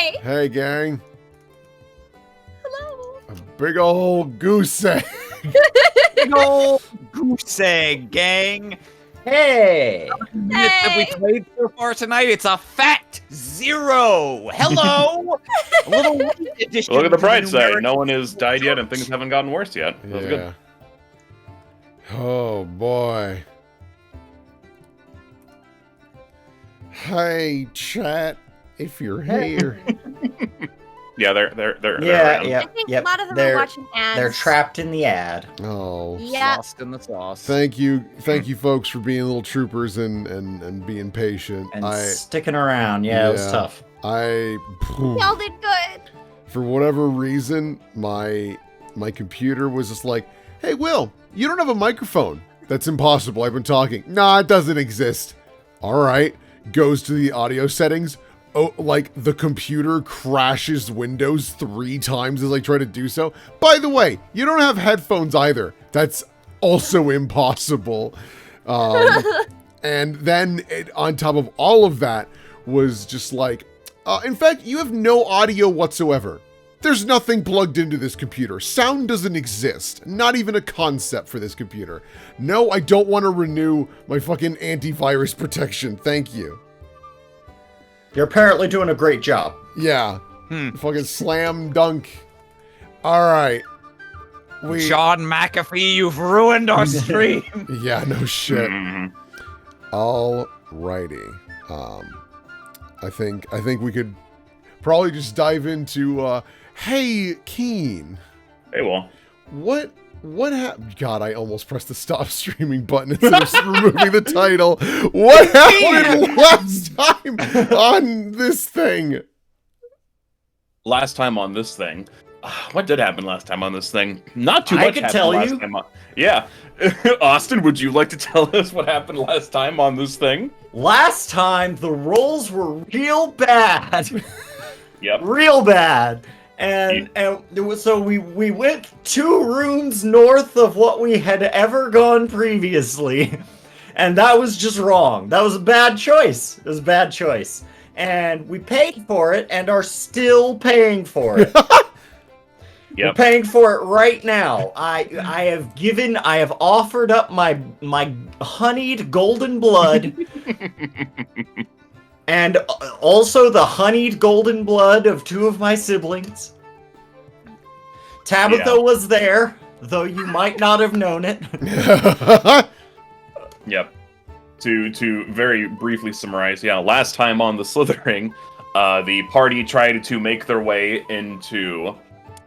Hey! Hey, gang. Hello! A big old goose egg. Big old goose egg, gang. Hey! Minutes have we played so far tonight? It's a fat 0. Hello. A little late addition. Look at the to bright side. numeric- No one has died yet, and things haven't gotten worse yet. That was good. Yeah. Oh, boy. Hey, chat, if you're here. Yeah, they're Yeah, around. yeah, I think yep. a lot of them are watching ads. They're trapped in the ad. Oh. Yeah. Lost in the sauce. Thank you, folks, for being little troopers and being patient. And sticking around. Yeah, it was tough. Y'all did good. For whatever reason, my computer was just like, hey, Will, you don't have a microphone. That's impossible. I've been talking. Nah, it doesn't exist. All right. Goes to the audio settings. Oh, like the computer crashes Windows 3 times as I try to do so. By the way, you don't have headphones either. That's also impossible. And then on top of all of that was just like, in fact, you have no audio whatsoever. There's nothing plugged into this computer. Sound doesn't exist. Not even a concept for this computer. No, I don't want to renew my fucking antivirus protection. Thank you. You're apparently doing a great job. Yeah. Fucking slam dunk. All right. John McAfee, you've ruined our stream. Yeah, no shit. All righty. I think we could probably just dive into hey, Kiane. Hey, well. What happened? God, I almost pressed the stop streaming button instead of just removing the title. What happened last time on this thing? Last time on this thing. What did happen last time on this thing? Not too much I could happened tell last you. time. Yeah. Austin, would you like to tell us what happened last time on this thing? Last time, the rolls were real bad. Yep. Real bad. And so we went 2 rooms north of what we had ever gone previously. And that was just wrong. That was a bad choice. It was a bad choice. And we paid for it and are still paying for it. We're paying for it right now. I have offered up my honeyed golden blood. And also the honeyed golden blood of 2 of my siblings. Tabitha was there, though you might not have known it. Yep. To very briefly summarize, last time on the Slithering, the party tried to make their way into,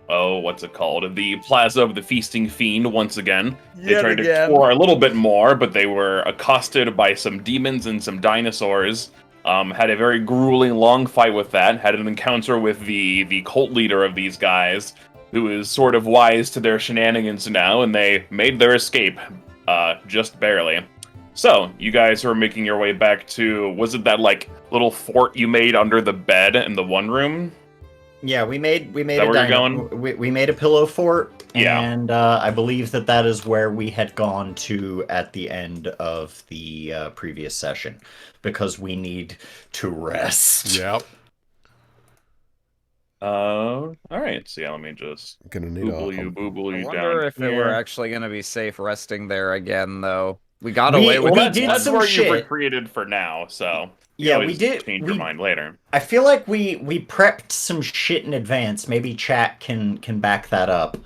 what's it called? The Plaza of the Feasting Fiend once again. They tried to explore a little bit more, but they were accosted by some demons and some dinosaurs. Had a very grueling long fight with that, had an encounter with the cult leader of these guys, who is sort of wise to their shenanigans now, and they made their escape, just barely. So, you guys are making your way back to, was it that, like, little fort you made under the bed in the one room? Yeah, we made where you're going? We made a pillow fort, Yeah. and I believe that is where we had gone to at the end of the previous session, because we need to rest. Yep. All right. So let me just booble you I down. wonder if here. they were actually going to be safe resting there again, though. We got away with we it. did That's some where shit. you've recreated for now, so Yeah, we did. Change your mind later. I feel like we prepped some shit in advance. Maybe chat can back that up.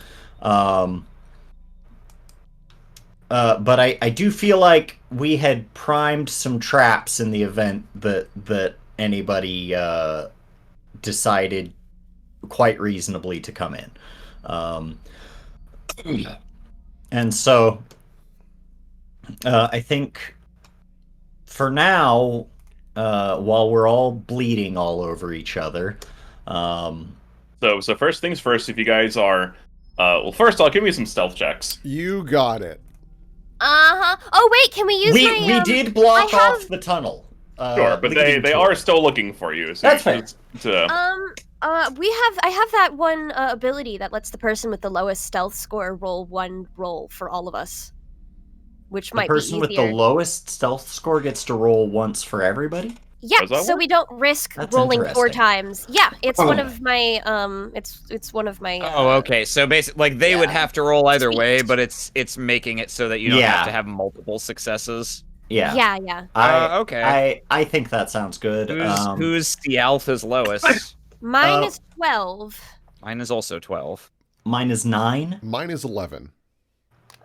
But I do feel like we had primed some traps in the event that anybody decided quite reasonably to come in. And so I think for now, while we're all bleeding all over each other. So first things first, if you guys are... well, first I'll give you some stealth checks. You got it. Uh-huh. Oh, wait, can we use my, We did block off the tunnel. Sure, but they are still looking for you. So That's fair. I have that one ability that lets the person with the lowest stealth score roll 1 roll for all of us. Which might be easier. The person with the lowest stealth score gets to roll once for everybody? Yeah, Does that so work? we don't risk That's rolling 4 interesting. times. Yeah, it's one Oh. of my it's one of my Oh, okay. So basically, like they would yeah. have to roll either way, Sweet. but it's making it so that you don't have Yeah. to have multiple successes. Yeah. Yeah. Okay. I think that sounds good. Who's the alpha's lowest? Mine Uh, is 12. Mine is also 12. Mine is 9. Mine is 11.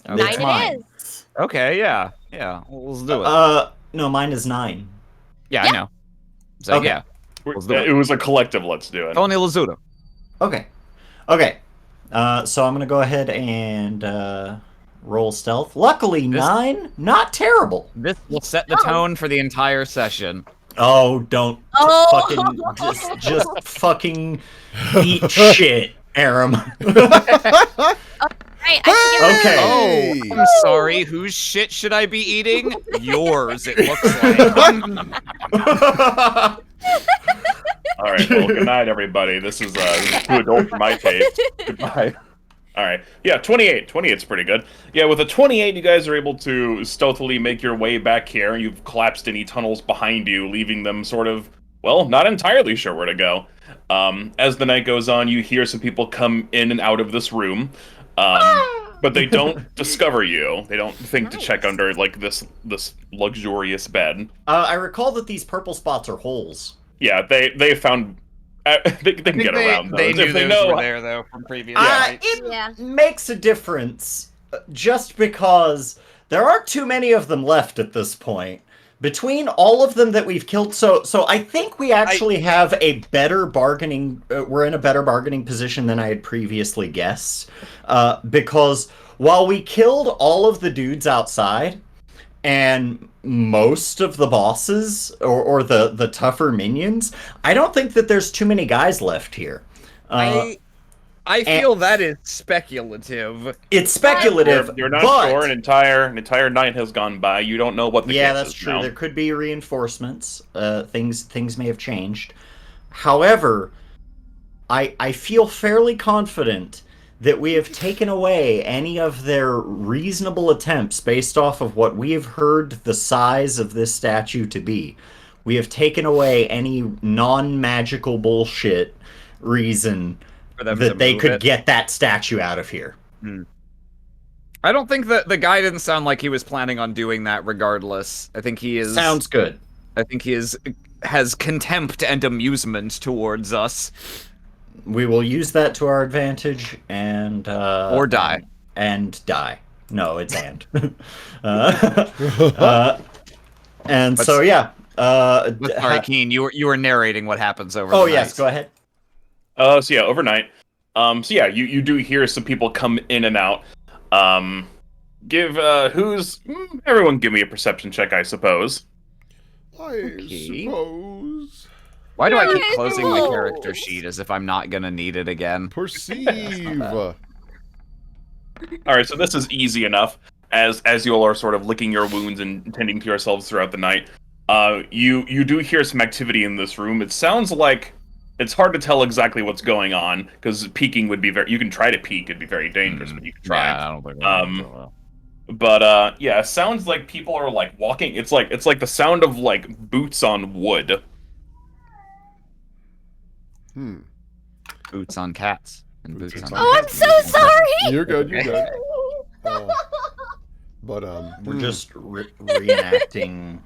Okay. 9 mine. it is. Okay, yeah. Yeah. Well, let's do it. No, mine is 9. Yeah, I yeah. know. So Okay. yeah. Let's do It was a collective let's do it. Tony Lazzuto. Okay. So I'm gonna go ahead and roll stealth. Luckily, This- 9, not terrible. This will set the tone for the entire session. Oh, don't Oh. fucking just fucking eat shit, Aram. Right, I Okay. Hey! I'm sorry, whose shit should I be eating? Yours, it looks like. All right. Well, good night, everybody. This is too adult for my taste. Goodbye. All right. Yeah, 28. 28's pretty good. Yeah, with a 28, you guys are able to stealthily make your way back here. You've collapsed any tunnels behind you, leaving them sort of, well, not entirely sure where to go. As the night goes on, you hear some people come in and out of this room. But they don't discover you. They don't think to check under like this luxurious bed. I recall that these purple spots are holes. Yeah, they found they can get around those. They knew if they those know were there though from previous Yeah. nights. It Yeah. makes a difference just because there aren't too many of them left at this point. Between all of them that we've killed, so I think we actually have a better bargaining. We're in a better bargaining position than I had previously guessed, because while we killed all of the dudes outside and most of the bosses or the tougher minions, I don't think that there's too many guys left here. I feel that is speculative. It's speculative. You're not but... sure. An entire night has gone by. You don't know what the Yeah, case that's is true. now. There could be reinforcements. Things may have changed. However, I feel fairly confident that we have taken away any of their reasonable attempts based off of what we have heard the size of this statue to be. We have taken away any non-magical bullshit reason For them that to they move could it. get that statue out of here. I don't think that the guy didn't sound like he was planning on doing that regardless. I think he is Sounds good. I think he has contempt and amusement towards us. We will use that to our advantage and Or die. And die. No, it's and. And But- so yeah. But sorry, Kiane, you were narrating what happens over Oh the yes, night. go ahead. So yeah, overnight. So yeah, you do hear some people come in and out. Everyone give me a perception check, I suppose. I suppose. Why do I keep Yes, closing my no. character sheet as if I'm not gonna need it again? Perceive. All right, so this is easy enough. As you all are sort of licking your wounds and tending to yourselves throughout the night, you do hear some activity in this room. It sounds like it's hard to tell exactly what's going on because peeking would be very. You can try to peek; it'd be very dangerous, but you can try. Yeah, I don't think. But yeah, it sounds like people are like walking. It's like the sound of like boots on wood. Boots on cats and boots on. Oh, I'm so sorry. You're good. You're good. But We're just reenacting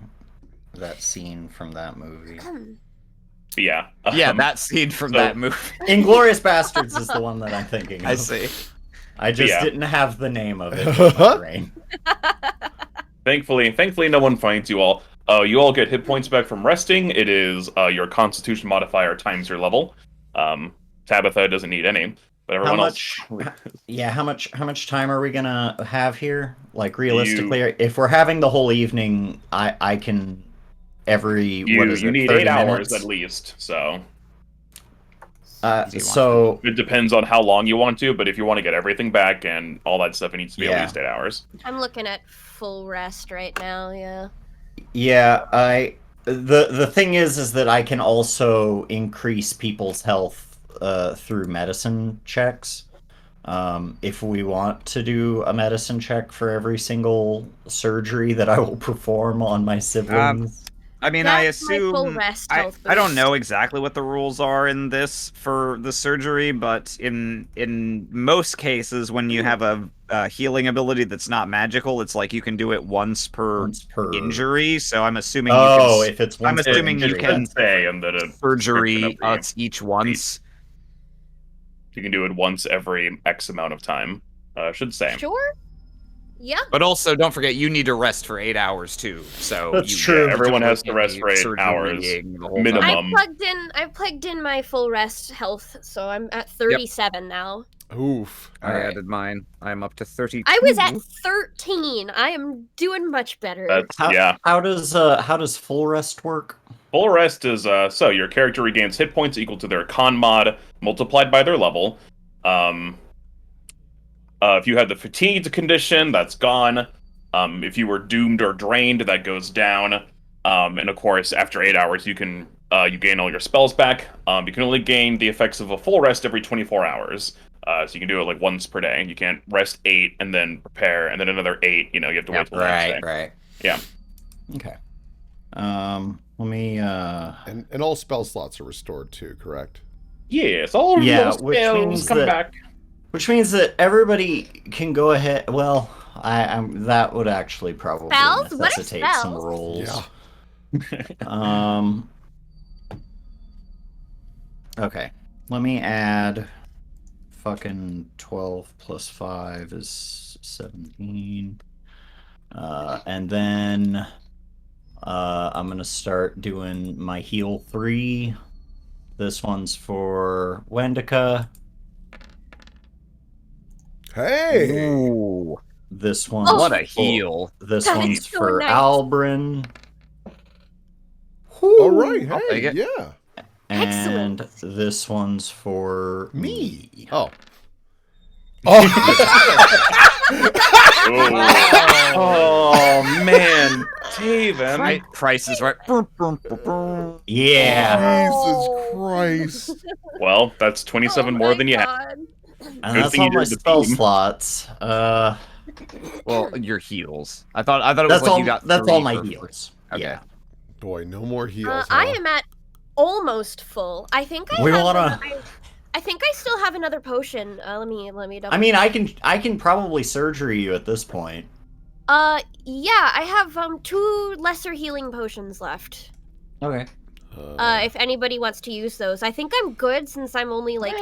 that scene from that movie. Yeah. Yeah, that scene from so- that movie. Inglorious Bastards is the one that I'm thinking of. I see. I just Yeah. didn't have the name of it in my brain. Thankfully, no one finds you all. You all get hit points back from resting. It is your Constitution modifier times your level. Tabitha doesn't need any, but everyone much- else. Yeah, how much time are we gonna have here? Like realistically, if we're having the whole evening, I can You need 30 8 hours minutes? at least. So So it depends on how long you want to. But if you want to get everything back and all that stuff, it needs to be at Yeah. least 8 hours. I'm looking at full rest right now, yeah. yeah, the thing is that I can also increase people's health through medicine checks. If we want to do a medicine check for every single surgery that I will perform on my siblings. I mean, I That's my full assume rest I health don't boost. know exactly what the rules are in this for the surgery, but in most cases, when you have a healing ability that's not magical, it's like you can do it once per injury. So I'm assuming you Oh, can. if it's I'm once per assuming you injury, can Let's say, and that a description surgery of the us each once. you can do it once every X amount of time. Should say. Sure. Yeah. But also, don't forget you need to rest for 8 hours too. So That's you true. Yeah, everyone has to can't rest be for 8 hours surgerying the whole time. minimum. I've plugged in my full rest health, so I'm at 37 now. Oof. I Alright. added mine. I'm up to 32. I was at 13. I am doing much better. That's How does full rest work? Full rest is so your character regains hit points equal to their con mod multiplied by their level. If you had the fatigued condition, that's gone. If you were doomed or drained, that goes down. And of course, after 8 hours, you can you gain all your spells back. You can only gain the effects of a full rest every 24 hours. So you can do it like once per day. You can't rest 8 and then prepare and then another 8. You know, you have to wait till the next day. Right. Yeah. Okay. Let me. And all spell slots are restored too, correct? Yes, all of Yeah, those which spells means come that- back. Which means that everybody can go ahead. Well, that would actually probably Spells? What are necessitate some spells? rolls. Okay. Let me add. Fucking 12 plus 5 is 17. And then I'm gonna start doing my heal 3. This one's for Wendica. Hey! Ooh, This one's what a for- heal! This That one's is so for nice. Albrin. All right, I'll take hey, it. yeah. And Excellent. this one's for Me. Oh. Oh man, Tavin. Price is right. Yeah. Jesus Christ. Well, that's 27 more than you have. had. And Good that's thing all you my did the spell team. slots. Well, your heals. I thought it was That's like all. you got. That's 3 all my for- heals. Okay. Yeah. Boy, no more heals. I huh? am at almost full. I think I We have. wanna- I think I still have another potion. Let me double. I mean, I can probably surgery you at this point. Yeah, I have 2 lesser healing potions left. Okay. If anybody wants to use those, I think I'm good since I'm only like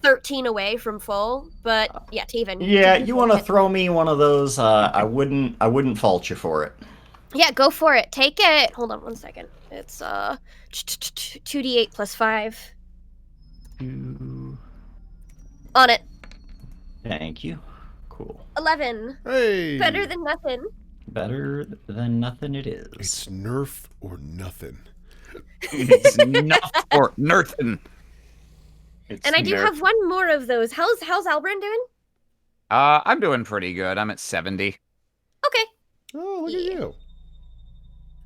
13 away from full. But yeah, Tavin. Yeah, did you want to take it? throw me one of those? I wouldn't fault you for it. Yeah, go for it. Take it. Hold on 1 second. It's 2d8 plus 5 You- on it. Thank you. Cool. 11. Hey! Better than nothing. Better than nothing it is. It's nerf or nothing. It's enough for Nerthen. It's And I do nerf. have one more of those. How's Albrin doing? I'm doing pretty good. I'm at 70. Okay. Oh, look Yeah. at you.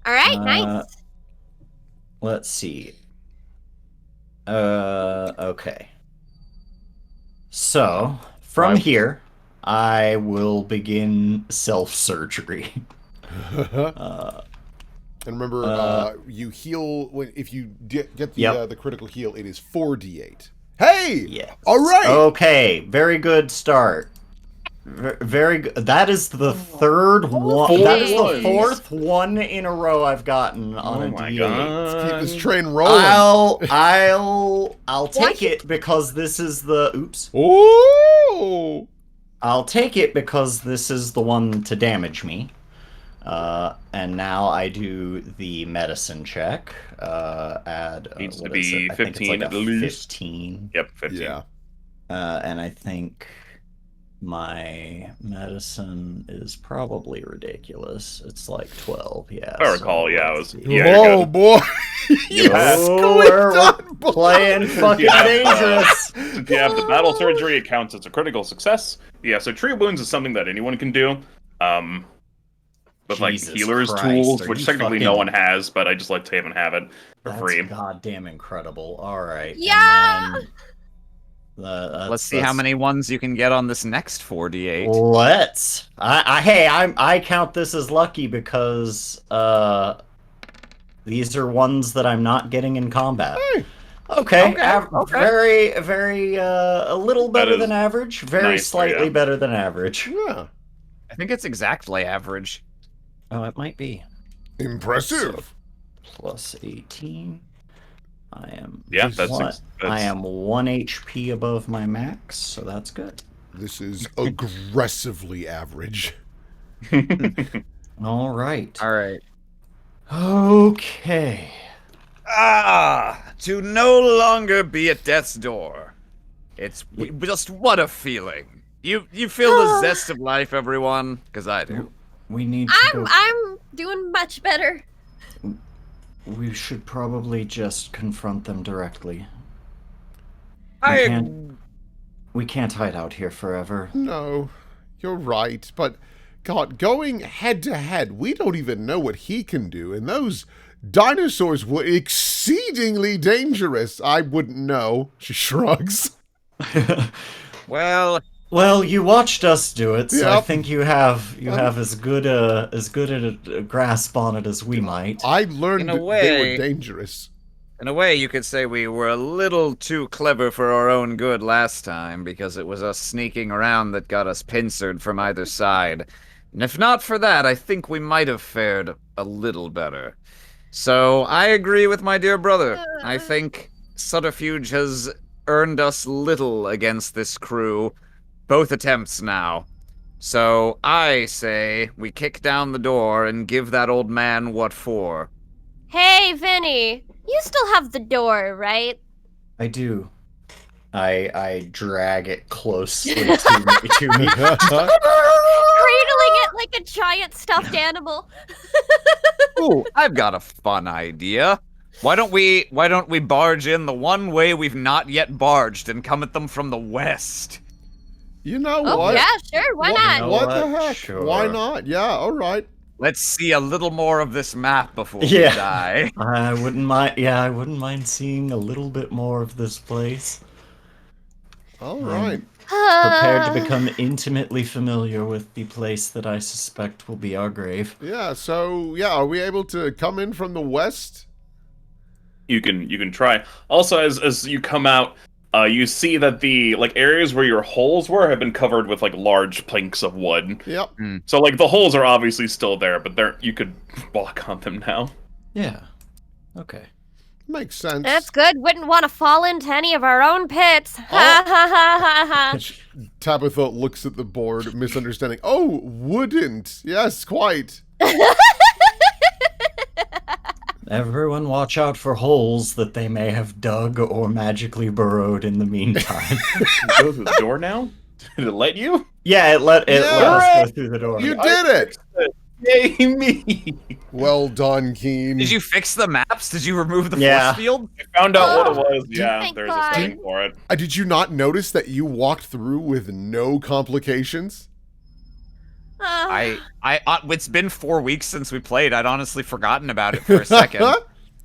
All right. Uh, Nice. Let's see. Okay. So, from Right. here, I will begin self-surgery. And remember, you heal if you get the Yep. the critical heal. It is 4d8. Hey, Yes. all right. Okay, very good start. Very good. That is the third one. That is the ones. fourth one in a row I've gotten on Oh a my D8. god. Let's keep this train rolling. I'll take it because this is the oops. Oh, I'll take it because this is the one to damage me. And now I do the medicine check. Add Needs to what be is it? I think it's 15 like at a least. 15. Yep, 15. yeah. And I think my medicine is probably ridiculous. It's like 12. Yeah. I recall, yeah, it let's was- see. Yeah, you're oh good. boy. yes, Oh, going we're done, boy. playing fucking Yeah, dangerous. If you have the battle surgery, it counts as a critical success. Yeah, so tree wounds is something that anyone can do. With like Jesus healer's Christ, tools, are which you technically no fucking- one has, but I just let Tavin have it for That's free. goddamn incredible. All right. and Yeah! then Let's see how many ones you can get on this next 4d8. Let's. I count this as lucky because the These are ones that I'm not getting in combat. Hey, Okay, Okay. very, very, a little better is than average. Very nice, slightly yeah. better than average. yeah. I think it's exactly average. Oh, it might be. Impressive. Plus 18. I am. Yeah, that's one, that's I am 1 HP above my max, so that's good. This is aggressively average. All right. All right. Okay. To no longer be at death's door. It's just what a feeling. You feel the zest of life, everyone, because I do. We need to go. I'm doing much better. We should probably just confront them directly. I We can't hide out here forever. No, you're right. But, God, going head to head, we don't even know what he can do. And those dinosaurs were exceedingly dangerous. I wouldn't know. She shrugs. well, Well, you watched us do it, so I Yep. think you have as good a grasp on it as we might. I learned In a that they way- were dangerous. in a way, you could say we were a little too clever for our own good last time, because it was us sneaking around that got us pincered from either side. And if not for that, I think we might have fared a little better. So I agree with my dear brother. I think subterfuge has earned us little against this crew. Both attempts now. So I say we kick down the door and give that old man what for. Hey, Vinny, you still have the door, right? I do. I drag it closely to me. Cradling it like a giant stuffed animal. Ooh, I've got a fun idea. Why don't we barge in the one way we've not yet barged and come at them from the west? You know Oh, what? yeah, sure, why not? What know the what? heck? Sure. Why not? Yeah, all right. Let's see a little more of this map before we Yeah. die. I wouldn't mind. Yeah, I wouldn't mind seeing a little bit more of this place. All right. Prepared to become intimately familiar with the place that I suspect will be our grave. Yeah, so, yeah, are we able to come in from the west? You can try. Also, as you come out, you see that the areas where your holes were have been covered with large planks of wood. Yep. So the holes are obviously still there, but you could walk on them now. Yeah. Okay. Makes sense. That's good. Wouldn't want to fall into any of our own pits. Ha ha ha ha ha. Tabitha looks at the board, misunderstanding. Oh, wouldn't. Yes, quite. Everyone watch out for holes that they may have dug or magically burrowed in the meantime. You go through the door now? Did it let you? Yeah, it let us go through the door. You did it. Yay, me! Well done, Kiane. Did you fix the maps? Did you remove the Yeah. force field? I found out what it was. Yeah, Thank there's God. a setting for it. Did you not notice that you walked through with no complications? It's been 4 weeks since we played. I'd honestly forgotten about it for a second. Yeah,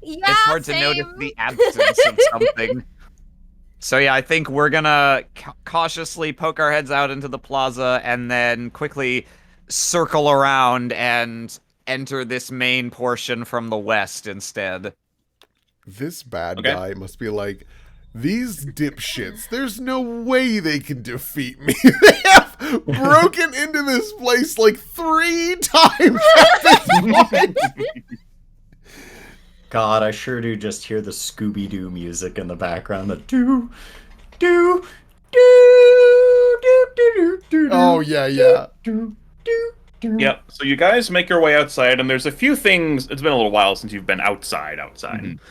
It's hard to notice same. the absence of something. So yeah, I think we're gonna cautiously poke our heads out into the plaza and then quickly circle around and enter this main portion from the west instead. This bad Okay. guy must be like, these dipshits, there's no way they can defeat me. They have broken into this place 3 times at this point. God, I sure do just hear the Scooby-Doo music in the background. The do, do, do, do, do, do, Oh, yeah, yeah. do, do, do. Yep. So you guys make your way outside, and there's a few things. It's been a little while since you've been outside.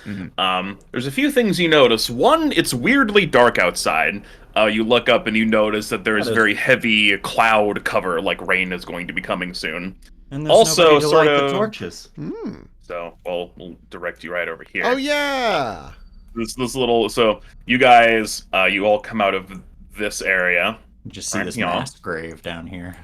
There's a few things you notice. One, it's weirdly dark outside. You look up and you notice that there is That is- very heavy cloud cover, like rain is going to be coming soon. And there's Also, nobody to sort light of- the torches. Hmm. So, we'll direct you right over here. Oh, yeah. This little. So you guys, you all come out of this area. You just see Right, this you know. mass grave down here.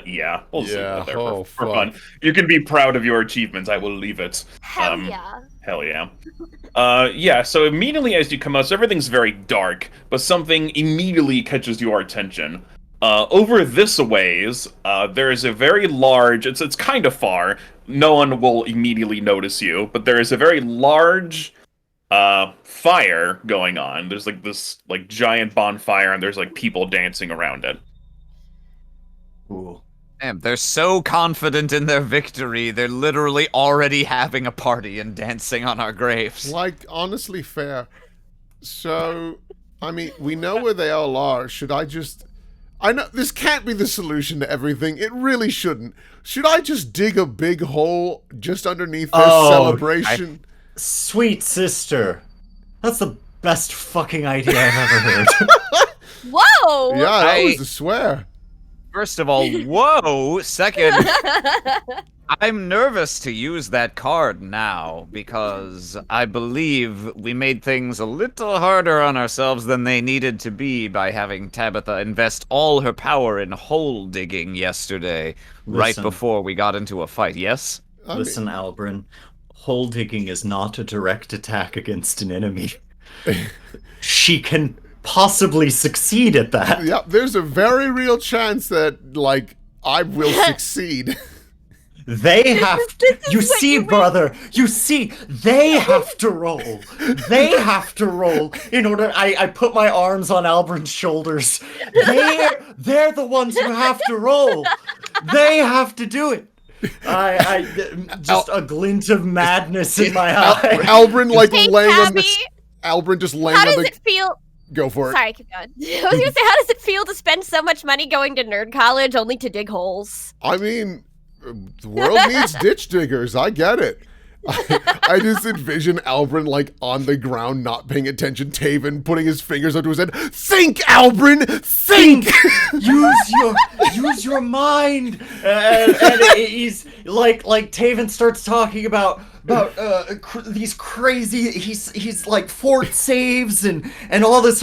yeah. We'll see Yeah, that there oh, for fuck. fun. You can be proud of your achievements. I will leave it. Hell yeah. Hell yeah. Yeah, so immediately as you come out, so everything's very dark, but something immediately catches your attention. over this a ways, there is a very large. It's kind of far. No one will immediately notice you, but there is a very large fire going on. There's like this like giant bonfire, and there's like people dancing around it. Ooh. Damn, they're so confident in their victory, they're literally already having a party and dancing on our graves. Like, honestly, fair. So, I mean, we know where they all are. Should I just... I know this can't be the solution to everything. It really shouldn't. Should I just dig a big hole just underneath their celebration? Sweet sister. That's the best fucking idea I've ever heard. Whoa! Yeah, that was a swear. First of all, whoa! Second, I'm nervous to use that card now, because I believe we made things a little harder on ourselves than they needed to be by having Tabitha invest all her power in hole digging yesterday, right before we got into a fight, yes? Listen, Albrin, hole digging is not a direct attack against an enemy. She can possibly succeed at that. Yeah, there's a very real chance that, like, I will succeed. They have to, you see, brother, you see, they have to roll. They have to roll in order, I put my arms on Albrin's shoulders. They're the ones who have to roll. They have to do it. Just a glint of madness in my eye. Albrin, like, Hey, laying on Tabby, the... Albrin just laying how on does the... it feel? Go for it. Sorry, keep going. I was gonna say, how does it feel to spend so much money going to nerd college only to dig holes? I mean, the world needs ditch diggers. I get it. I just envision Albrin, like, on the ground, not paying attention. Tavin putting his fingers up to his head. Think, Albrin! Think! Use your mind. And he's like Tavin starts talking about these crazy. He's like fort saves and all this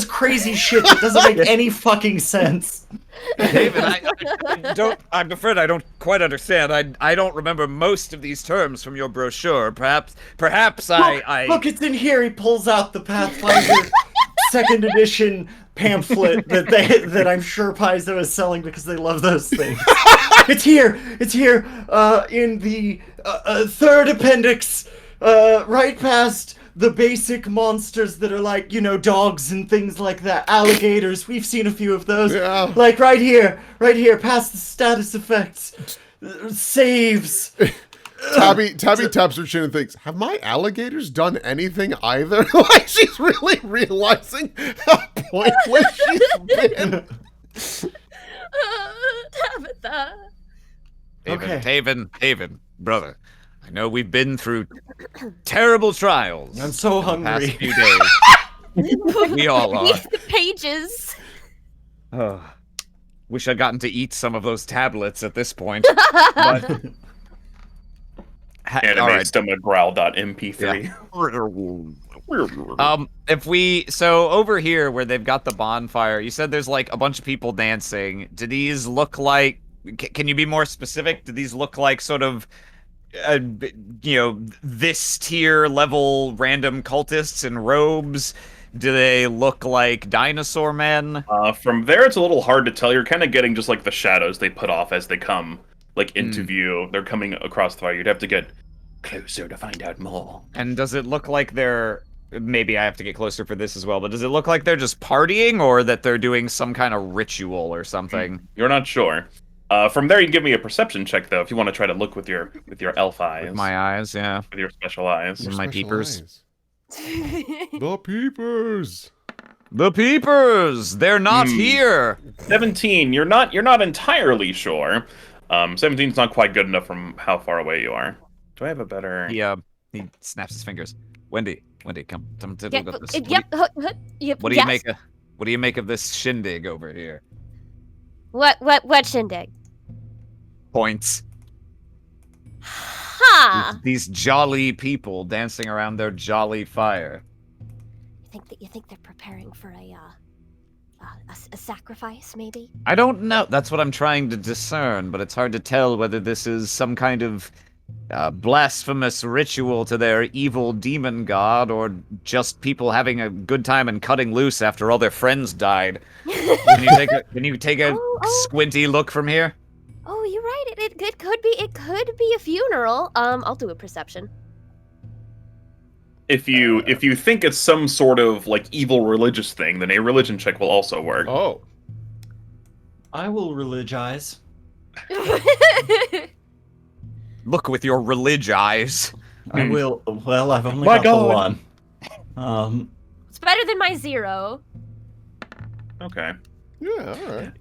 crazy shit that doesn't make any fucking sense. David, I'm afraid I don't quite understand. I don't remember most of these terms from your brochure. Perhaps Look, it's in here. He pulls out the Pathfinder second edition pamphlet that I'm sure Paizo is selling because they love those things. It's here in the third appendix, right past the basic monsters that are like, you know, dogs and things like that. Alligators, we've seen a few of those. Yeah. Like right here, past the status effects. Saves. Tabby taps her chin and thinks, have my alligators done anything either? Like, she's really realizing how pointless she's been. Tabitha. Tavin, brother. I know we've been through terrible trials. I'm so in the hungry. past few days. We all are. Beneath the pages. Wish I'd gotten to eat some of those tablets at this point. But Anime stomach growl.mp3. So over here where they've got the bonfire, you said there's like a bunch of people dancing. Do these look like, can you be more specific? Do these look like sort of, this tier level random cultists in robes? Do they look like dinosaur men? From there, it's a little hard to tell. You're kind of getting just like the shadows they put off as they come like into view. They're coming across the fire. You'd have to get closer to find out more. And does it look like they're... Maybe I have to get closer for this as well, but does it look like they're just partying or that they're doing some kind of ritual or something? You're not sure. From there, you can give me a perception check, though, if you want to try to look with your elf eyes. With my eyes, yeah. With your special eyes. And my peepers. The peepers. The peepers! They're not here! 17. You're not entirely sure. 17's not quite good enough from how far away you are. Do I have a better... He snaps his fingers. Wendy, come to Yeah, look at this. What do you make of this shindig over here? What shindig? Points. Huh. These jolly people dancing around their jolly fire. You think they're preparing for a sacrifice, maybe? I don't know. That's what I'm trying to discern, but it's hard to tell whether this is some kind of a blasphemous ritual to their evil demon god, or just people having a good time and cutting loose after all their friends died. Can you take a squinty look from here? Oh, you're right. It could be a funeral. I'll do a perception. If you think it's some sort of like evil religious thing, then a religion check will also work. Oh. I will religize. Look with your religious eyes. I will. Well, I've only My got God. the one. It's better than my 0. Okay. Yeah, all right.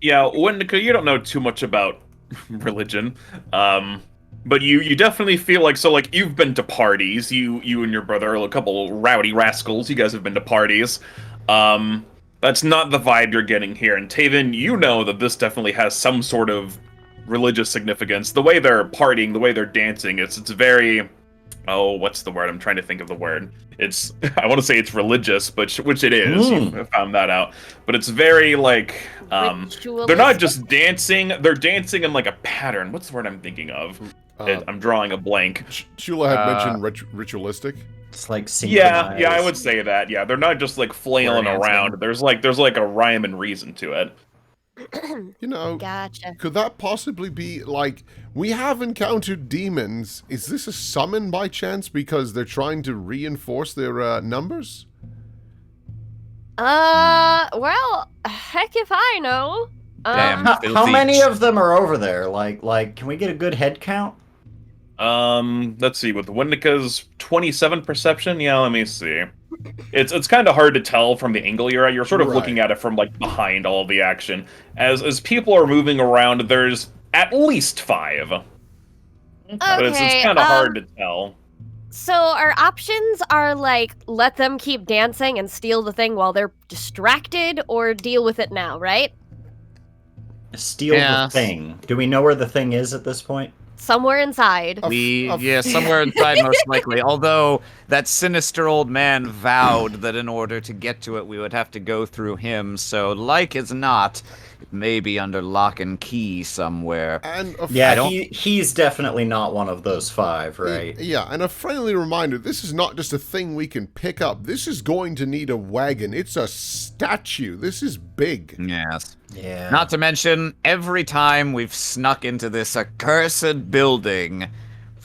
Yeah, Wendica, you don't know too much about religion, but you definitely feel like you've been to parties. You and your brother are a couple rowdy rascals. You guys have been to parties. That's not the vibe you're getting here. And Tavin, you know that this definitely has some sort of religious significance. The way they're partying, the way they're dancing, it's very, oh, what's the word? I'm trying to think of the word. It's, I want to say it's religious, but which it is. You found that out. But it's very like, they're not just dancing. They're dancing in like a pattern. What's the word I'm thinking of? I'm drawing a blank. Shula had mentioned ritualistic. It's like yeah, I would say that. Yeah, they're not just like flailing Dancing. around. There's like a rhyme and reason to it. You know, Gotcha. could that possibly be like, we have encountered demons? Is this a summon by chance because they're trying to reinforce their numbers? Well, heck if I know. Damn. How many of them are over there? Like, can we get a good head count? Let's see. With Wendica's 27 perception, yeah, let me see. It's kind of hard to tell from the angle you're at. You're sort of looking at it from like behind all of the action. As people are moving around, there's at least 5. Okay, But it's kind of hard to tell. So our options are like, let them keep dancing and steal the thing while they're distracted, or deal with it now, right? Steal the thing. Do we know where the thing is at this point? Somewhere inside. Somewhere inside, most likely. Although that sinister old man vowed that in order to get to it, we would have to go through him. So, like as not, it may be under lock and key somewhere. And he's definitely not one of those 5, right? Yeah, and a friendly reminder, this is not just a thing we can pick up. This is going to need a wagon. It's a statue. This is big. Yes. Yeah. Not to mention, every time we've snuck into this accursed building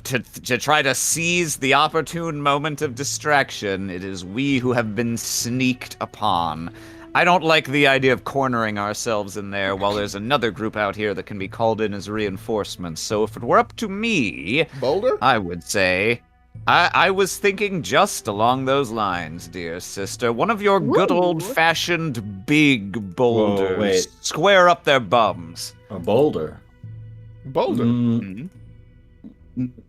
to try to seize the opportune moment of distraction, it is we who have been sneaked upon. I don't like the idea of cornering ourselves in there while there's another group out here that can be called in as reinforcements. So if it were up to me, Boulder? I would say, I was thinking just along those lines, dear sister. One of your good old-fashioned big boulders. Whoa, wait. Square up their bums. A boulder. Boulder.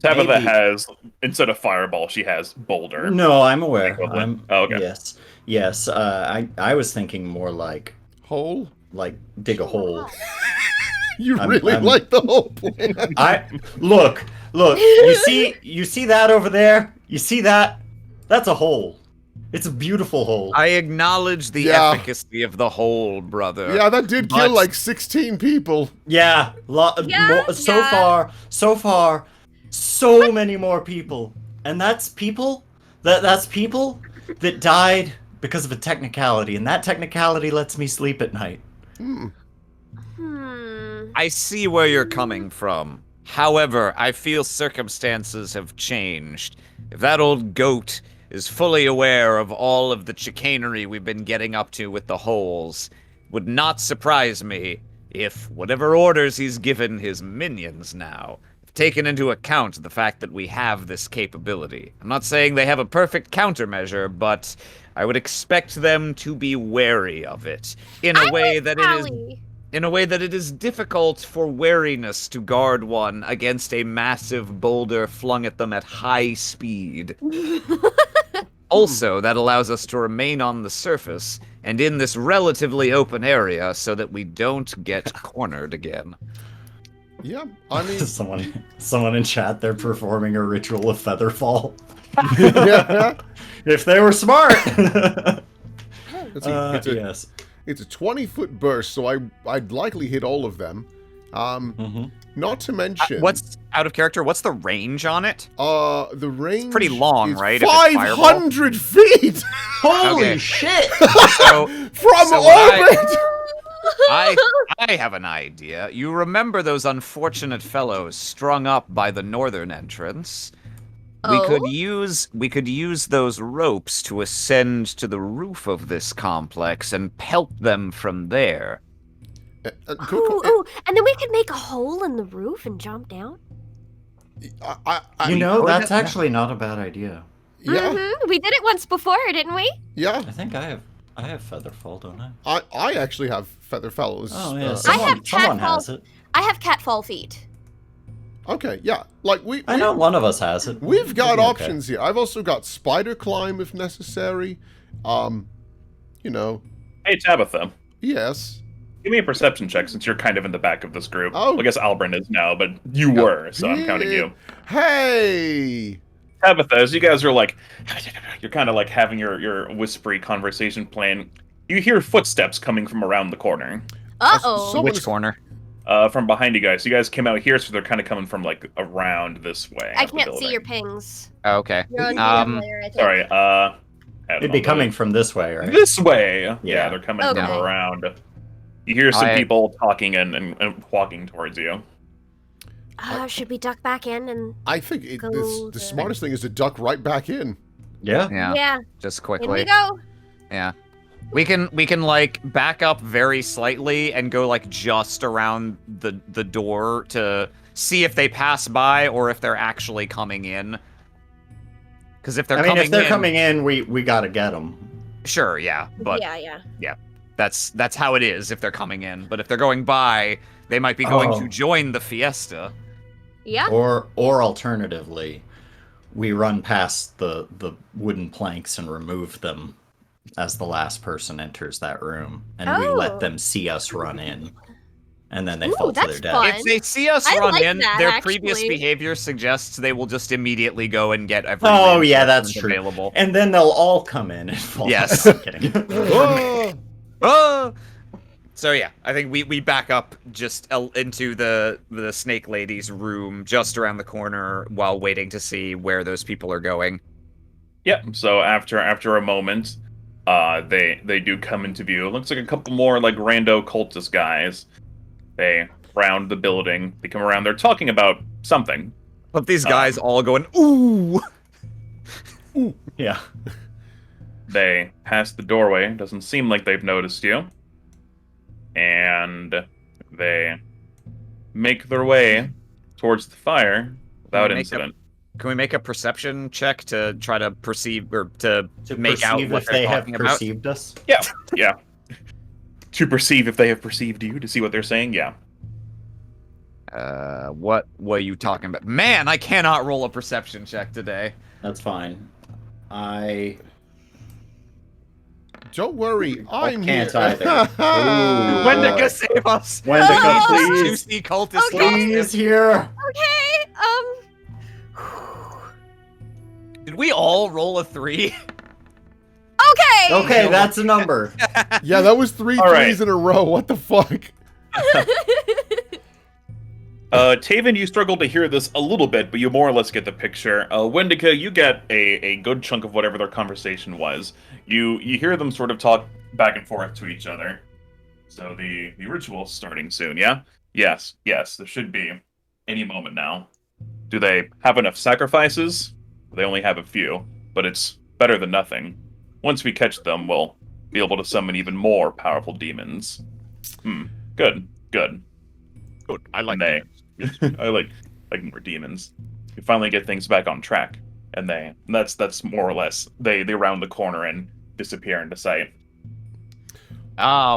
Tabitha has, instead of fireball, she has boulder. No, I'm aware. Okay. Yes. I was thinking more like Hole? like dig a hole. You really like the whole plan. Look. You see that over there? You see that? That's a hole. It's a beautiful hole. I acknowledge the efficacy of the hole, brother. Yeah, that did kill like 16 people. Yeah, so far, so many more people, and that's people that died because of a technicality, and that technicality lets me sleep at night. I see where you're coming from. However, I feel circumstances have changed. If that old goat is fully aware of all of the chicanery we've been getting up to with the holes, would not surprise me if whatever orders he's given his minions now have taken into account the fact that we have this capability. I'm not saying they have a perfect countermeasure, but I would expect them to be wary of it in a way that it is difficult for wariness to guard one against a massive boulder flung at them at high speed. Also, that allows us to remain on the surface and in this relatively open area so that we don't get cornered again. Yeah, I mean... someone in chat, they're performing a ritual of featherfall. Yeah. If they were smart! It's a 20-foot burst, so I'd likely hit all of them. Not to mention, What's out of character? What's the range on it? the range pretty long, is right, if it's fireball? 500 feet Holy Okay. shit! So, from So orbit. I have an idea. You remember those unfortunate fellows strung up by the northern entrance? We Oh? could use those ropes to ascend to the roof of this complex and pelt them from there. Ooh, and then we could make a hole in the roof and jump down. You know, could- that's actually not a bad idea. Yeah, We did it once before, didn't we? yeah. I think I have featherfall, don't I? I actually have feather fellows. Oh yeah, I have someone catfall. has it. I have catfall feet. Okay, yeah. Like I know one of us has it. we've got We'll be okay. options here. I've also got spider climb if necessary. You know, Hey, Tabitha. yes. Give me a perception check since you're kind of in the back of this group. Oh. Well, I guess Albrin is now, but you were, so I'm counting you. Hey. Tabitha, as you guys are like, you're kind of like having your whispery conversation plan. You hear footsteps coming from around the corner, Uh-oh. So- Which corner? from behind you guys. You guys came out here, so they're kind of coming from like around this way. I of the can't see building. your pings. Oh, okay. You're on Um, the layer, I think. Sorry. It'd be coming from this way, right? this way. Yeah, Yeah. they're coming Okay. from around. You hear some I- people talking and walking towards you. Should we duck back in and... I think Go the there. smartest thing is to duck right back in. Yeah. Yeah, just in quickly. we go. Yeah. We can like back up very slightly and go like just around the door to see if they pass by or if they're actually coming in. Because if they're I mean, coming if they're in, coming in, we gotta get them. sure, yeah, but Yeah. that's how it is if they're coming in. But if they're going by, they might be going Oh. to join the fiesta. Yeah. Or alternatively, we run past the wooden planks and remove them as the last person enters that room, and we Oh. let them see us run in, and then they Ooh, fall to their that's death. fun. If they see us I run like in, that, their previous actually. behavior suggests they will just immediately go and get every Oh, land yeah, that's that's true. available. And then they'll all come in and fall. Yes. I'm kidding. Oh, Ah! So yeah, I think we back up just into the snake lady's room just around the corner while waiting to see where those people are going. Yep. So after a moment, they do come into view. It looks like a couple more like rando cultist guys. They round the building. They come around. They're talking about something. But these guys all going, ooh! Yeah. They pass the doorway. Doesn't seem like they've noticed you. And they make their way towards the fire without incident. Can we make a perception check to try to perceive or to make out perceive what if they're they have talking about? perceived us. Yeah. To perceive if they have perceived you, to see what they're saying, yeah. What were you talking about? Man, I cannot roll a perception check today. That's fine. don't worry, I'm can't here. either. Ooh. Wendica, save us! Wendica, These please. juicy cultist Okay. Please here. Okay. Did we all roll a 3? Okay. Okay, that's a number. Yeah, that was three All right. threes in a row. What the fuck? Tavin, you struggled to hear this a little bit, but you more or less get the picture. Wendica, you get a good chunk of whatever their conversation was. You hear them sort of talk back and forth to each other. So the ritual's starting soon, yeah? Yes, there should be any moment now. Do they have enough sacrifices? They only have a few, but it's better than nothing. Once we catch them, we'll be able to summon even more powerful demons. Good. Good. I like And I like more demons. You finally get things back on track, and that's more or less they round the corner and disappear into sight.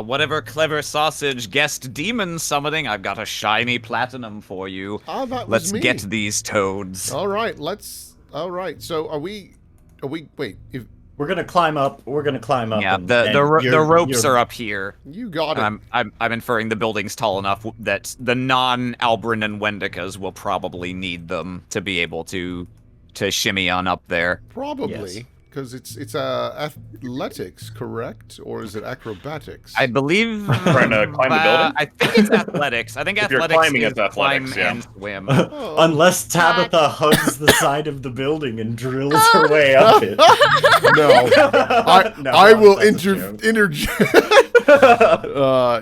Whatever clever sausage guessed demon summoning, I've got a shiny platinum for you. Oh, that was Let's me. get these toads. All right, all right. So are we? Wait. If We're gonna climb up. Yeah, and- the and ropes are up here. you got it. I'm inferring the building's tall enough that the non-Albrin and Wendicas will probably need them to be able to shimmy on up there. Probably. Yes. Because it's athletics, correct? Or is it acrobatics? I believe Trying to climb the building? I think it's athletics. I think If you're athletics climbing, is it's athletics, climb yeah. and swim. Oh. Unless Tabitha hugs the side of the building and drills her way up it. No. No, I will that's a joke. interject.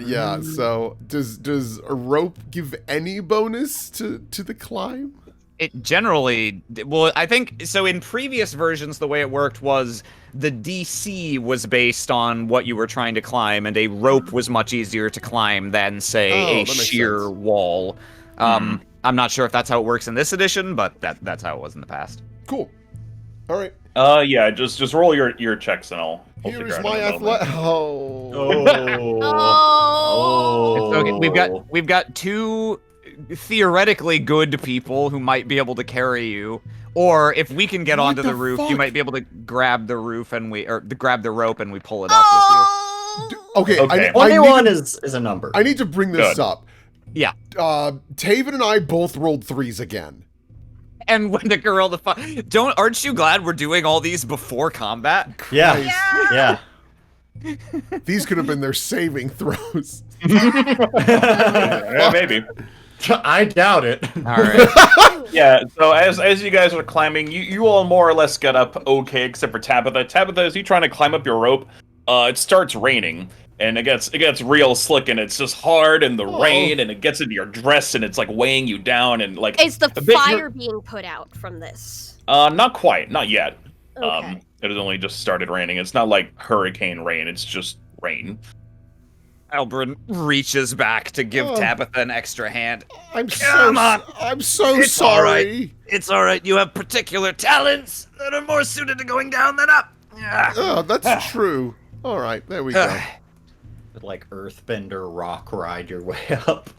Yeah, so does a rope give any bonus to the climb? It generally, well, I think, so in previous versions, the way it worked was the DC was based on what you were trying to climb, and a rope was much easier to climb than, say, Oh, a that makes sheer sense. wall. I'm not sure if that's how it works in this edition, but that's how it was in the past. Cool. All right. Yeah, just roll your checks and I'll Here figure is out my in a moment. athletic. Oh. Oh. It's okay. We've got two theoretically good people who might be able to carry you, or if we can get What onto the the roof, fuck? you might be able to grab the roof and grab the rope and we pull it up Oh. Okay. Okay. I 21 need is a number. I need to bring this Good. up. Yeah. Tavin and I both rolled 3s again. with you. And Wendica rolled aren't you glad we're doing all these before combat? Yeah. Yeah. Yeah. These could have been their saving throws. Yeah, maybe. I doubt it. All right. Yeah, so as you guys are climbing, you all more or less get up okay, except for Tabitha. Tabitha, as you trying to climb up your rope, it starts raining, and it gets real slick, and it's just hard in the rain, and it gets into your dress, and it's like weighing you down, and like Is the a bit- fire being put out from this? not quite, not yet. Okay. It has only just started raining. It's not like hurricane rain. It's just rain. Albrin reaches back to give Oh. Tabitha an extra hand. I'm Come on. I'm so It's sorry. all right. It's all right. You have particular talents that are more suited to going down than up. Yeah. Oh, that's true. All right, there we go. Like earthbender rock ride your way up.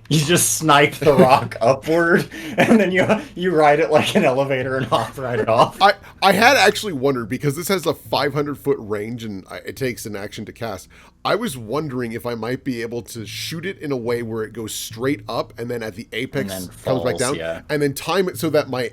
You just snipe the rock upward, and then you ride it like an elevator and ride it off. I had actually wondered, because this has a 500-foot range and it takes an action to cast. I was wondering if I might be able to shoot it in a way where it goes straight up and then at the apex And then comes back falls, down, yeah. and then time it so that my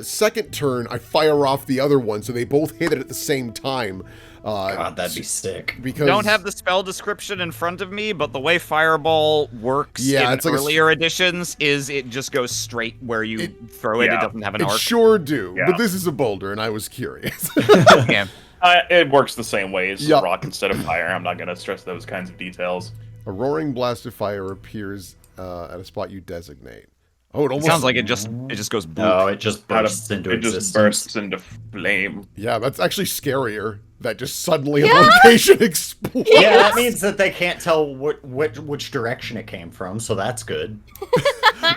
second turn I fire off the other one so they both hit it at the same time. God, that'd be sick. Because Don't have the spell description in front of me, but the way Fireball works Yeah, in it's like a earlier editions is it just goes straight where you throw it. It yeah. doesn't have an it arc. sure do, Yeah. but this is a boulder and I was curious. Yeah. It works the same way. It's Yup. rock instead of fire. I'm not gonna stress those kinds of details. A roaring blast of fire appears at a spot you designate. Oh, it It almost sounds like it just goes boop. No, it just Out of- bursts into it just existence. bursts into flame. Yeah, that's actually scarier. That just suddenly a location explodes. Yeah, that means that they can't tell which direction it came from, so that's good.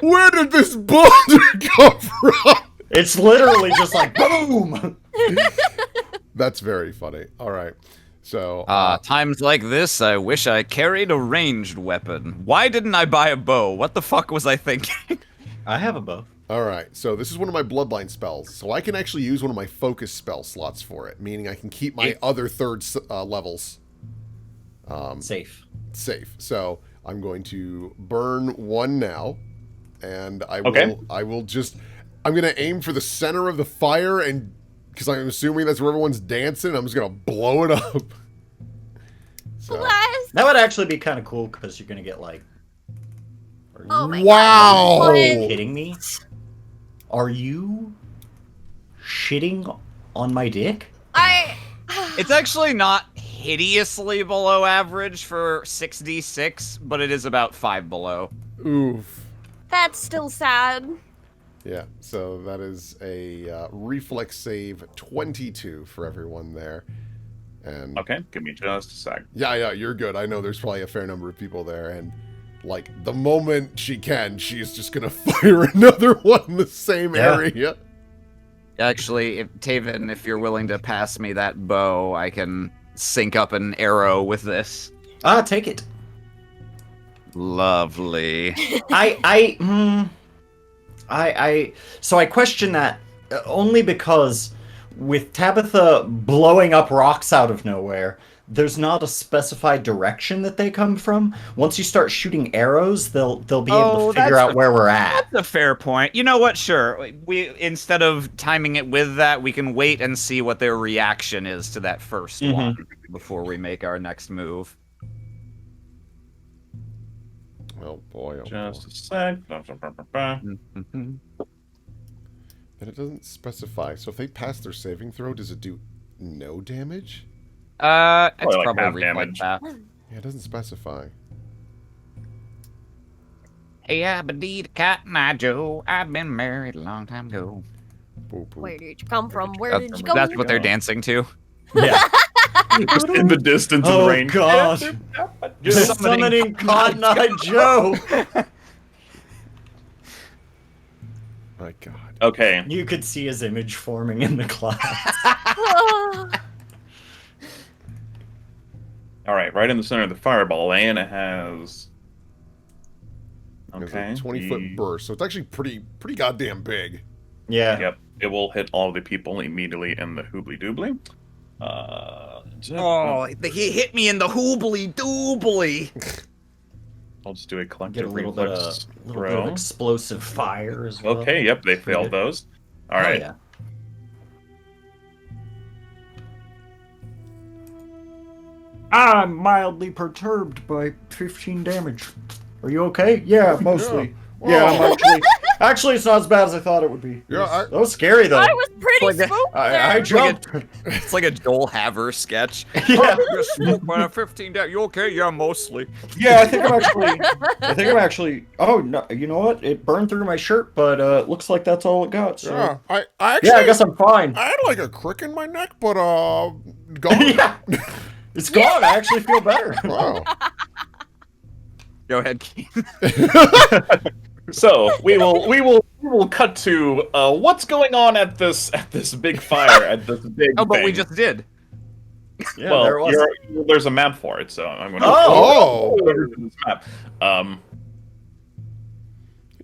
Where did this boulder come from? It's literally just like boom. That's very funny. All right. So, Times like this, I wish I carried a ranged weapon. Why didn't I buy a bow? What the fuck was I thinking? I have a bow. all right. So this is one of my bloodline spells. So I can actually use one of my focus spell slots for it, meaning I can keep my other third levels Safe. safe. So I'm going to burn one now, and I will. Okay. I'm going to aim for the center of the fire, and because I'm assuming that's where everyone's dancing, I'm just going to blow it up. So, Blast. That would actually be kind of cool because you're gonna get like. Are Oh my wow. God. you kidding me? Are you shitting on my dick? It's actually not hideously below average for 6d6, but it is about 5 below. Oof. That's still sad. Yeah, so that is a reflex save 22 for everyone there. And Okay, give me just a sec. yeah, you're good. I know there's probably a fair number of people there, and like the moment she can, she's just gonna fire another one in the same Yeah. area. Actually, Tavin, if you're willing to pass me that bow, I can sync up an arrow with this. Take it. Lovely. So I question that only because with Tabitha blowing up rocks out of nowhere, there's not a specified direction that they come from. Once you start shooting arrows, they'll be able to figure out where we're at. That's a fair point. You know what? Sure. We instead of timing it with that, we can wait and see what their reaction is to that first one before we make our next move. Oh boy. Oh Just boy. a sec. And it doesn't specify. So if they pass their saving throw, does it do no damage? It's like probably half like damage. that. Yeah, it doesn't specify. Hey, I believe Cotton Eye Joe. I've been married a long time ago. Boop, boop. Where did you come from? Where did you go? That's what they're dancing to. Yeah. Just in the distance in Oh, the rain. God. Just Summoning Cotton Eye Joe. My God. Okay. You could see his image forming in the clouds. All right. Right in the center of the fireball, Leanna has. It's Okay. a 20-foot burst, so it's actually pretty goddamn big. Yeah. Yep. It will hit all the people immediately in the hoobly doobly. Oh, he hit me in the hoobly doobly. I'll just do a Get collective a little bit reflex of explosive fire as well. Okay, yep, they failed those. All Oh, right. yeah. I'm mildly perturbed by 15 damage. Are you okay? Yeah, mostly. Yeah, I'm actually it's not as bad as I thought it would be. Yeah, That was scary though. I was pretty Like a- spooked I there. jumped. It's like a Joel Haver sketch. Yeah. You're smoked by a 15 down. You okay? Yeah, mostly. Yeah, I think I'm actually. Oh no! You know what? It burned through my shirt, but it looks like that's all it got. So. Yeah, I actually. Yeah, I guess I'm fine. I had like a crick in my neck, but gone. Yeah, it's gone. I actually feel better. Wow. Go ahead, Kiane. So we will cut to what's going on at this big fire at this big. Oh, but we thing. just did. Yeah, Well, there it was. there's a map for it, so I'm going to. Oh. This map.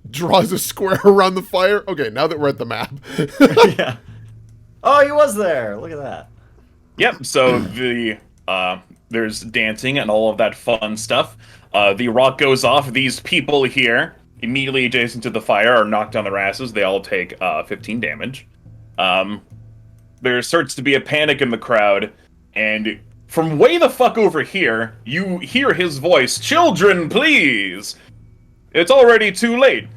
Draws a square around the fire. Okay, now that we're at the map. Yeah. Oh, he was there. Look at that. Yep. So there's dancing and all of that fun stuff. The rock goes off. These people here, immediately adjacent to the fire, are knocked on their asses. They all take 15 damage. There starts to be a panic in the crowd, and from way the fuck over here, you hear his voice, "Children, please! It's already too late.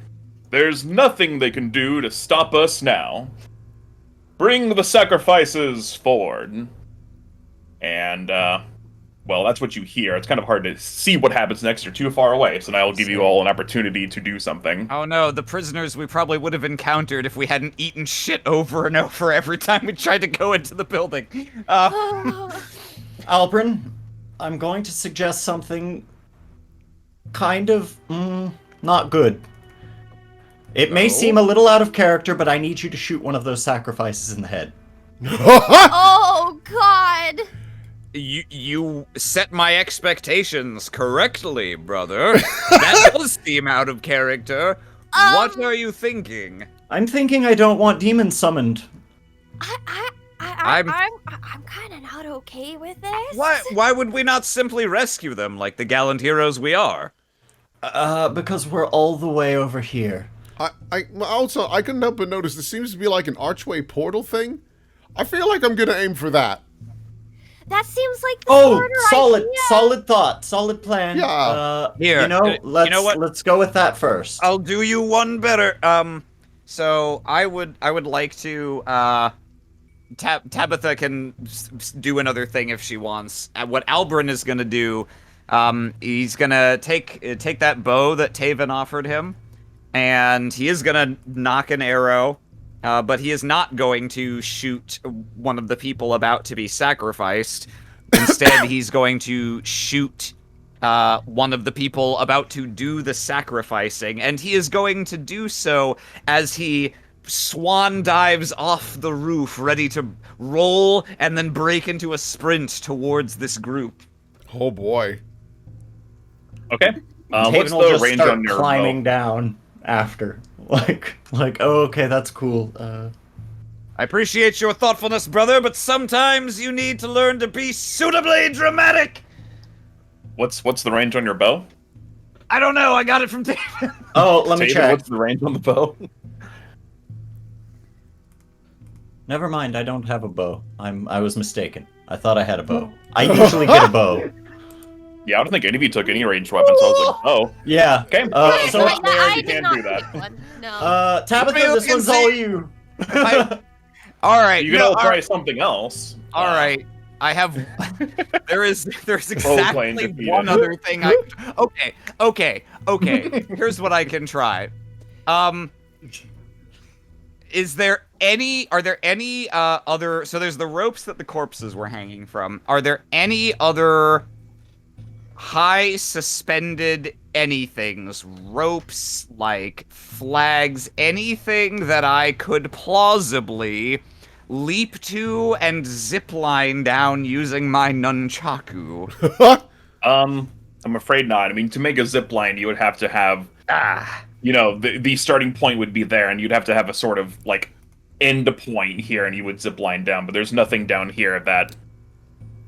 There's nothing they can do to stop us now. Bring the sacrifices forward." And, well, that's what you hear. It's kind of hard to see what happens next. You're too far away, so now I'll give you all an opportunity to do something. Oh no, the prisoners we probably would have encountered if we hadn't eaten shit over and over every time we tried to go into the building. Albrin, I'm going to suggest something kind of not good. It may seem a little out of character, but I need you to shoot one of those sacrifices in the head. Oh God! You set my expectations correctly, brother. That does seem out of character. What are you thinking? I'm thinking I don't want demons summoned. I'm kind of not okay with this. Why would we not simply rescue them like the gallant heroes we are? Because we're all the way over here. Also, I couldn't help but notice this seems to be like an archway portal thing. I feel like I'm gonna aim for that. That seems like the smarter idea. solid thought, solid plan. Yeah. Here, let's go with that first. I'll do you one better. So I would like to. Tabitha can do another thing if she wants. What Albrin is gonna do, he's gonna take that bow that Tavin offered him, and he is gonna knock an arrow. But he is not going to shoot one of the people about to be sacrificed. Instead, he's going to shoot one of the people about to do the sacrificing. And he is going to do so as he swan dives off the roof, ready to roll and then break into a sprint towards this group. Oh boy. Okay. What's Tavin will the just range start on your climbing bow? down after. Like, oh, okay, that's cool. I appreciate your thoughtfulness, brother, but sometimes you need to learn to be suitably dramatic. What's the range on your bow? I don't know. I got it from Tavin. Oh, let me Tavin, check. what's the range on the bow? Never mind, I don't have a bow. I was mistaken. I thought I had a bow. I usually get a bow. Yeah, I don't think any of you took any ranged weapons. So I was like, oh, Yeah. okay. So, I you did can't not do that. pick one. No. Tabitha, this one's all you. All right. You can all try something else. All right. I have. There's claims exactly defeated. one other thing. Okay. Here's what I can try. Are there any other? So there's the ropes that the corpses were hanging from. Are there any other high suspended anythings, ropes, like flags, anything that I could plausibly leap to and zipline down using my nunchaku? I'm afraid not. I mean, to make a zip line, you would have to have, you know, the starting point would be there, and you'd have to have a sort of, like, end point here, and you would zip line down, but there's nothing down here that...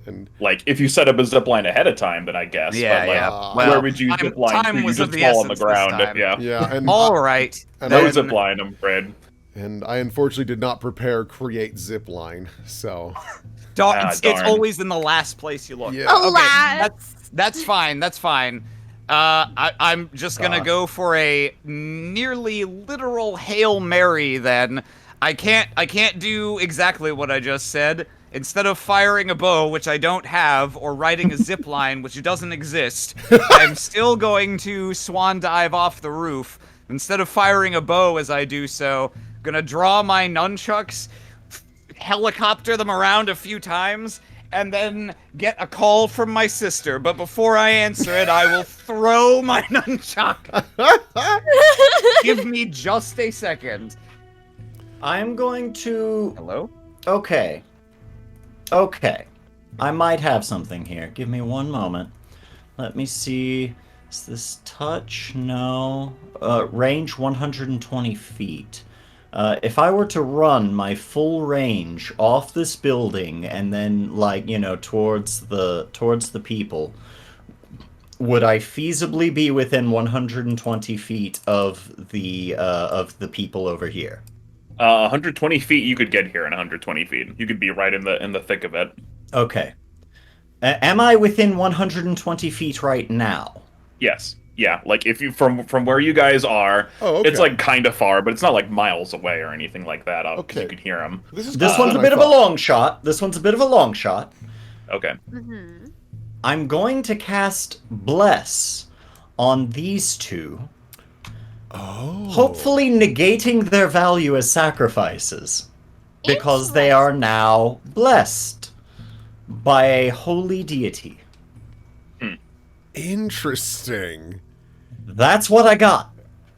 And like, if you set up a zip line ahead of time, then I guess. Yeah, but, like, yeah. where would you zip line? Time You was just of the fall on the essence this ground. time. Yeah. Yeah. And All right. No zip line, I'm afraid. And I unfortunately did not prepare create zip line, so. It's darn. always in the last place you look. Yeah. Alas. That's fine. That's fine. I'm just gonna go for a nearly literal Hail Mary then. I can't do exactly what I just said. Instead of firing a bow, which I don't have, or riding a zip line, which doesn't exist, I'm still going to swan dive off the roof. Instead of firing a bow as I do so, gonna draw my nunchucks, helicopter them around a few times, and then get a call from my sister. But before I answer it, I will throw my nunchuck. Give me just a second. I'm going to... Hello? Okay. I might have something here. Give me one moment. Let me see. Is this touch? No. Range 120 feet. If I were to run my full range off this building and then, like, you know, towards the people, would I feasibly be within 120 feet of the people over here? 120 feet, you could get here in 120 feet. You could be right in the thick of it. Okay. Am I within 120 feet right now? Yes. Yeah. Like if you from where you guys are, it's like kind of far, but it's not like miles away or anything like that. Okay. You could hear them. This one's a bit of a long shot. Okay. Mm-hmm. I'm going to cast Bless on these two. Oh. Hopefully negating their value as sacrifices. Because they are now blessed by a holy deity. Interesting. That's what I got.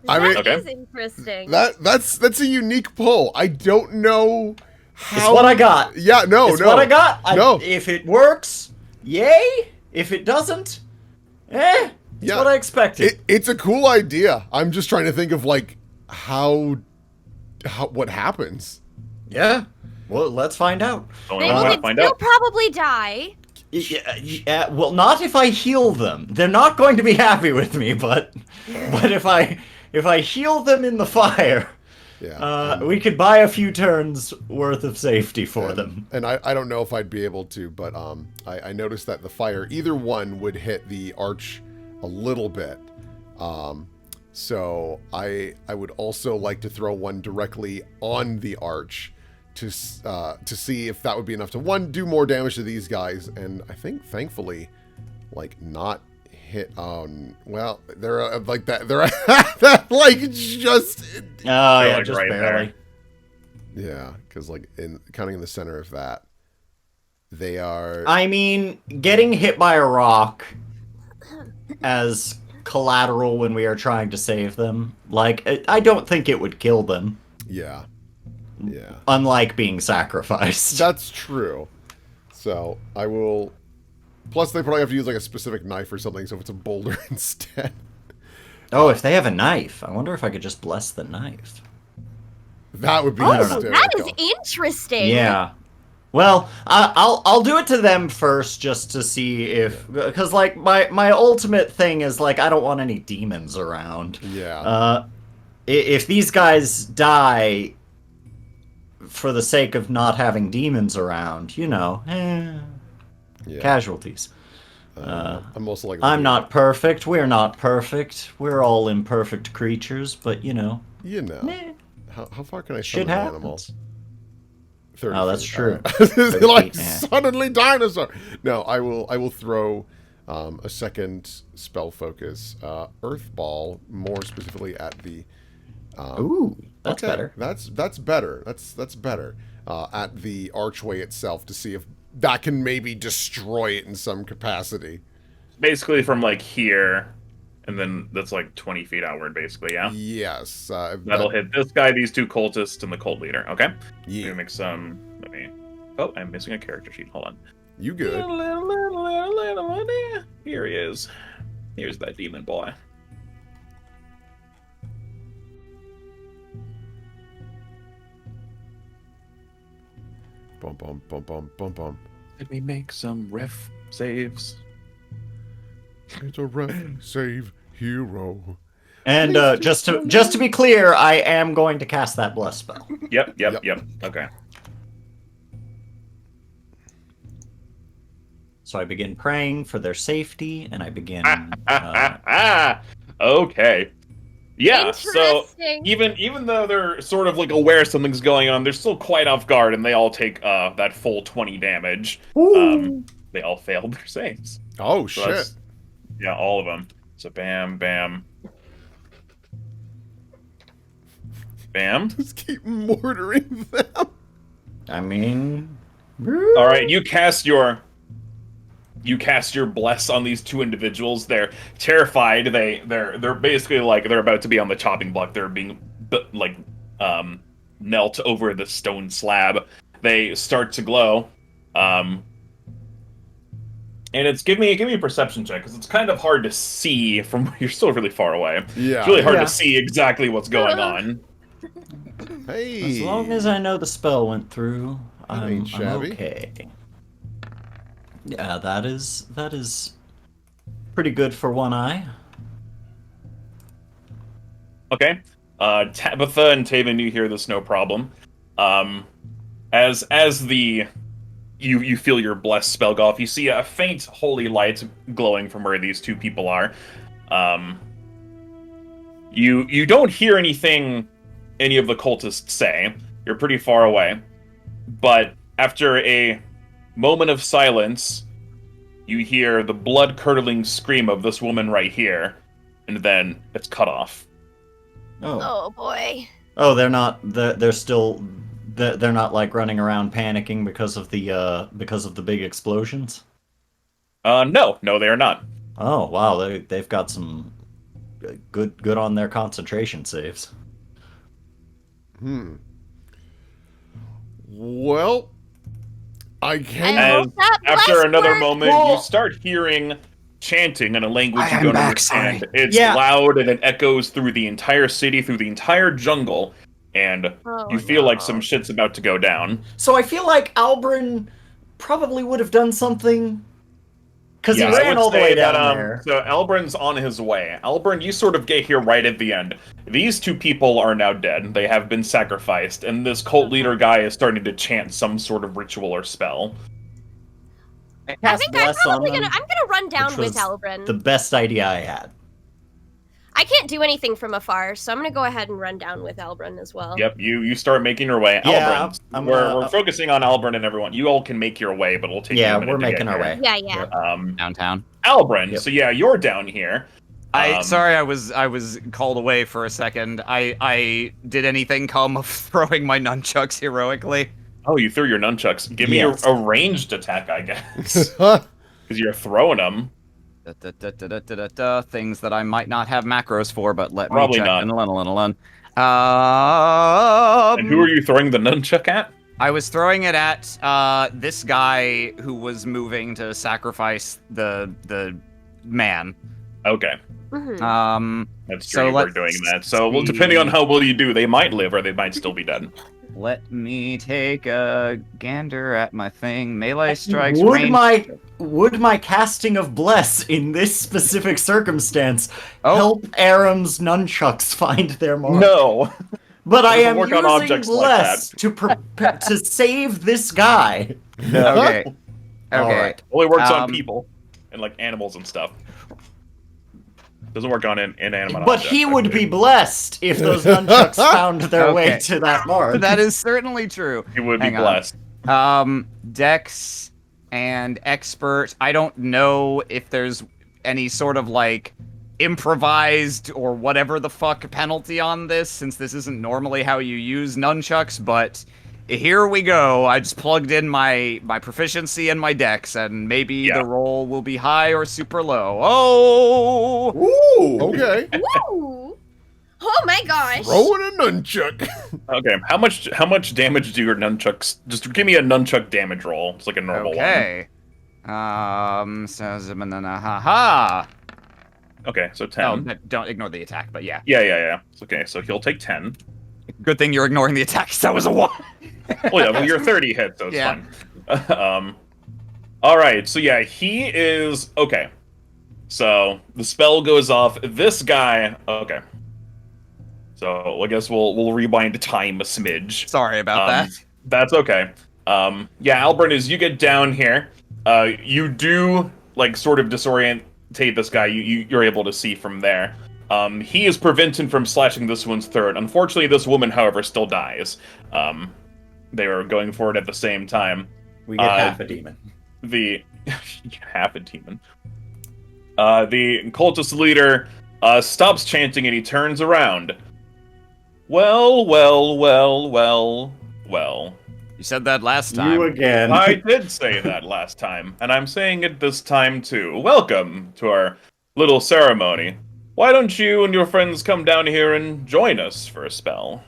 I mean, That is interesting. That's a unique pull. I don't know how. It's what I got. Yeah, It's what I got. No. If it works, yay. If it doesn't, it's what I expected. It's a cool idea. I'm just trying to think of like how what happens. Yeah. Well, let's find out. They will still probably die. Yeah, well, not if I heal them. They're not going to be happy with me, but if I heal them in the fire, we could buy a few turns worth of safety for them. And I don't know if I'd be able to, but I noticed that the fire, either one would hit the arch a little bit. So I would also like to throw one directly on the arch to see if that would be enough to, one, do more damage to these guys, and I think, thankfully, like, not hit on, well, they're like that, they're like, just... Oh, yeah, like just right barely. Yeah, because, like, counting in the center of that, they are... I mean, getting hit by a rock as collateral when we are trying to save them, like, I don't think it would kill them. Yeah. Yeah. Unlike being sacrificed. That's true. So, I will... Plus, they probably have to use, like, a specific knife or something, so if it's a boulder instead. Oh, if they have a knife. I wonder if I could just bless the knife. That would be Oh, hysterical. that is interesting. Yeah. Well, I'll do it to them first just to see if, because like my ultimate thing is like I don't want any demons around. Yeah. If these guys die for the sake of not having demons around, Yeah. casualties. I'm also like. I'm not perfect. We're not perfect. We're all imperfect creatures, but You know. How far can I shit summon an animal? happens. 30 Oh, that's feet. true. Alright. Like feet, yeah. suddenly dinosaur. No, I will throw a second spell focus, Earth Ball, more specifically at the. Ooh, that's okay, better. That's better. That's better. At the archway itself to see if that can maybe destroy it in some capacity. Basically from like here, and then that's like 20 feet outward, basically. Yeah. Yes. That'll hit this guy, these two cultists, and the cult leader. Okay. Yeah. Let me make some. Let me. Oh, I'm missing a character sheet. Hold on. You good? Here he is. Here's that demon boy. Bum bum bum bum bum bum. Let me make some ref saves. It's a ref save hero. And just to be clear, I am going to cast that bless spell. Yep. Okay. So I begin praying for their safety, and I begin. Okay. Yeah. So Interesting. even though they're sort of like aware something's going on, they're still quite off guard, and they all take that full 20 damage. They all failed their saves. Oh So shit! that's- yeah, all of them. So bam, bam, bam. Just keep mortaring them. I mean, All right, you cast your bless on these two individuals. They're terrified. They're basically like they're about to be on the chopping block. They're being like knelt over the stone slab. They start to glow. And it's give me a perception check because it's kind of hard to see from you're still really far away. Yeah. It's really hard Yeah. to see exactly what's going on. Hey. as long as I know the spell went through, That I'm ain't shabby. okay. Yeah, that is pretty good for one eye. Okay. Tabitha and Tavin, you hear this no problem. As the you feel your blessed spell go off, you see a faint holy light glowing from where these two people are. You don't hear anything any of the cultists say. You're pretty far away. But after a moment of silence, you hear the blood-curdling scream of this woman right here, and then it's cut off. Oh boy. Oh, they're not. They're still. They're not like running around panicking because of the big explosions. No, they are not. Oh wow, they've got some good on their concentration saves. Well, I can. I As hope that after blessed another word- moment, Whoa. you start hearing chanting in a language you I'm don't back, understand. sorry. It's Yeah. loud and it echoes through the entire city, through the entire jungle, and Oh, you feel like no. some shit's about to go down. So I feel like Albrin probably would have done something because Yeah, he I ran would all the say way that, down there. So Albrin's on his way. Albrin, you sort of get here right at the end. These two people are now dead. They have been sacrificed, and this cult leader guy is starting to chant some sort of ritual or spell. I I think I'm probably them, I'm gonna run down which with was Albrin. the best idea I had. I can't do anything from afar, so I'm gonna go ahead and run down with Albrin as well. Yep, you start making your way. Yeah, Albrin, we're focusing on Albrin and everyone. You all can make your way, but it'll take you a minute we're to get making our here. way. Yeah. Downtown. Albrin, Yep. so yeah, you're down here. Sorry, I was called away for a second. I did anything come of throwing my nunchucks heroically. Oh, you threw your nunchucks. Give me Yes. a ranged attack, I guess. Because you're throwing them. Things that I might not have macros for, but let Probably me check. not. And And who are you throwing the nunchuck at? I was throwing it at this guy who was moving to sacrifice the man. Okay. That's So true. We're doing that. So, well, depending on how well you do, they might live or they might still be dead. Let me take a gander at my thing. Melee strikes. Would my casting of bless in this specific circumstance Oh. help Aram's nunchucks find their mark? No. But I am Doesn't work on using objects like bless to save this guy. Okay. All Okay. right. Only works on people and like animals and stuff. Doesn't work on inanimate But objects. he would actually. be blessed if those nunchucks found their way Okay. to that mark. That is certainly true. He would be Hang on. blessed. Dex and expert. I don't know if there's any sort of like improvised or whatever the fuck penalty on this, since this isn't normally how you use nunchucks, but here we go. I just plugged in my proficiency and my dex, and maybe the roll will be high or super low. Oh! Ooh. Okay. Woo! Oh my gosh! Throwing a nunchuck. Okay, how much damage do your nunchucks? Just give me a nunchuck damage roll. It's like a normal Okay. Ha. Okay, so Oh, 10. don't ignore the attack, but yeah. Yeah. It's okay, so he'll take 10. Good thing you're ignoring the attack, 'cause that was a 1. Well, yeah, well, you're 30 hit, so it's Yeah. fine. All right, so yeah, he is okay. So the spell goes off. This guy, okay. So I guess we'll rewind time a smidge. Sorry about that. That's okay. Yeah, Albrin, as you get down here, you do like sort of disorientate this guy. You're able to see from there. He is prevented from slashing this one's throat. Unfortunately, this woman, however, still dies. They were going for it at the same time. We get half a demon. Half a demon. The cultist leader stops chanting and he turns around. Well. You said that last time. You again. I did say that last time, and I'm saying it this time too. Welcome to our little ceremony. Why don't you and your friends come down here and join us for a spell?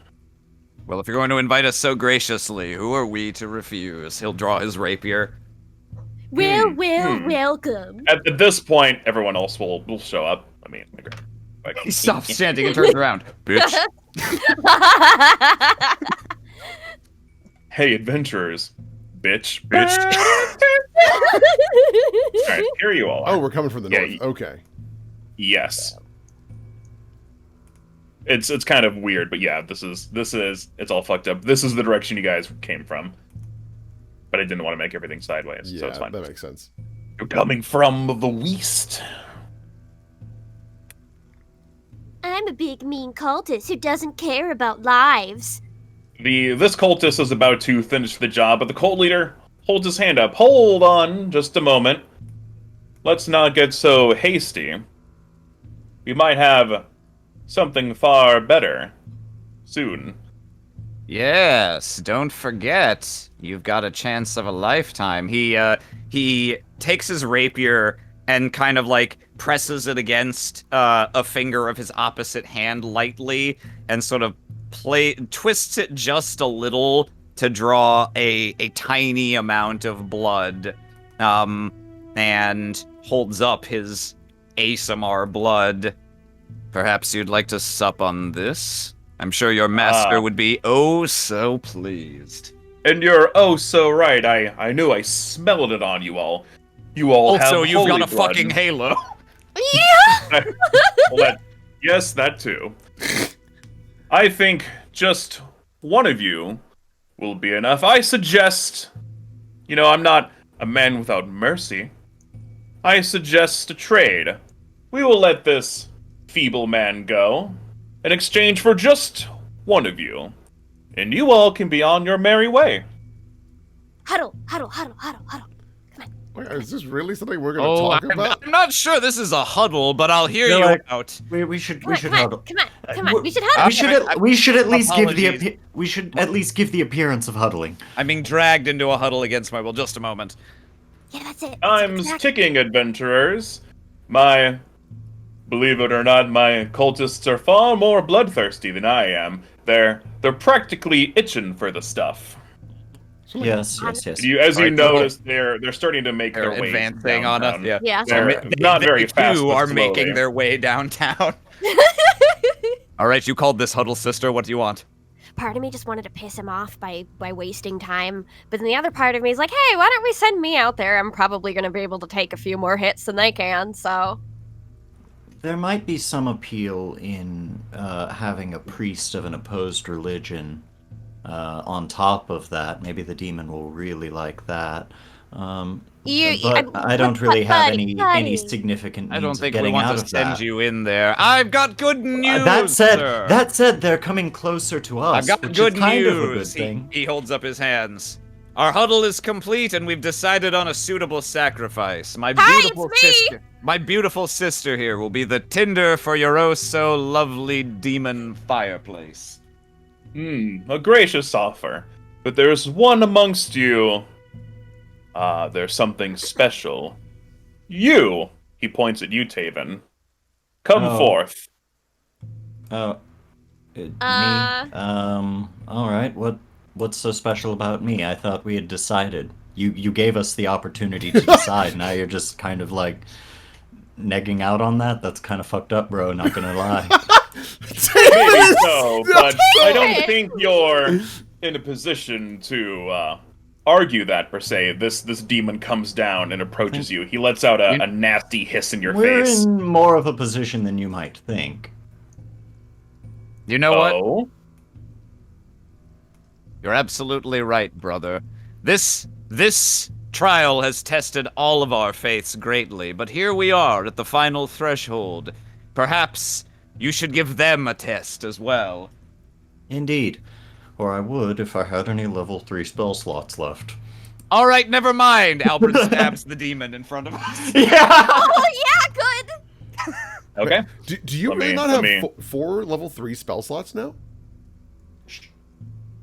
Well, if you're going to invite us so graciously, who are we to refuse? He'll draw his rapier. Welcome. At this point, everyone else will show up. I mean, He stops chanting and turns around. Bitch. Hey, adventurers. Bitch. Alright, here you all are. Oh, we're coming from the north. Okay. Yes. It's kind of weird, but yeah, this is it's all fucked up. This is the direction you guys came from. But I didn't want to make everything sideways, Yeah, so it's fine. that makes sense. You're coming from the west. I'm a big mean cultist who doesn't care about lives. This cultist is about to finish the job, but the cult leader holds his hand up. Hold on just a moment. Let's not get so hasty. We might have something far better soon. Yes, don't forget, you've got a chance of a lifetime. He takes his rapier and kind of like presses it against a finger of his opposite hand lightly and sort of twists it just a little to draw a tiny amount of blood, and holds up his ASMR blood. Perhaps you'd like to sup on this? I'm sure your master would be oh so pleased. And you're oh so right. I knew I smelled it on you all. You all also, have you've holy got a blood. fucking halo. Yeah! Well, yes, that too. I think just one of you will be enough. I suggest, I'm not a man without mercy. I suggest a trade. We will let this feeble man go in exchange for just one of you. And you all can be on your merry way. Huddle. Come on. Wait, is this really something we're going to talk about? I'm not sure this is a huddle, but I'll hear You're you like- out. We should Come huddle. on. We should huddle. We should at least give Apologies. we should at least give the appearance of huddling. I'm being dragged into a huddle against my will. Just a moment. Yeah, that's it. Time's Exactly. ticking, adventurers. Believe it or not, my cultists are far more bloodthirsty than I am. They're practically itching for the stuff. Yes. As you notice, they're starting to make They're their way advancing on us. downtown. Yeah. Yeah. They're not very fast, Too but are slowly. making their way downtown. All right, you called this huddle, sister. What do you want? Part of me just wanted to piss him off by wasting time, but then the other part of me is like, hey, why don't we send me out there? I'm probably going to be able to take a few more hits than they can, so... There might be some appeal in having a priest of an opposed religion on top of that. Maybe the demon will really like that. I don't really have any significant means I don't of think we getting want out to of send that. you in there. I've got good news, sir. That said, they're coming closer to us, I've got which good is kind news. of a good thing. He holds up his hands. Our huddle is complete, and we've decided on a suitable sacrifice. My beautiful sister here will be the tinder for your oh so lovely demon fireplace. A gracious offer. But there's one amongst you. There's something special. You, he points at you, Tavin. Come forth. Me? Alright, what's so special about me? I thought we had decided. You gave us the opportunity to decide, now you're just kind of like negging out on that? That's kind of fucked up, bro, not gonna lie. Maybe so, but I don't think you're in a position to, argue that, per se. This demon comes down and approaches you. He lets out a nasty hiss in your face. We're in more of a position than you might think. You know what? Oh? You're absolutely right, brother. This trial has tested all of our faiths greatly, but here we are at the final threshold. Perhaps you should give them a test as well. Indeed. Or I would if I had any level 3 spell slots left. All right, never mind. Albrin stabs the demon in front of us. Yeah! Oh, yeah, good! Okay. Do you really not have 4 level 3 spell slots now?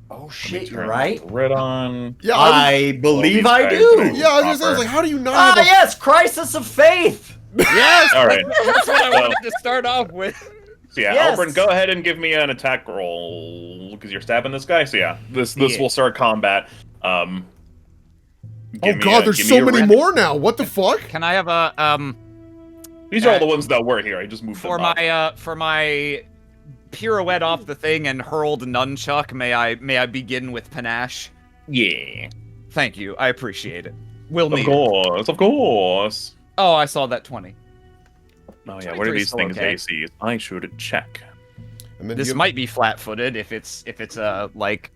Oh shit, you're right. Right on. Yeah, I believe I do! Yeah, I was like, how do you not have yes! Crisis of Faith! Yes! Alright. That's what I wanted to start off with. So yeah, Yes. Albrin, go ahead and give me an attack roll, because you're stabbing this guy. So yeah, this will start combat. Oh god, there's so many more now. What the fuck? Can I have a These are all the ones that were here. I just moved for them up. for my pirouette off the thing and hurled nunchuck? May I begin with panache? Yeah. Thank you. I appreciate it. We'll Of need. course. Oh, I saw that 20. Oh yeah, what are 23 these still things okay. ACs? I should check. And then This might be flat-footed if it's a like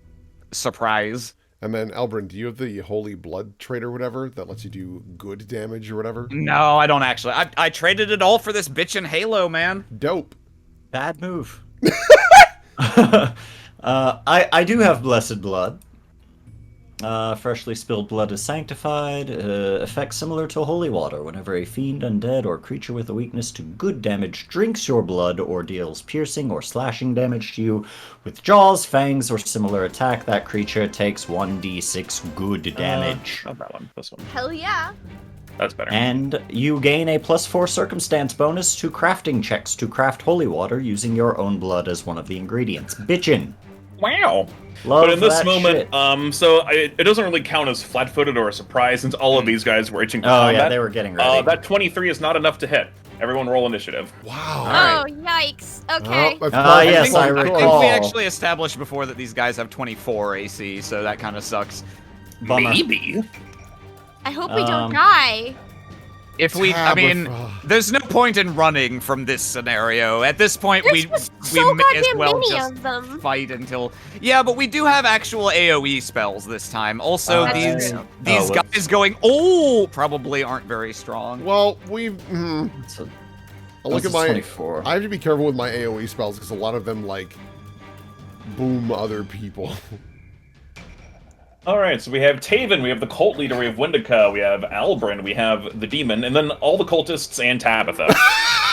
surprise. And then Albrin, do you have the holy blood trait or whatever that lets you do good damage or whatever? No, I don't actually. I traded it all for this bitchin' Halo, man. Dope. Bad move. I do have Blessed Blood. Freshly spilled blood is sanctified. Effect similar to holy water. Whenever a fiend, undead, or creature with a weakness to good damage drinks your blood or deals piercing or slashing damage to you with jaws, fangs, or similar attack, that creature takes 1d6 good damage. Not that one. This one. Hell yeah. That's better. And you gain a +4 circumstance bonus to crafting checks to craft holy water using your own blood as one of the ingredients. Bitchin'. Wow. Love But in this that moment, shit. so it doesn't really count as flat-footed or a surprise since all of these guys were itching for Oh combat. yeah, they were getting ready. That 23 is not enough to hit. Everyone roll initiative. Wow. Oh, yikes. Okay. Yes, I I think recall. we actually established before that these guys have 24 AC, so that kind of sucks. Bummer. Maybe. I hope we don't die. If we, I mean, Tabitha. there's no point in running from this scenario. At this point, There's we just so may as goddamn well many just of them. fight until. Yeah, but we do have actual AOE spells this time. Also, That's true. these whoops. guys going probably aren't very strong. Well, look This at is my. 24. I have to be careful with my AoE spells because a lot of them like boom other people. All right, so we have Tavin, we have the cult leader, we have Wendica, we have Albrin, we have the demon, and then all the cultists and Tabitha.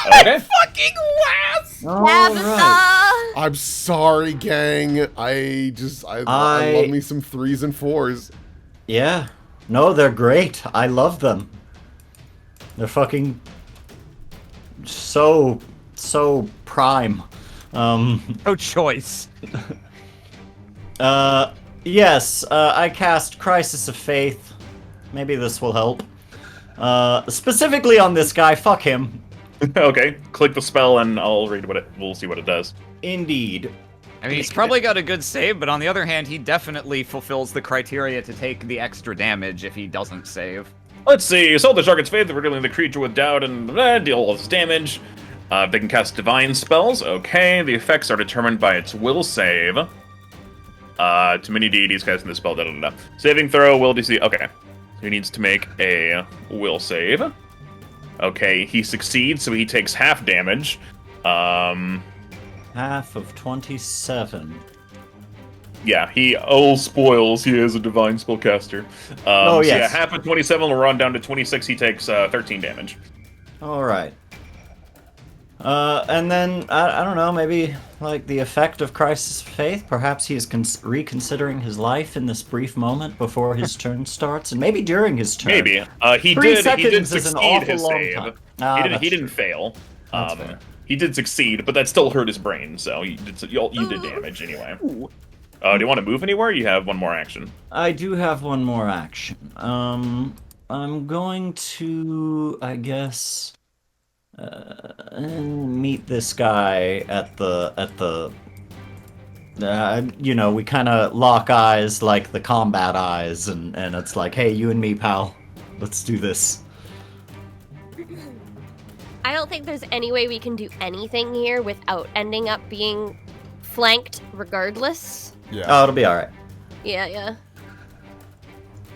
Okay. Fucking last! Tabitha! I'm sorry, gang. I love me some 3s and 4s. Yeah. No, they're great. I love them. They're fucking so prime. No choice. Yes, I cast Crisis of Faith. Maybe this will help. Specifically on this guy, fuck him. Okay, click the spell and I'll read we'll see what it does. Indeed. I mean, he's probably got a good save, but on the other hand, he definitely fulfills the criteria to take the extra damage if he doesn't save. Let's see. Assault the target's faith, riddling the creature with doubt and deal all this damage. They can cast divine spells. Okay, the effects are determined by its will save. Too many deities casting the spell. Saving throw, will DC. Okay, he needs to make a will save. Okay, he succeeds, so he takes half damage. Half of 27. Yeah, he all spoils. He is a divine spellcaster. Oh, yes. So yeah, half of 27 will run down to 26. He takes 13 damage. All right. And then I don't know, maybe like the effect of Crisis of Faith. Perhaps he is reconsidering his life in this brief moment before his turn starts, and maybe during his turn. Maybe he 3 did seconds is an succeed awful his long save. time. He didn't fail. That's fair. He did succeed, but that still hurt his brain. So you did damage anyway. Do you want to move anywhere? You have one more action. I do have one more action. I'm going to, I guess, meet this guy at the. You know, we kind of lock eyes like the combat eyes, and it's like, hey, you and me, pal, let's do this. I don't think there's any way we can do anything here without ending up being flanked regardless. Yeah. Oh, it'll be all right. Yeah.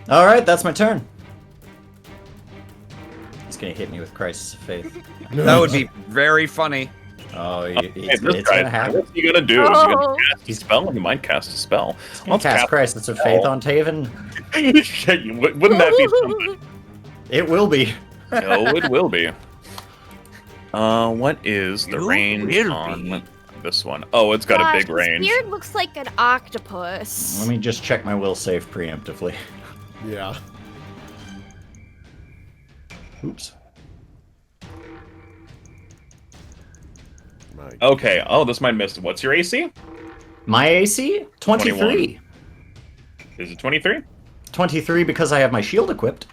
All right, that's my turn. He's gonna hit me with Crisis of Faith. That would be very funny. Oh, Hey, it's this guy, gonna happen. what's he gonna do? Is he Oh. gonna cast a spell? He might cast a spell. I'll cast Crisis of Faith on Tavin. Wouldn't that be something? It will be. No, it will be. What is the You range will on be. this one? Oh, it's got a big Gosh, range. This beard looks like an octopus. Let me just check my will save preemptively. Yeah. Oops. My Okay. Oh, this might miss. What's your AC? My AC? 23. Is it 23? 23 because I have my shield equipped.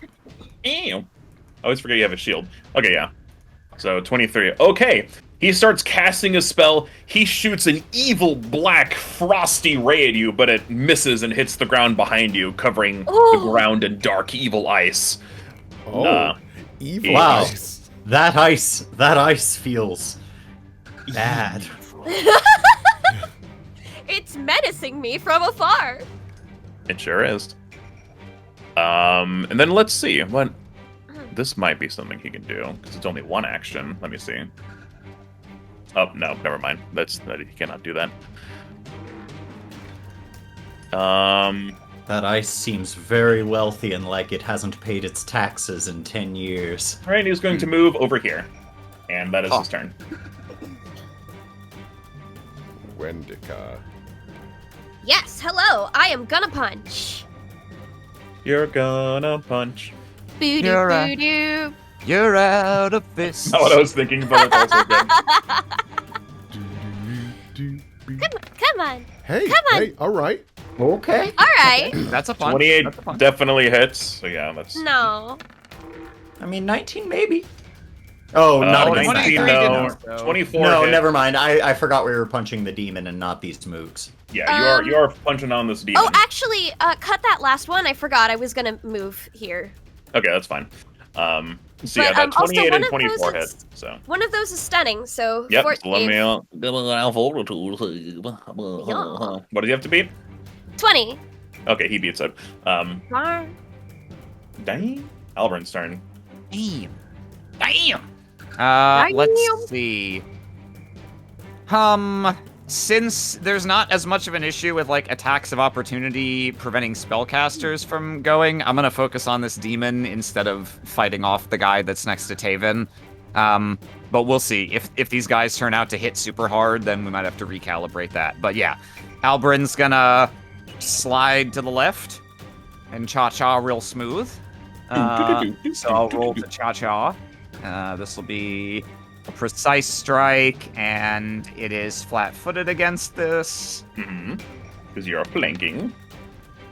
Ew. I always forget you have a shield. Okay, yeah. So 23. Okay. He starts casting a spell. He shoots an evil black frosty ray at you, but it misses and hits the ground behind you, covering the Oh. ground in dark evil ice. Oh, evil. Wow. Ice. That ice feels bad. It's menacing me from afar. It sure is. And then let's see what. This might be something he can do because it's only one action. Let me see. Oh no, never mind. He cannot do that. That ice seems very wealthy and like it hasn't paid its taxes in 10 years. All right, he's going to move over here, and that is his turn. Wendica. Yes, hello. I am gonna punch. You're gonna punch. Boo doo You're boo doo. You're out of this. Not what I was thinking, but it's also good. Come on. Hey, Come on. hey, all right. Okay. All right. That's a punch. 28 That's a punch. definitely hits. So yeah, that's. No. I mean, 19 maybe. Oh, Uh, not 19, 23 against no. didn't, so- 24 No, hit. never mind. I forgot we were punching the demon and not these mooks. Yeah, you are punching on this demon. Oh, actually, cut that last one. I forgot I was gonna move here. Okay, that's fine. So yeah, But, that also 28 one and of 24 those hit. is- So. One of those is stunning, so Yep, fort so let save. me What does he have to beat? 20. Okay, he beats it. Darn. Dang. Albrin's turn. Damn. Damn. Damn. Let's see. Since there's not as much of an issue with like attacks of opportunity preventing spellcasters from going, I'm gonna focus on this demon instead of fighting off the guy that's next to Tavin. But we'll see. If these guys turn out to hit super hard, then we might have to recalibrate that. But yeah, Albrin's gonna slide to the left and cha-cha real smooth. So I'll roll to cha-cha. This will be a precise strike, and it is flat-footed against this. Because you're flanking.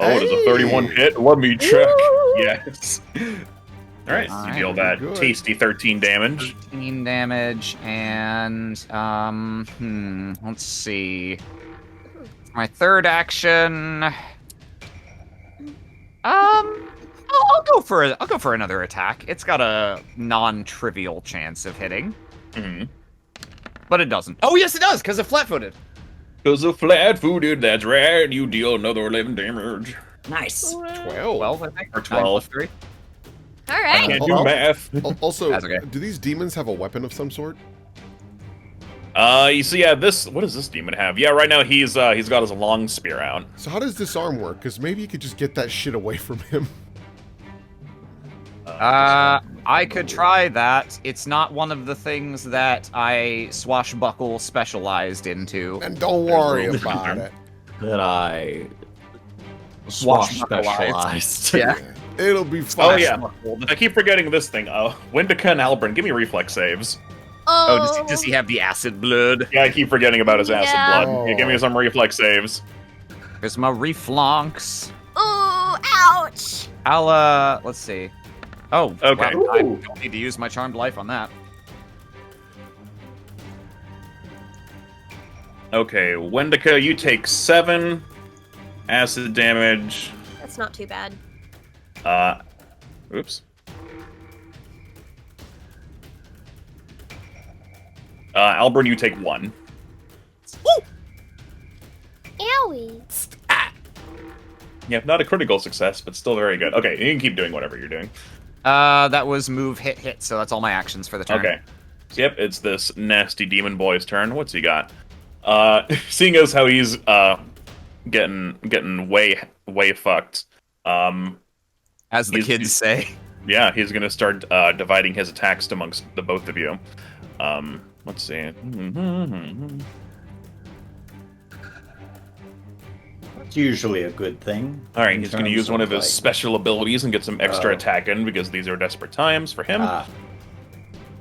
Oh, it is a 31 hit. Let me check. Yes. All right, you Alright, deal that good. tasty 13 damage. 13 damage, and let's see. My third action. I'll go for another attack. It's got a non-trivial chance of hitting, Mhm. but it doesn't. Oh yes, it does, because of flat-footed. Because of flat-footed, that's right. You deal another 11 damage. Nice. 12, I think. Or 12. 3. All I right. can't do math. Also, That's okay. do these demons have a weapon of some sort? You see, yeah, what does this demon have? Yeah, right now he's got his long spear out. So how does disarm work? Because maybe you could just get that shit away from him. I could try that. It's not one of the things that I swashbuckle specialized into. And don't worry about it. That I Swashbuckleized. specialized. Yeah. It'll be fine. Oh yeah, I keep forgetting this thing. Wendica and Albrin, give me reflex saves. Oh, does he have the acid blood? Yeah, I keep forgetting about his acid Yeah. blood. Yeah, give me some reflex saves. There's my reflux. Oh, ouch. I'll, let's see. Oh, Okay. wow, I don't need to use my charmed life on that. Okay, Wendica, you take 7 acid damage. That's not too bad. Oops. Albrin, you take 1. Owie. Yeah, not a critical success, but still very good. Okay, you can keep doing whatever you're doing. That was move, hit, so that's all my actions for the turn. Okay. Yep, it's this nasty demon boy's turn. What's he got? Seeing as how he's getting way fucked. As the He's- kids say. Yeah, he's gonna start dividing his attacks amongst the both of you. Let's see. It's usually a good thing. All right, in he's gonna terms use one of his like- special abilities and get some extra Oh. attack in because these are desperate times for him.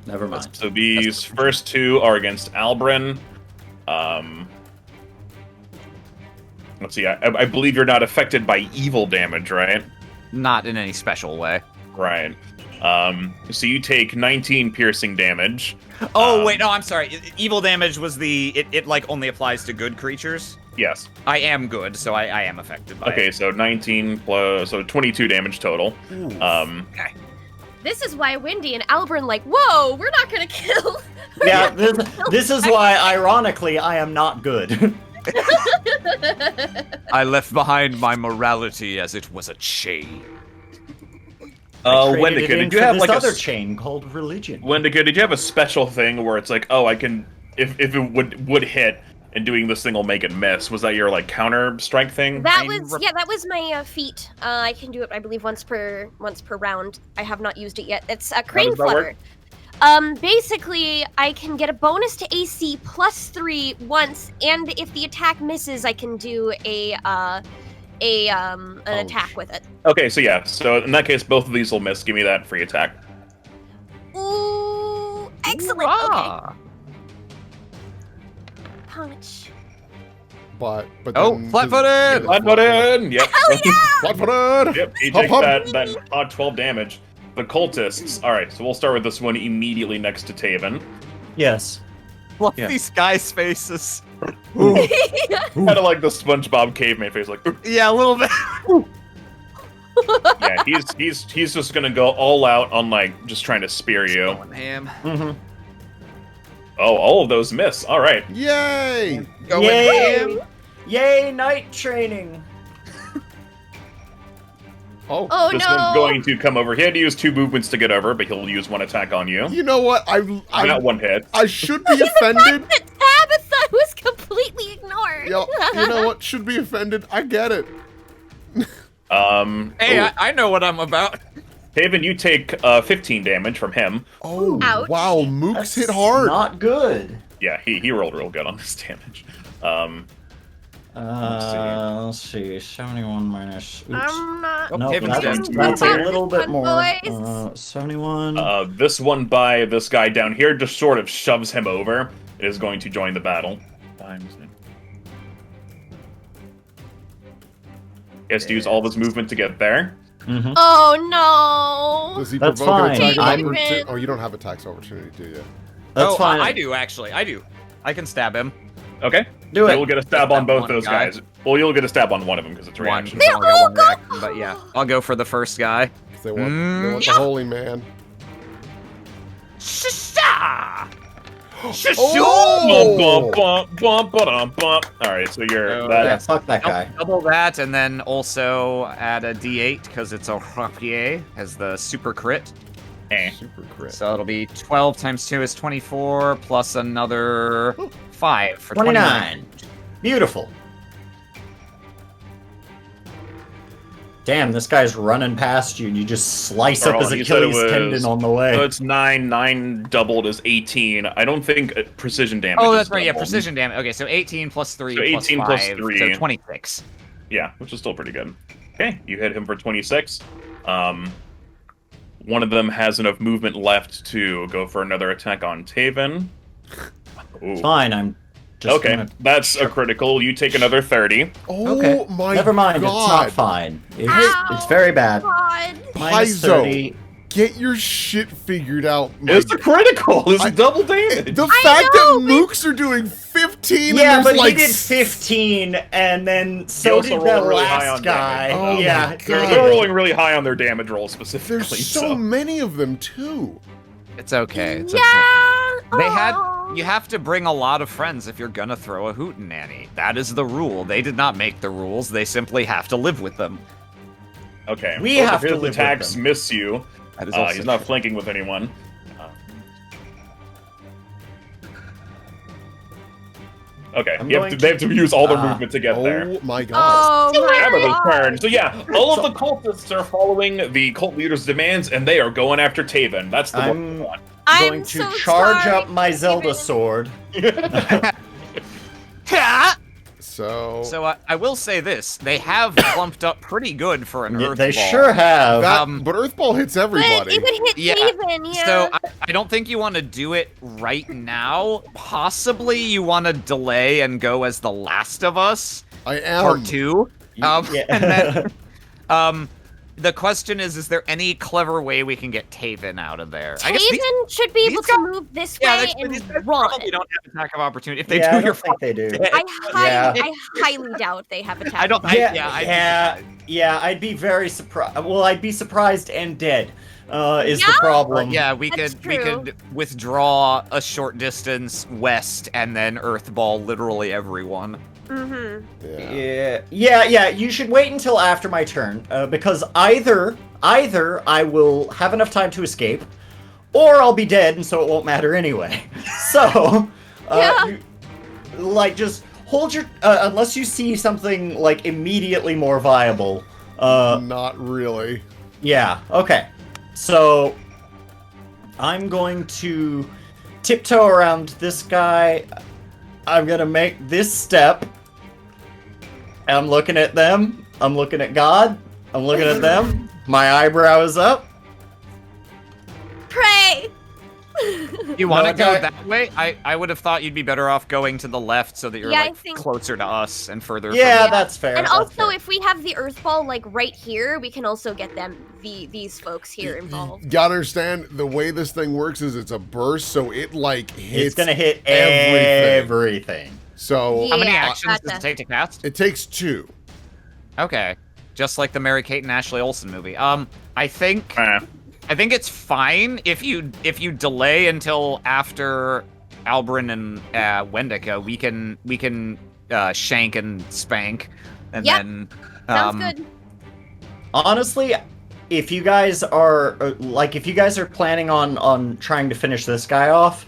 Never mind. So these first 2 are against Albrin. Let's see. I believe you're not affected by evil damage, right? Not in any special way. Right. So you take 19 piercing damage. Oh, wait, no, I'm sorry. Evil damage was it like only applies to good creatures. Yes. I am good, so I am affected by Okay, it. so 19 plus, so 22 damage total. This is why Wendy and Albrin like, whoa, we're not gonna kill. Yeah, this is why, ironically, I am not good. I left behind my morality as it was a chain. Wendica, did you have this like other a chain called religion? Wendica, did you have a special thing where it's like, oh, I can, if it would hit and doing this thing will make it miss? Was that your like counter strike thing? That was my feat. I can do it, I believe, once per round. I have not used it yet. It's a crane does that flutter. work? Basically, I can get a bonus to AC +3 once, and if the attack misses, I can do an attack with it. Okay, so yeah, so in that case, both of these will miss. Give me that free attack. Ooh, excellent. Ah. Okay, punch. But Oh, then- flat-footed! Flat-footed! Yep. Flat-footed! Yep, he Hop, takes hop. that odd 12 damage. The cultists. Alright, so we'll start with this one immediately next to Tavin. Yes. Love Yeah. these guys' faces. Kind of like the SpongeBob caveman face, like, "Ooh." Yeah, a little bit. Yeah, he's just gonna go all out on like just trying to spear you. Going ham. Mm-hmm. Oh, all of those miss. All right. Yay! Going Yay! ham. Yay, night training! Oh, Oh This no! one's going to come over. He had to use 2 movements to get over, but he'll use 1 attack on you. you know what? I got 1 hit. I should be offended. But Tabitha was completely ignored. Yo, you know what? Should be offended. I get it. Hey, I know what I'm about. Tavin, you take 15 damage from him. Oh, Ouch. wow. Mooks That's hit hard. Not good. Yeah, he rolled real good on this damage. Let's see. 71 minus. Oops. I'm not. Oh, No, Tavin's that's dead. a little bit more. Boys. 71. This one by this guy down here just sort of shoves him over. It is going to join the battle. He has to use all of his movement to get there. Mhm. Oh no! Does he That's provoke an fine. attack of I'm- opportunity? Oh, you don't have attacks of opportunity, do you? That's fine. I do actually. I do. I can stab him. Okay. Do it. You'll get a stab on That both one those guy. guys. Well, you'll get a stab on one of them because it's One. reaction. I only got one reaction, but yeah, I'll go for the first guy. 'Cause they want the holy man. Shasha! Oh! All right, so you're Oh, that. Yeah, fuck that guy. Double that, and then also add a D8 because it's a rapier as the super crit. Super crit. So it'll be 12 times 2 is 24 plus another 5 for 29. Beautiful. Damn, this guy's running past you, and you just slice up Carl, his you said it Achilles was- tendon on the way. So it's 9. 9 doubled is 18. I don't think precision damage. Oh, is that's right. Yeah, doubled. precision damage. Okay, so 18 plus 3 So plus 18 5, plus 3. so 26. Yeah, which is still pretty good. Okay, you hit him for 26. One of them has enough movement left to go for another attack on Tavin. Ooh. Fine, I'm just Okay, gonna... that's a critical. You take another 30. Oh Okay, my never mind, God. it's not fine. Ow. It's very bad. God. Minus Paizo, 30. get your shit figured out. my- It's a critical. It's I- double damage. The fact that mooks are doing 15 Yeah, and but there's like he did 15, and then so also did rolled that really high last on guy. damage. Oh Yeah, my They're God. rolling really high on their damage roll specifically. there's so many of them too. It's okay. It's Yeah. okay. They had. Oh. You have to bring a lot of friends if you're gonna throw a hootenanny. That is the rule. They did not make the rules. They simply have to live with them. Okay. We both have of to his live with attacks them. miss you. That is also He's not true. flanking with anyone. Okay, I'm they have to use all their movement to get there. Oh my God. Oh my Tabitha's God. turn. So yeah, all of the cultists are following the cult leader's demands, and they are going after Tavin. That's the one we I'm want. I'm going to so charge sorry, up my Zelda Steven. sword. So I will say this: they have clumped up pretty good for an Yeah, earth they ball. sure have. but Earthball hits But everybody. it would hit Yeah. Tavin, yeah. So I don't think you want to do it right now. Possibly you want to delay and go as the Last of Us I am. Part 2. Yeah. And then, the question is there any clever way we can get Tavin out of there? I guess these- Tavin should be able these to guys- move this yeah, way these guys and run. probably don't have attack of opportunity. If they Yeah, I do, don't you're think they do. dead. Yeah. I highly doubt they have attack. I don't. Yeah, I'd be very surprised. Well, I'd be surprised and dead. Is the Yeah. problem? Yeah, we That's could true. withdraw a short distance west and then earthball literally everyone. Mm-hmm. Yeah. You should wait until after my turn, because either I will have enough time to escape, or I'll be dead, and so it won't matter anyway. So, Yeah. just hold your unless you see something like immediately more viable. Not really. Yeah. Okay. So I'm going to tiptoe around this guy. I'm gonna make this step. I'm looking at them. I'm looking at God. I'm looking at them. My eyebrow is up. Pray. You want to No, go okay. that way? I would have thought you'd be better off going to the left so that you're Yeah, I like think- closer to us and further. Yeah, from that's fair. And that's also, fair. if we have the Earth Ball like right here, we can also get them these folks here involved. You gotta understand the way this thing works is it's a burst, so it like hits. It's gonna hit everything. everything. So How many Yeah, actions does gotcha. it take to cast? it takes 2. Okay, just like the Mary-Kate and Ashley Olsen movie. I think Eh. it's fine if you delay until after Albrin and Wendica. We can shank and spank, and Yep. then Sounds good. Honestly, if you guys are planning on trying to finish this guy off,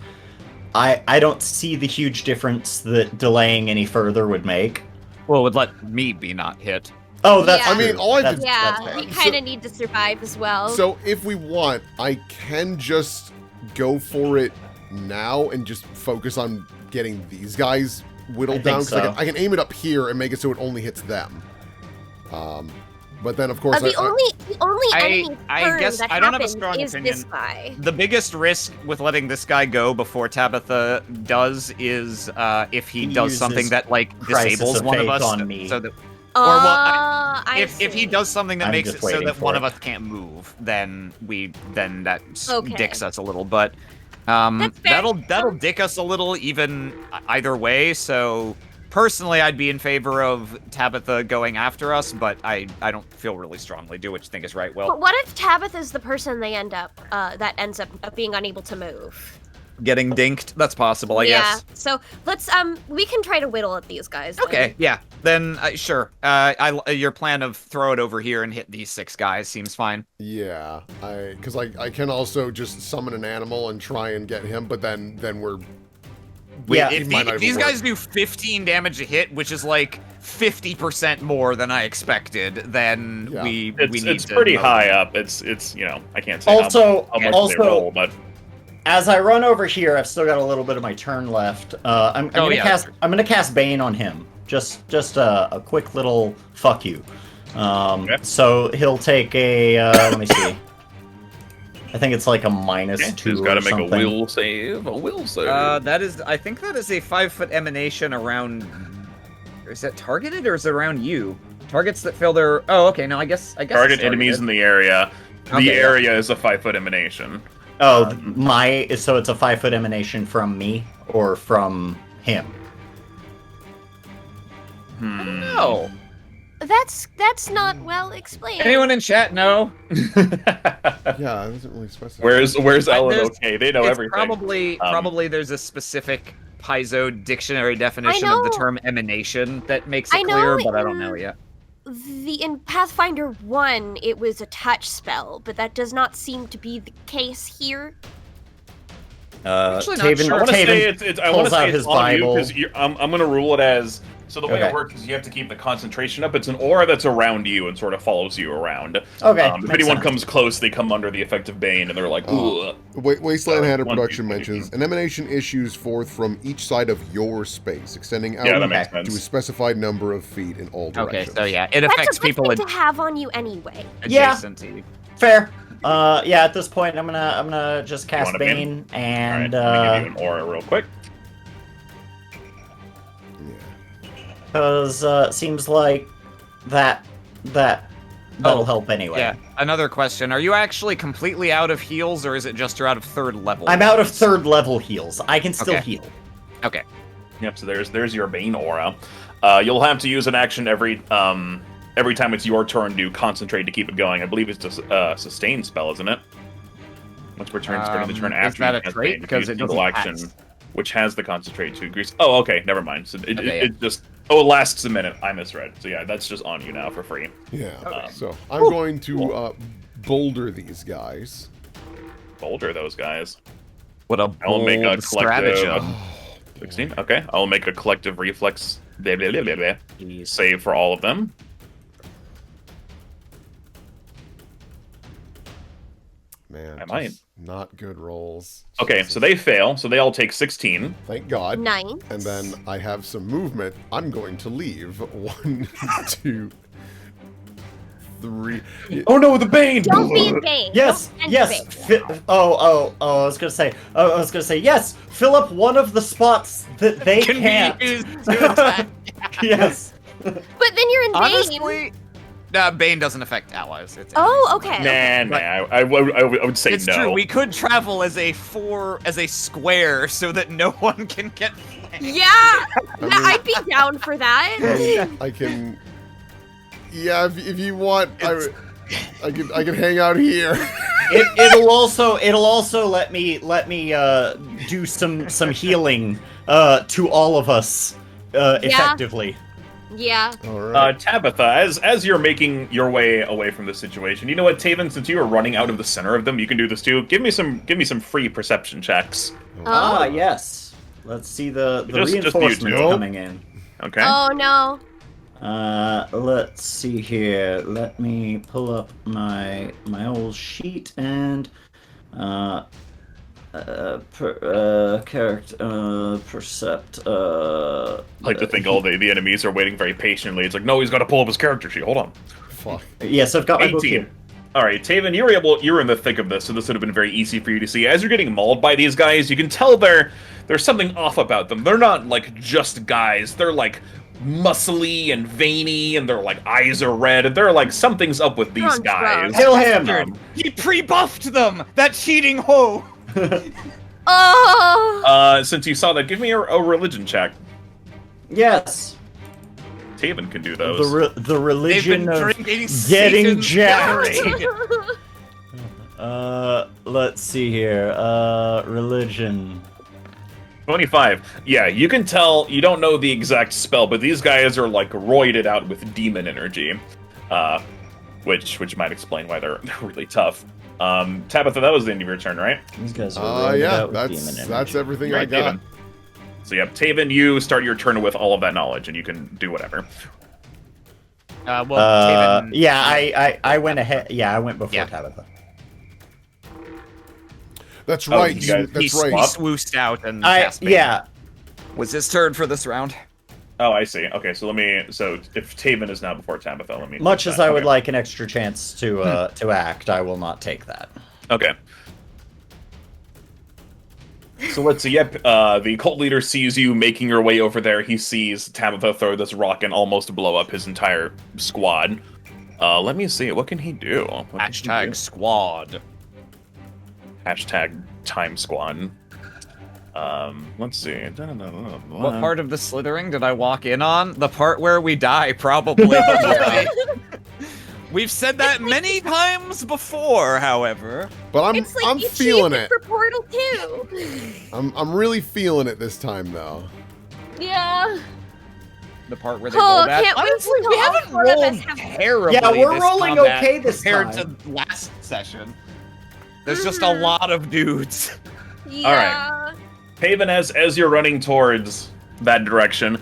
I don't see the huge difference that delaying any further would make. well, it would let me be not hit. Oh, that's Yeah. I mean, true. all I That's- could- Yeah, that's fair. we kind of need to survive as well. So if we want, I can just go for it now and just focus on getting these guys whittled I down. think so. I can aim it up here and make it so it only hits them. But then of course the only enemy I turn guess that I don't have a happens strong is opinion. this guy. The biggest risk with letting this guy go before Tabitha does is if he He does something uses that like Crisis disables of one of Faith us. on me. So that If he does something that I'm makes just it so waiting that for one it. of us can't move, then that Okay. dicks us a little. But That's fair. that'll dick us a little even either way. So personally, I'd be in favor of Tabitha going after us, but I don't feel really strongly. Do what you think is right, Will. But what if Tabitha is the person they end up that ends up being unable to move? Getting dinked? That's possible, I guess. So let's we can try to whittle at these guys. Then. Okay, yeah. Then sure. Your plan of throw it over here and hit these 6 guys seems fine. Yeah, because I can also just summon an animal and try and get him, but then we're Yeah. If might not even these work. guys do 15 damage a hit, which is like 50% more than I expected, then Yeah. we need It's to pretty move. high up. It's I can't say Also- how much also- they roll, but As I run over here, I've still got a little bit of my turn left. I'm gonna cast. sure. I'm gonna cast Bane on him. Just a quick little fuck you. Okay. So he'll take a. Let me see. I think it's like a -2. Who's got to make something. a will save? A will save. I think that is a 5-foot emanation around. Is that targeted or is it around you? Targets that fill their. Oh, okay. No, I guess. Target it's enemies in targeted. the area. The Okay, yeah. area is a 5-foot emanation. Oh, so it's a 5-foot emanation from me or from him. No. That's not well explained. Anyone in chat know? yeah, I wasn't really specified. Where's Ellen? there's- Okay, they know It's everything. probably there's a specific Paizo dictionary definition of the know- term emanation that makes it I know clear, but I don't in- know yet. In Pathfinder 1, it was a touch spell, but that does not seem to be the case here. Actually not Taven, sure. I want to Taven say it's. I want pulls to say out it's his on you Bible. because I'm going to rule it as. So the way Okay. it works is you have to keep the concentration up. It's an aura that's around you and sort of follows you around. Okay, If makes anyone sense. comes close, they come under the effect of Bane, and they're like, Oh. "Ugh." Wasteland Hatter one Production piece. mentions an emanation issues forth from each side of your space, extending out Yeah, that makes to a sense. specified number of feet in all Okay, directions. so yeah, it That's affects a good people thing to have on you anyway. Yeah. adjacent to you. Fair. Yeah. At this point, I'm gonna just cast want a Bane? Bane All right, and let me give you an aura real quick. Yeah. because it seems like that'll help anyway. Yeah. Another question: are you actually completely out of heals, or is it just you're out of 3rd level? I'm out of 3rd level heals. I can still Okay. heal. Okay. Yep. So there's your Bane aura. You'll have to use an action every time it's your turn to concentrate to keep it going. I believe it's a sustain spell, isn't it? Once per turn, starting the turn Is after that you a cast trait? Bane, Because use it single doesn't action, pass. which has the concentrate to increase. Oh, okay, never mind. So it Okay, just it lasts a minute. I misread. So yeah, that's just on you now for free. Yeah. Okay. So I'm going to boulder these guys. Boulder those guys. What a I'll make a bold stratagem. 16. Okay, I'll make a collective reflex save for all of them. Man, I might. just not good rolls. Okay, so they fail. So they all take 16. Thank God. Nice. And then I have some movement. I'm going to leave. 1, 2, 3. Oh no, the Bane! Don't be a Bane. Yes, Don't yes. Bane. I was gonna say yes. Fill up one of the spots that they Can can't. be used to attack. Yes. But then you're in Bane. Honestly, Bane doesn't affect allies. It's Oh, okay. Nah, I would say It's no. true. We could travel as a square so that no one can get flanked. Yeah, I'd be down for that. I can. Yeah, if you want, It's- I can hang out here. It'll also let me do some healing to all of us effectively. Yeah. All right. Tabitha, as you're making your way away from this situation, you know what, Tavin? Since you are running out of the center of them, you can do this too. Give me some free perception checks. Ah, yes. Let's see the Just you reinforcements two. coming in. Okay. Oh no. Let's see here. Let me pull up my old sheet and character percept. I like to think all the enemies are waiting very patiently. It's like, no, he's got to pull up his character sheet. Hold on. Fuck. Yes, I've got my book 18. here. All right, Tavin, you're in the thick of this, so this would have been very easy for you to see. As you're getting mauled by these guys, you can tell there's something off about them. They're not like just guys. They're like muscly and veiny, and their like eyes are red. And they're like something's up with these Sounds guys. gross. Kill him! He pre-buffed them. That cheating hoe. Oh. Since you saw that, give me a religion check. Yes. Tavin can do those. The religion of drinking getting Satan's jacked. blood. Let's see here. Religion. 25. Yeah, you can tell, you don't know the exact spell, but these guys are like roided out with demon energy. Which might explain why they're really tough. Tabitha, that was the end of your turn, right? These guys are Yeah, out with demon energy. that's everything I Right, got. Tavin. So yeah, Tavin, you start your turn with all of that knowledge, and you can do whatever. Tavin, Yeah, I went ahead. Yeah, I went before Yeah. Tabitha. That's Oh, right. you guys- That's he right. swoosed out and cast Bane. Yeah. Was his turn for this round? Oh, I see. Okay, so so if Tavin is now before Tabitha, let me... Much as I would Okay. like an extra chance to act, I will not take that. Okay. So let's see. Yep, the cult leader sees you making your way over there. He sees Tabitha throw this rock and almost blow up his entire squad. Let me see. What can he do? What can he do? Hashtag squad. Hashtag time squad. Let's see. What part of the slithering did I walk in on? The part where we die, probably. We've said that many times before, however. But I'm It's like you feeling cheated it. for Portal 2. I'm really feeling it this time though. Yeah. The part where they Oh, roll that. can't wait Honestly, till we all haven't four of us rolled have- terribly. Yeah, we're this rolling combat okay this compared time. to last session. There's just a lot of dudes. Yeah. Tavin, as you're running towards that direction,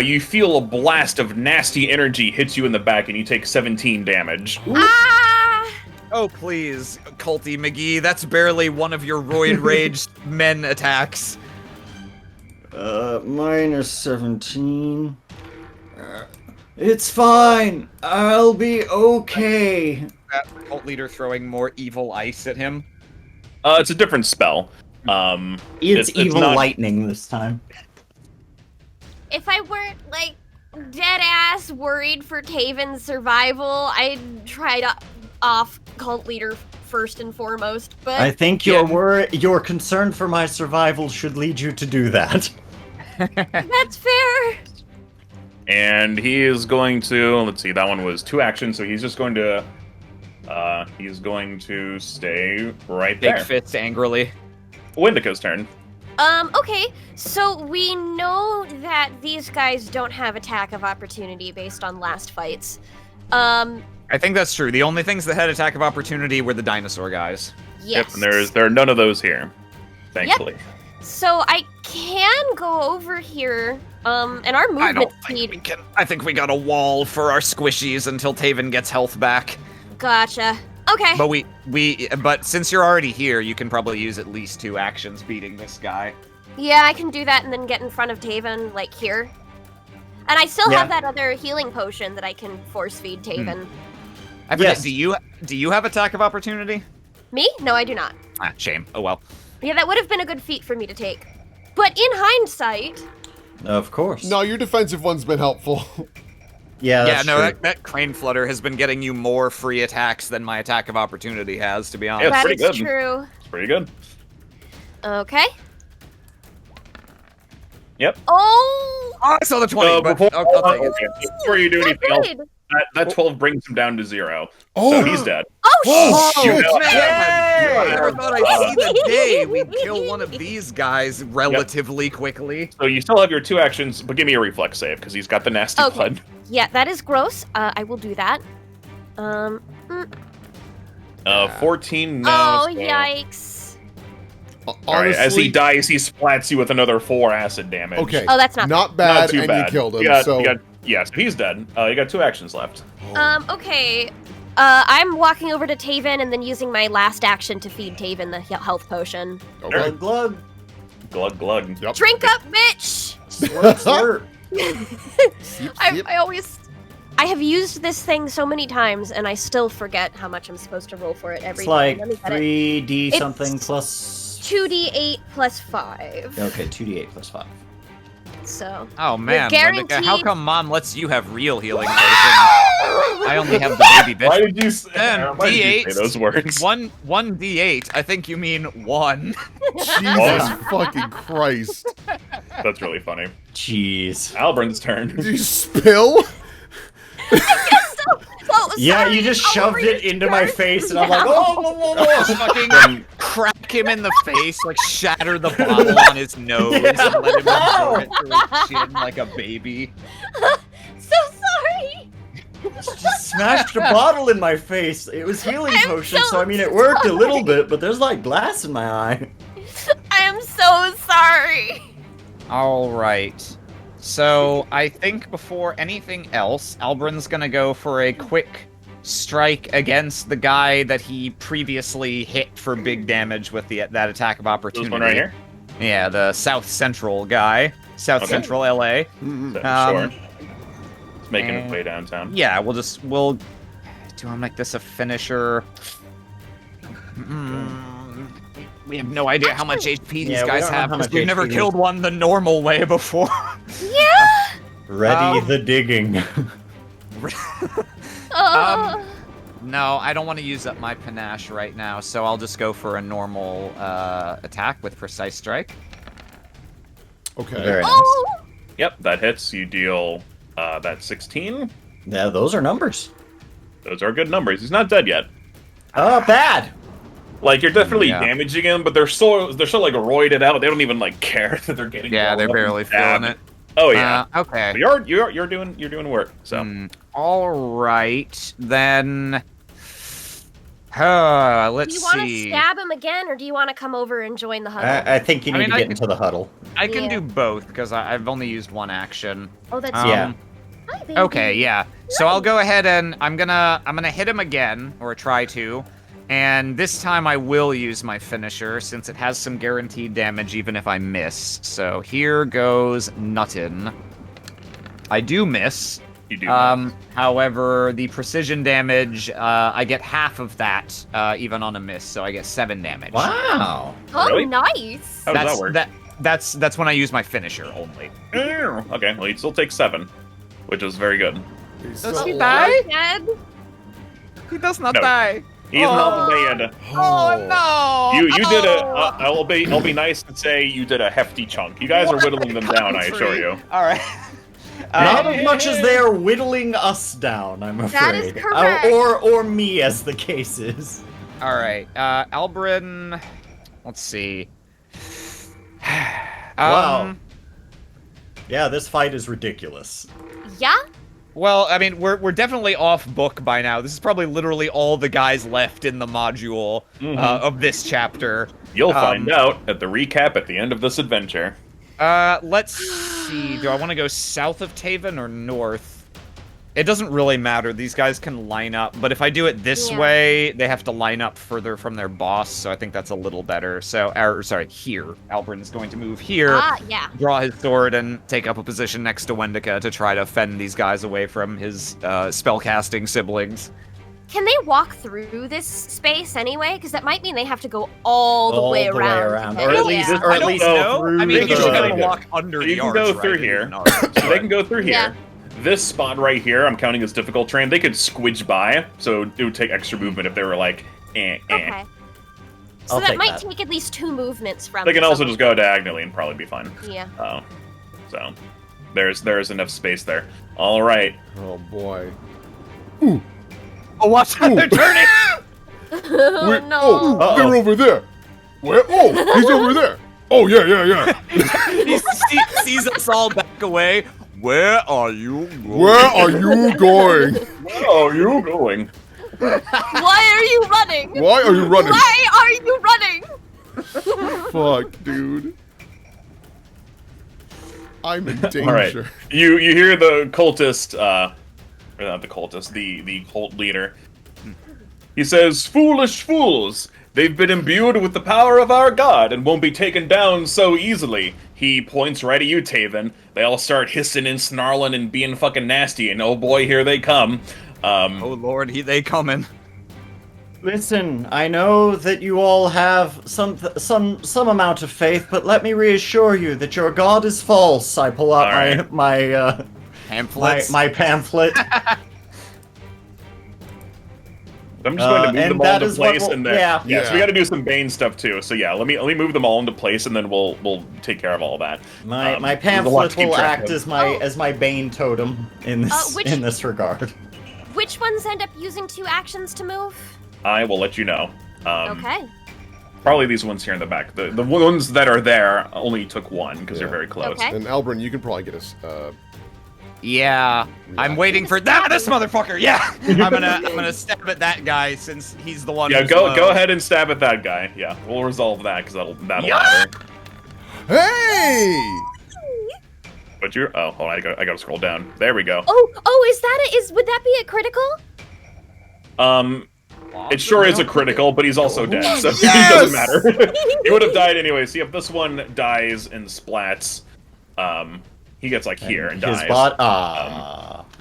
you feel a blast of nasty energy hits you in the back, and you take 17 damage. Ah! Oh, please, Culty McGee, that's barely one of your roid rage men attacks. Minus 17. It's fine. I'll be okay. That cult leader throwing more evil ice at him. It's a different spell. It's It's evil not- lightning this time. If I weren't, like, dead-ass worried for Taven's survival, I'd try to off Cult Leader first and foremost, but... I think your concern for my survival should lead you to do that. That's fair! And he is going to, let's see, that one was 2 actions, so he's just going to, stay right Big there. fist angrily. Wendica's turn. Okay, so we know that these guys don't have attack of opportunity based on last fights. I think that's true. The only things that had attack of opportunity were the dinosaur guys. Yes. Yep, and there are none of those here, thankfully. So I can go over here, and our movement speed... I think we got a wall for our squishies until Tavin gets health back. Gotcha. Okay. But since you're already here, you can probably use at least 2 actions beating this guy. Yeah, I can do that and then get in front of Taven, like here. And I still have that other healing potion that I can force feed Taven. I forget, do you have attack of opportunity? Me? No, I do not. Ah, shame. Oh well. Yeah, that would have been a good feat for me to take. But in hindsight... Of course. No, your defensive one's been helpful. Yeah, that's true. That crane flutter has been getting you more free attacks than my attack of opportunity has, to be honest. Yeah, it's That pretty is good. true. It's pretty good. Okay. Yep. Oh! Oh, I saw the 20, but I'll take it. Before you do Not anything else, good. that 12 brings him down to 0. Oh. So he's dead. Oh, shit. You know- Man, I never thought I'd see the day we'd Yay. kill one of these guys relatively quickly. So you still have your 2 actions, but give me a reflex save, because he's got the nasty Okay. blood. Yeah, that is gross. I will do that. 14 no. Oh, so- yikes. Alright, as he Honestly, dies, he splats you with another 4 acid damage. okay. Oh, that's not Not bad, Not too and bad. you killed him. Yeah, so so he's dead. You got 2 actions left. Okay. I'm walking over to Taven and then using my last action to feed Taven the health potion. okay. Glug, glug. Glug glug. Yep. Drink up, bitch! Slurp, slurp. I have used this thing so many times, and I still forget how much I'm supposed to roll for it every It's like time. Let me get it. 3d It's- something plus... 2d8 plus 5. Okay, 2d8 plus 5. So. Oh man, guaranteed- Wendica, how come Mom lets you have real healing potions? I only have the baby bitch. Why did you say, And why did you D8. say those words? One D8. I think you mean 1. Jesus fucking Christ. That's really funny. Jeez. Albrin's turn. Did you spill? Yeah, sorry, you just I'll shoved it read into my yours face, and I'm now. like, oh, Fucking crack him in the face, like shatter the bottle on his nose, Yeah. and let him absorb it through his chin like a baby. So sorry. just smashed a bottle in my face. It was healing I'm potion, so so I mean, it worked a little sorry. bit, but there's like glass in my eye. I am so sorry. Alright. So, I think before anything else, Albrin's gonna go for a quick strike against the guy that he previously hit for big damage with that attack of opportunity. This one right here? Yeah, the South Central guy. South Okay. Central LA. Mhm. Sure. It's making its and- way downtown. Yeah, we'll do I make this a finisher? We have no idea how much HP these Yeah, we guys don't know have how because much we've never HP killed one the normal way before. Yeah. Ready the digging. No, I don't want to use up my panache right now, so I'll just go for a normal attack with precise strike. Okay. Very nice. Oh. Yep, that hits. You deal that 16. Yeah, those are numbers. Those are good numbers. He's not dead yet. Bad. Like, you're definitely Yeah. damaging him, but they're so like roided out. They don't even like care that they're getting. Yeah, rolled they're up and barely stabbed. feeling it. Oh yeah. Okay. But you're doing work. So All right, then. Do Let's you want to see. stab him again, or do you want to come over and join the huddle? I think you I need mean, to I get can- into the huddle. I can Yeah. do both because I've only used one action. oh, that's Yeah. Hi, baby. Okay, yeah. So I'll go ahead and I'm gonna hit him again, or try to, and this time I will use my finisher since it has some guaranteed damage even if I miss. So here goes Nuttin. I do miss. you do. However, the precision damage, I get half of that even on a miss, so I get 7 damage. Wow. Oh, Really? nice. How does that work? That's when I use my finisher only. Okay, well, you still take 7, which is very good. He's Does still he alive? die? Dead. He does not No. die. He's not dead. Oh no! You did a. I'll be nice and say you did a hefty chunk. You guys are whittling them down, I assure you. All right. Not as much as they are whittling us down, I'm afraid. That is correct. Or me, as the case is. All right. Albrin. Let's see. Wow. Yeah, this fight is ridiculous. Yeah. Well, I mean, we're definitely off book by now. This is probably literally all the guys left in the module of this chapter. You'll find out at the recap at the end of this adventure. Let's see. Do I want to go south of Tavin or north? It doesn't really matter. These guys can line up, but if I do it this Yeah. way, they have to line up further from their boss, so I think that's a little better. So, sorry, here. Albrin is going to move here, Yeah. draw his sword, and take up a position next to Wendica to try to fend these guys away from his spellcasting siblings. Can they walk through this space anyway? Because that might mean they have to go all the way around. Or at least, or I at don't least know. through I mean, they you're can gonna go- walk under You the can arch, go right? through It here. isn't arch, So they can go through here. Yeah. This spot right here, I'm counting as difficult terrain. They could squidge by, so it would take extra movement if they were like, Okay. So I'll that take might that. take at least 2 movements from. They can also someone. just go diagonally and probably be fine. Yeah. So there's enough space there. All right. Oh boy. Oh, watch out! They're turning. Oh Wait, no. oh, Uh-oh. they're over there. Where? Oh, he's over there. Oh yeah. He sees us all back away. Where are you going? Where are you going? Where are you going? Why are you running? Why are you running? Why are you running? Fuck, dude. I'm in danger. All right. You hear the cultist, or not the cultist, the cult leader. He says, "Foolish fools! They've been imbued with the power of our god and won't be taken down so easily." He points right at you, Tavin. They all start hissing and snarling and being fucking nasty, and oh boy, here they come. Oh lord, they coming. Listen, I know that you all have some amount of faith, but let me reassure you that your god is false. I pull out All my Pamphlets. my pamphlet. I'm just going to move and them all that into is what place, we'll- and then yeah. so we got to do some Bane stuff too. So yeah, let me move them all into place, and then we'll take care of all that. My there's a lot to pamphlet keep will track act of. as my Bane totem in this which- in this regard. Which ones end up using 2 actions to move? I will let you know. Okay. Probably these ones here in the back. The ones that are there only took 1 because they're Yeah. very close. Okay. And Albrin, you can probably get us. Yeah, I'm waiting for this motherfucker. Yeah, I'm gonna stab at that guy since he's the one. Yeah, who's go low. ahead and stab at that guy. Yeah, we'll resolve that because that'll Yeah. matter. Hey! But you're hold on, I gotta scroll down. There we go. Would that be a critical? It sure is a critical, but he's also dead, so Yes! it doesn't matter. He would have died anyway. See, if this one dies and splats, he gets like here and his dies.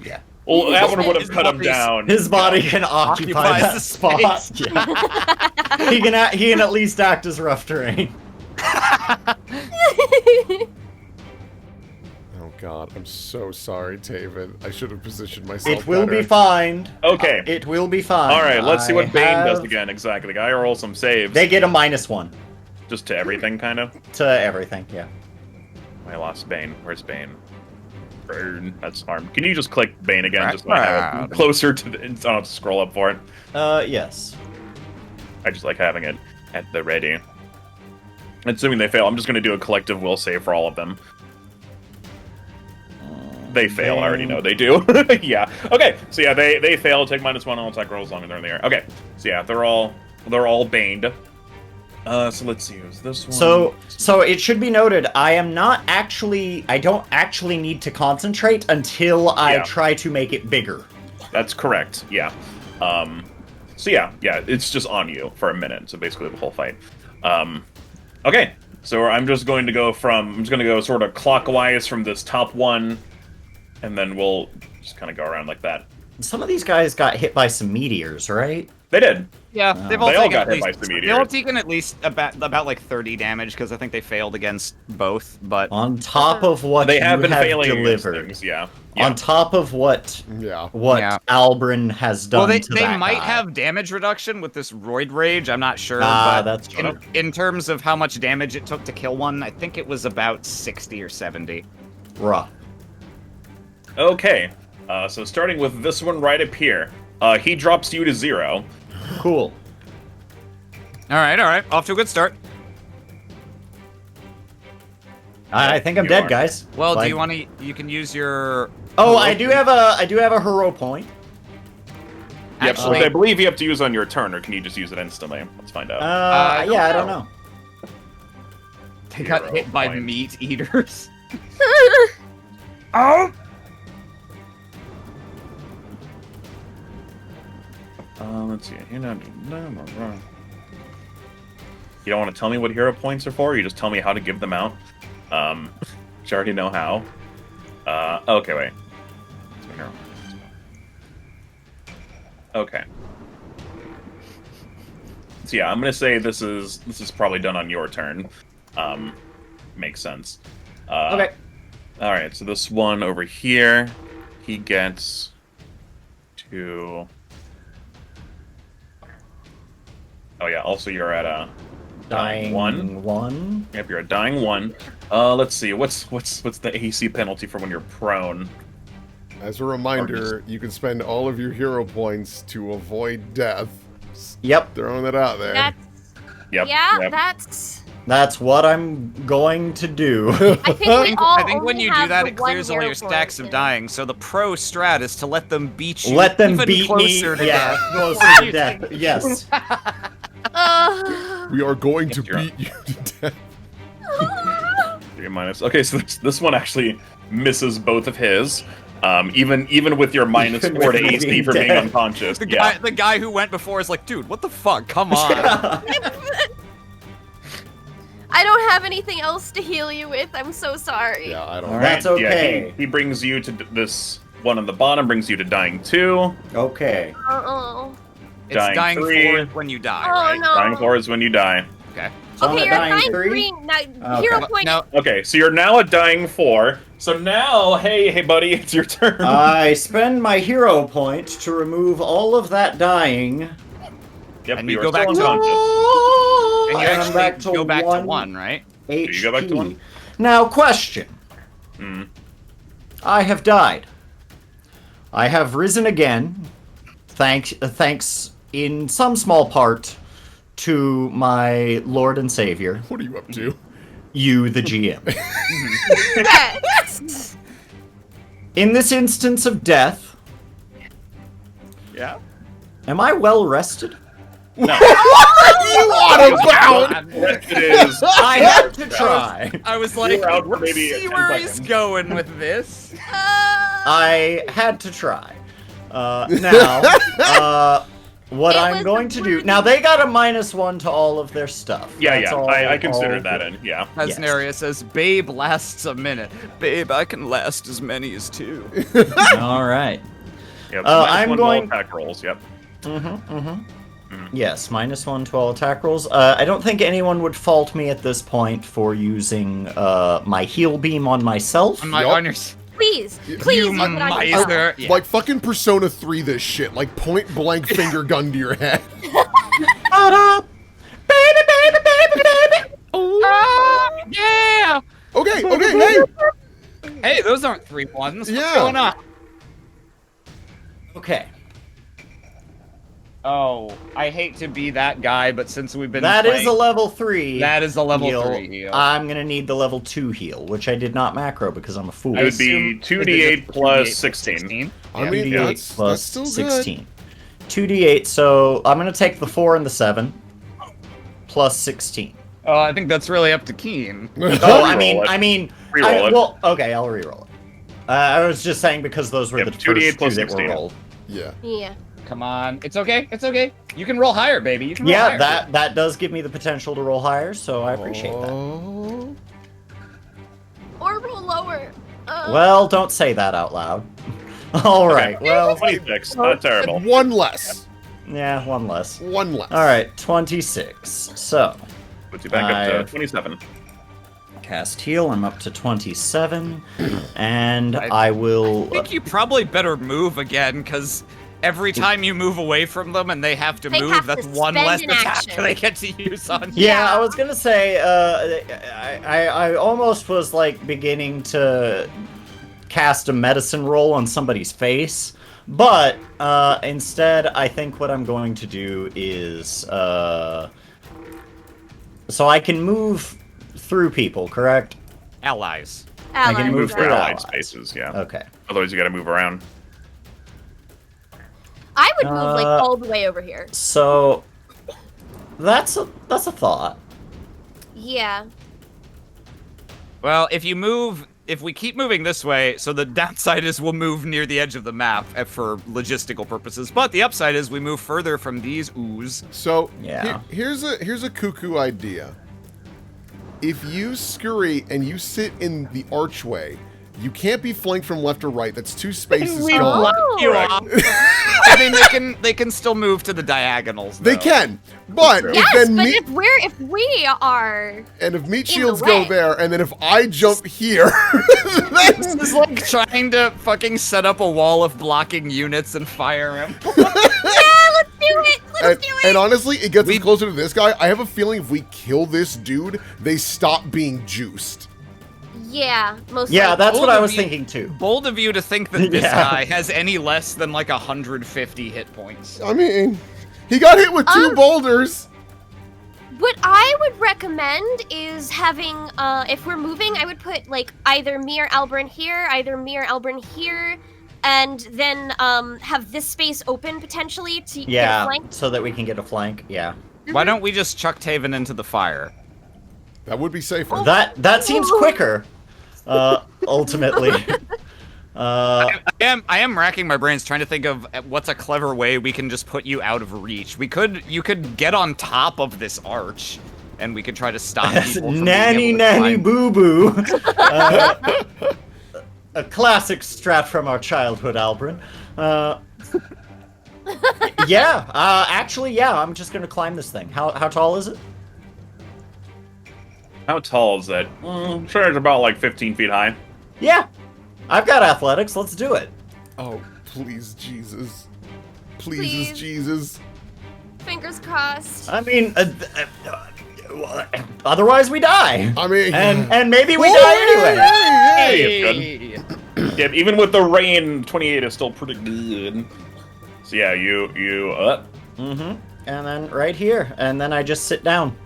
yeah. Well, that one would have His cut him body's- down. His body can occupy Occupies that the spot. space. Yeah. he can at least act as rough terrain. Oh god, I'm so sorry, Tavin. I should have positioned myself It will be better. fine. Okay. It will be fine. All right, let's see I what Bane does have- again. Exactly. The guy roll some saves. They get a -1 Just to everything, kind of. to everything. Yeah. I lost Bane. Where's Bane? Bane. That's harm. Can you just click Bane again, just so I have it closer to the? I don't have to scroll up for it. Yes. I just like having it at the ready. Assuming they fail, I'm just going to do a collective will save for all of them. They fail. I already know they do. Yeah. Okay. So yeah, they fail. Take -1 on all attack rolls as long as they're in the air. Okay. So yeah, they're all baned. So let's see. Is this one? So it should be noted, I don't actually need to concentrate until I Yeah. try to make it bigger. That's correct. Yeah. So yeah, it's just on you for a minute. So basically the whole fight. Okay. So I'm just going to go sort of clockwise from this top one, and then we'll just kind of go around like that. Some of these guys got hit by some meteors, right? They did. Yeah, they've all They all taken got at hit by least. some They've all meteors. taken at least about like 30 damage because I think they failed against both. But On top of what They have you been failing against delivered. things. Yeah. On top of what Yeah. Yeah. Albrin has done well, to they that might guy. have damage reduction with this roid rage. I'm not sure. Ah, but that's true. in terms of how much damage it took to kill one, I think it was about 60 or 70. Rough. Okay. So starting with this one right up here, he drops you to 0. Cool. All right. Off to a good start. I think I'm You dead, are. guys. Well, Like- do you want to? You can use your. Oh, I do have a hero point. Yep. So Actually, I believe you have to use on your turn, or can you just use it instantly? Let's find out. I don't Yeah, I don't know. they got Hero hit by point. meat eaters. Oh. Let's see. You don't want to tell me what hero points are for? You just tell me how to give them out. Which I already know how. Okay, wait. Okay. So yeah, I'm gonna say this is probably done on your turn. Makes sense. Okay. All right. So this one over here, he gets to. Oh yeah. Also, you're at a dying one. One. Yep, you're a dying 1. Let's see. What's the AC penalty for when you're prone? As a reminder, you can spend all of your hero points to avoid death. Yep. Throwing that out there. That's Yep. yeah. Yep. That's what I'm going to do. I think we all. I think when only you do have that, the it clears one all hero your stacks point. of dying. So the pro strat is to let them beat you. Let them even beat me. closer to Yeah, death. closer to death. Yes. We are going to You're up. beat you to death. 3 minus. Okay, so this one actually misses both of his. Even with your minus Even 4 to with me AC being for being dead. unconscious. The Yeah. guy who went before is like, dude, what the fuck? Come on. I don't have anything else to heal you with. I'm so sorry. Yeah, I don't All know. right. That's Yeah, okay. he brings you to this one on the bottom, brings you to dying 2. Okay. Uh-oh. It's Dying dying 3. 4 when you die, Oh right? no. Dying 4 is when you die. Okay. So I'm Okay, at you're dying dying 3. 3. Now, Okay. hero point. No, Okay, so you're now at dying 4. So now, hey buddy, it's your turn. I spend my hero point to remove all of that dying. Yep, and you you are go back still to unconscious. and you I'm actually back to go back to 1 1, right? HP. You go back to 1? Now, question. Mm. I have died. I have risen again, thanks in some small part to my Lord and Savior, What are you up to? you, the GM. Yes. In this instance of death, Yeah. am I well rested? You ought to bound! It is. I had to try. I was like, You're out for let's maybe see 10 where he's seconds. going with this. I had to try. Now, what It I'm was going a to do... worthy- Now, they got a -1 to all of their stuff. Yeah, That's yeah, all- I considered all that good. in, yeah. As Naria says, babe lasts a minute. Babe, I can last as many as 2. All right. Yep, I'm -1 going- to all attack rolls, yep. Yes, -1 to all attack rolls. I don't think anyone would fault me at this point for using my heal beam on myself. On my Yup. on your Please, please you use it on miser. yourself. Yeah. Like fucking Persona 3 this shit. Like point blank finger gun to your head. Shut up! Baby, baby, baby, baby! yeah. Okay, hey! Hey, those aren't 3 1s. What's Yeah. going on? Okay, Oh, I hate to be that guy, but since we've been that is playing, a level 3. that is a level heal. 3 heal. I'm gonna need the level 2 heal, which I did not macro because I'm a fool. It would be assume- 2d8 2d8 plus 16. I mean, 2d8 that's plus still 16. 2d8, so I'm gonna take the 4 and the 7, plus 16. Oh, I think that's really up to Kiane. good. Oh, Reroll I it. mean, Reroll it. well, okay, I'll reroll it. I was just saying because those were Yep, the 2d8 first 2 plus that were 16. rolled. Yeah. Yeah. Come on, it's okay. It's okay. You can roll higher, baby. You can roll Yeah, higher. that does give me the potential to roll higher, so I appreciate that. Oh. Or roll lower. Well, don't say that out loud. All right, well, 26, not terrible. One less. yeah, one less. One less. All right, 26. So, Puts you back up I- to 27. cast heal, I'm up to 27, and I I will... I think you probably better move again, because every time you move away from them and they have to They move, have that's to one spend less an attack action. they get to use on you. Yeah, Yeah. I was gonna say, I almost was like beginning to cast a medicine roll on somebody's face, but instead, I think what I'm going to do is, so I can move through people, correct? Allies. I can Allies, move Move through for right. allied allies. spaces, yeah. Okay. Otherwise, you gotta move around. I would move like Uh, all the way over here. So that's a thought. Yeah. Well, if we keep moving this way, so the downside is we'll move near the edge of the map for logistical purposes, but the upside is we move further from these ooze. So Yeah. here's a cuckoo idea. If you scurry and you sit in the archway, you can't be flanked from left or right. That's 2 spaces We gone. block you Oh. off. I mean, they can still move to the diagonals. They though. can, but if Yes, then but meat if we are and if meat the shields go way. there, and then if I jump here, This is like trying to fucking set up a wall of blocking units and fire him. Yeah, let's do it. Let's do it. and honestly, it gets We- us closer to this guy. I have a feeling if we kill this dude, they stop being juiced. Yeah, most Yeah, likely. that's what I Bold was of you- thinking too. Bold of you to think that this Yeah. guy has any less than like 150 hit points. I mean, he got hit with 2 boulders. What I would recommend is having, if we're moving, I would put like either me or Albrin here, and then have this space open potentially to get Yeah, flanked. so that we can get a flank. Yeah, Why don't we just chuck Tavin into the fire? That would be safer. that seems quicker. Ultimately. I am racking my brains trying to think of what's a clever way we can just put you out of reach. You could get on top of this arch, and we could try to stop people from Nanny, being able to nanny, climb. boo boo. A classic strat from our childhood, Albrin. Yeah, actually, yeah, I'm just gonna climb this thing. How tall is it? How tall is that? Sure, it's about like 15 feet high. Yeah, I've got athletics. Let's do it. Oh, please, Jesus. Please. Jesus. Fingers crossed. I mean, otherwise we die. I mean... And maybe we die anyway. Hey, it's good. Yeah, even with the rain, 28 is still pretty good. So yeah, you Mm-hmm. And then right here, and then I just sit down.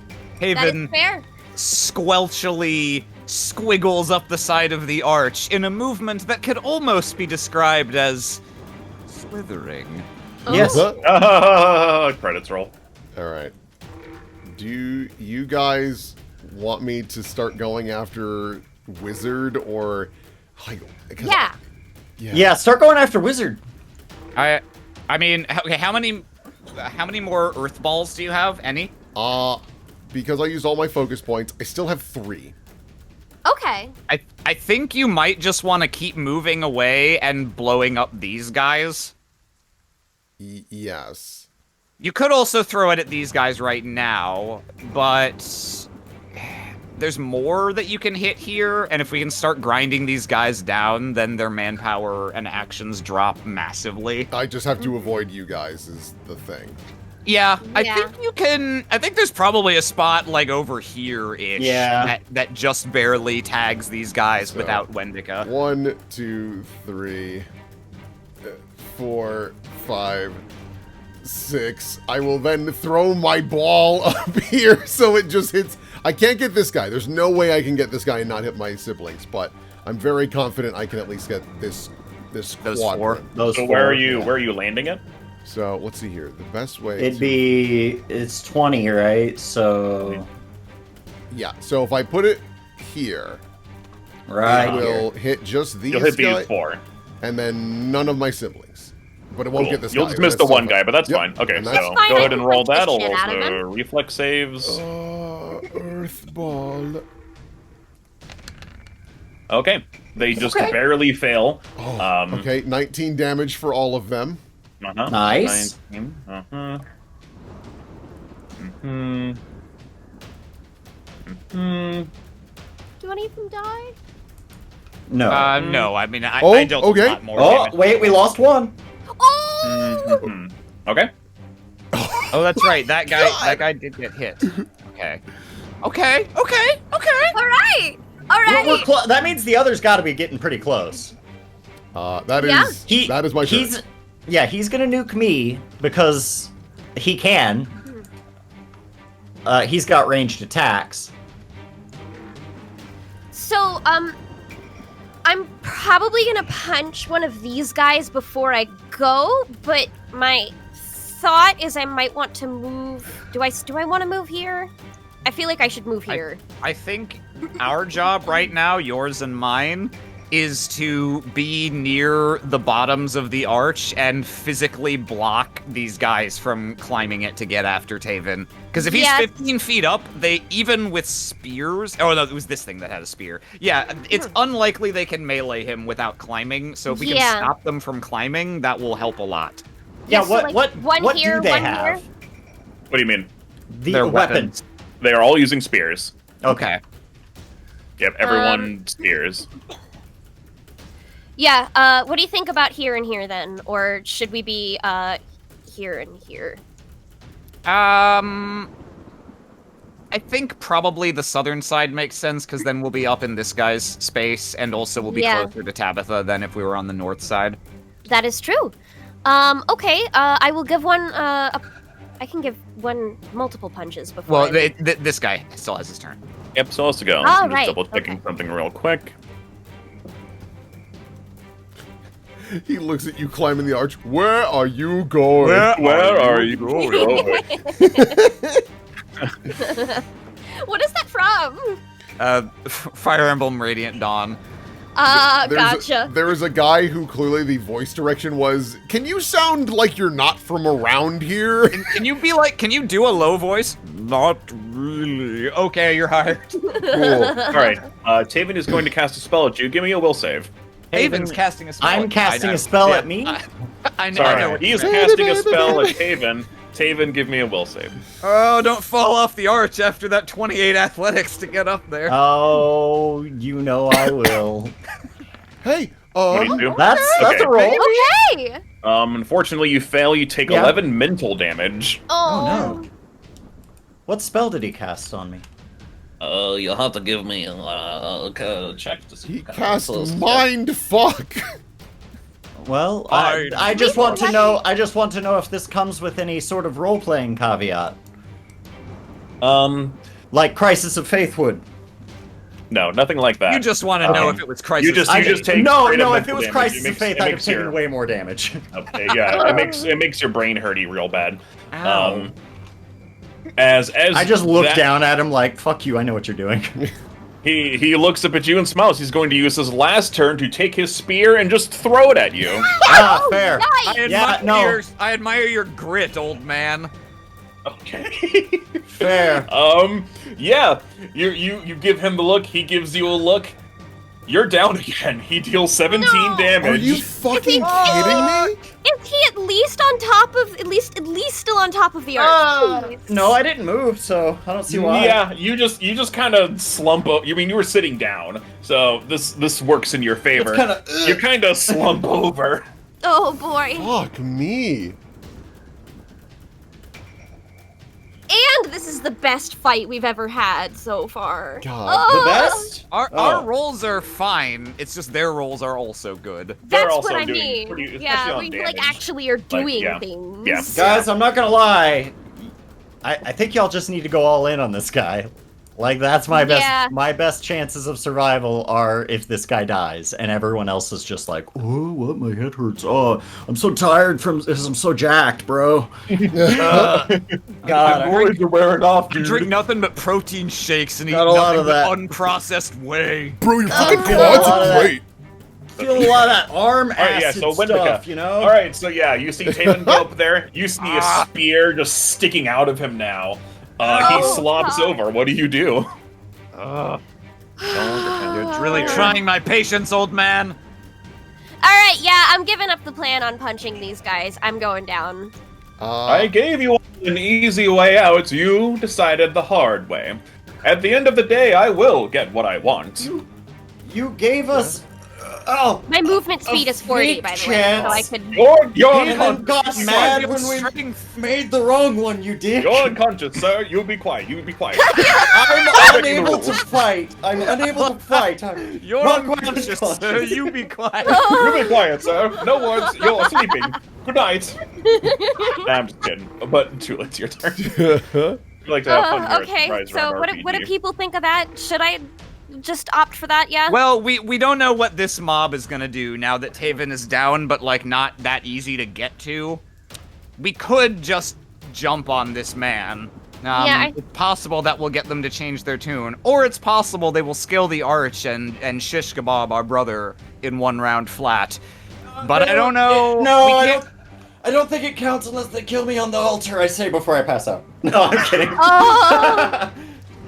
That is Haven fair. squelchily squiggles up the side of the arch in a movement that could almost be described as slithering. Yes. Credits roll. All right. Do you guys want me to start going after Wizard or like? 'Cause Yeah. Yeah, start going after Wizard. I mean, okay, how many more earth balls do you have? Any? Because I used all my focus points, I still have 3. Okay. I think you might just want to keep moving away and blowing up these guys. Yes. You could also throw it at these guys right now, but there's more that you can hit here, and if we can start grinding these guys down, then their manpower and actions drop massively. I just have to avoid you guys is the thing. Yeah, I Yeah. think you can. I think there's probably a spot like over here-ish Yeah. that just barely tags these guys So- without Wendica. 1, 2, 3, 4, 5, 6. I will then throw my ball up here so it just hits. I can't get this guy. There's no way I can get this guy and not hit my siblings, but I'm very confident I can at least get this Those quadrant. Those So four, where are you? yeah. Where are you landing it? So let's see here. The best way. It's 20, right? So Yeah. So if I put it here, right it here. will hit just these You'll hit guys, these 4. and then none of my siblings. But it won't Cool. get this You'll guy. just miss the That's one so guy, but that's Yep. fine. Okay, And so that's fine, go I ahead can and roll punch the that. I'll shit roll out of the him. reflex saves. Earth ball. Okay, they just Okay. barely fail. Oh, okay, 19 damage for all of them. Uh-huh. Nice. 19. Uh-huh. Mm-hmm. Mm-hmm. Do any of them die? No. No, I mean, Oh, I dealt okay. a lot more Oh, damage. wait, we lost one. Oh! Mhm. Okay. Oh, that's right. That guy. God. That guy did get hit. Okay. Okay. Okay. Okay. All right. All right. That means the others got to be getting pretty close. That Yeah. is that is my turn. He's gonna nuke me because he can. He's got ranged attacks. So, I'm probably gonna punch one of these guys before I go, but my thought is I might want to move. Do I want to move here? I feel like I should move here. I think our job right now, yours and mine, is to be near the bottoms of the arch and physically block these guys from climbing it to get after Tavin. Because if he's Yeah. 15 feet up, they, even with spears... Oh, no, it was this thing that had a spear. Yeah, it's unlikely they can melee him without climbing, so if we Yeah. can stop them from climbing, that will help a lot. Yeah, so, like, one what here, do they one have? here. What do you mean? The Their weapons. They are all using spears. Okay. Yep, everyone spears. Yeah, what do you think about here and here then? Or should we be, here and here? I think probably the southern side makes sense, because then we'll be up in this guy's space, and also we'll be Yeah. closer to Tabitha than if we were on the north side. That is true. Okay, I will give one, I can give one multiple punches before Well, I leave. this guy still has his turn. Yep, so let's go. Oh, I'm just right, double checking okay. something real quick. He looks at you climbing the arch. Where are you going? Where are you going? What is that from? Fire Emblem Radiant Dawn. Gotcha. There is a guy who clearly the voice direction was, can you sound like you're not from around here? Can you be like, can you do a low voice? Not really. Okay, you're hired. Cool. All right, Tavin is going to cast a spell at you. Give me a will save. Haven's casting a spell. I'm casting a spell at me. I know Sorry, what he you is meant. casting a spell at Tavin. Tavin, give me a will save. Oh, don't fall off the arch after that 28 athletics to get up there. Oh, you know I will. Hey, 22. That's Okay. a roll. Okay. Unfortunately, you fail. You take Yeah. 11 mental damage. Oh, no. What spell did he cast on me? You'll have to give me a check to see. he cast mind fuck. Well, I just want to know. I just want to know if this comes with any sort of role-playing caveat, like Crisis of Faith would. No, nothing like that. You just want to know if it was Crisis. You just take no. straight up If it mental was damage. Crisis It of Faith, it I'd have makes taken your- way more damage. Okay, yeah, it makes your brain hurty real bad. Ow. As I just look that- down at him like, "Fuck you! I know what you're doing." He looks up at you and smiles. He's going to use his last turn to take his spear and just throw it at you. Fair. nice. I admire your grit, old man. Okay. Fair. Yeah. You give him the look. He gives you a look. You're down again. He deals 17 No. damage. Are you fucking kidding me? Is he at least on top of at least still on top of the arch? Please. No, I didn't move, so I don't see why. Yeah, you just kind of slump. You mean you were sitting down, so this works in your favor. You kind of slump over. Oh boy. Fuck me. And this is the best fight we've ever had so far. God. The Oh, best? Our rolls are fine. It's just their rolls are also good. They're That's also what I doing mean. pretty- especially Yeah, on we like damage. actually are doing yeah. things. Yeah. Guys, I'm not gonna lie. I think y'all just need to go all in on this guy. Like that's my best. Yeah. My best chances of survival are if this guy dies, and everyone else is just like, "Oh, what? My head hurts. Oh, I'm so tired from this. I'm so jacked, bro." God, Boys are wearing off, You dude. drink nothing but protein shakes and eat Got a lot nothing of but that. unprocessed whey. Bro, your fucking feel a quads lot of are that. great. feel a lot of that arm All right, acid yeah, so Wendica. stuff, you know. All right, so yeah, you see Tavin go up there. You see a spear just sticking out of him now. He Oh, slobs God. over. What do you do? You're really trying my patience, old man. All right, yeah, I'm giving up the plan on punching these guys. I'm going down. I gave you an easy way out. You decided the hard way. At the end of the day, I will get what I want. You gave us. Oh, My movement speed is 40, fake by the way, so I chance. could. You're and then unconscious. got mad when we Strength. made the wrong one. You did. You're unconscious, sir. You be quiet. You be quiet. I'm unable to fight. I'm unable to fight. You're Not quite unconscious, unconscious. sir. You be quiet. You be quiet, sir. No words. You're sleeping. Good night. Nah, I'm just kidding. But Tula, it's your turn. You like to have fun here at Okay, Rise so Around what do RPG. people think of that? Should I just opt for that? Yeah. Well, we don't know what this mob is gonna do now that Tavin is down, but like not that easy to get to. We could just jump on this man. Yeah, It's possible that will get them to change their tune, or it's possible they will scale the arch and shish kebab our brother in one round flat. But I don't know. No, we I can't- don't. I don't think it counts unless they kill me on the altar. I say before I pass out. No, I'm kidding. Oh.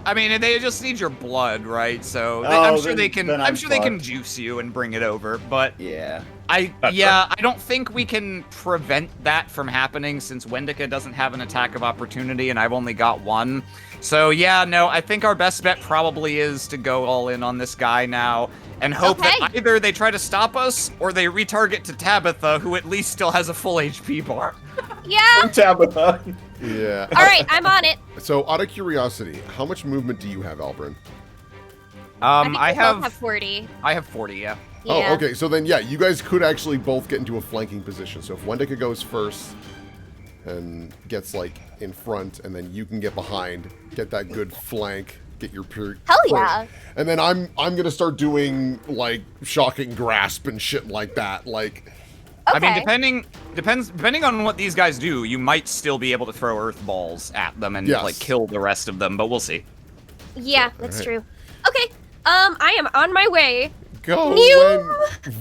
I mean, they just need your blood, right? So Oh, I'm sure then- they can. then I'm I'm sure they can fucked. juice you and bring it over. But Yeah. I That's I don't think we can prevent that from happening since Wendica doesn't have an attack of opportunity and I've only got one. So yeah, no, I think our best bet probably is to go all in on this guy now and hope that Okay. either they try to stop us or they retarget to Tabitha, who at least still has a full HP bar. Yeah. Tabitha. Yeah. All right, I'm on it. So, out of curiosity, how much movement do you have, Albrin? I think I we both have 40. 40, yeah. Yeah. Oh, okay. So then, yeah, you guys could actually both get into a flanking position. So if Wendica goes first and gets like in front, and then you can get behind, get that good flank, get your Hell yeah. And then I'm gonna start doing like shocking grasp and shit like that. Like, Okay. I mean, depending on what these guys do, you might still be able to throw earth balls at them and Yes. like kill the rest of them, but we'll see. Yeah, that's Alright. true. Okay. I am on my way. go Mew.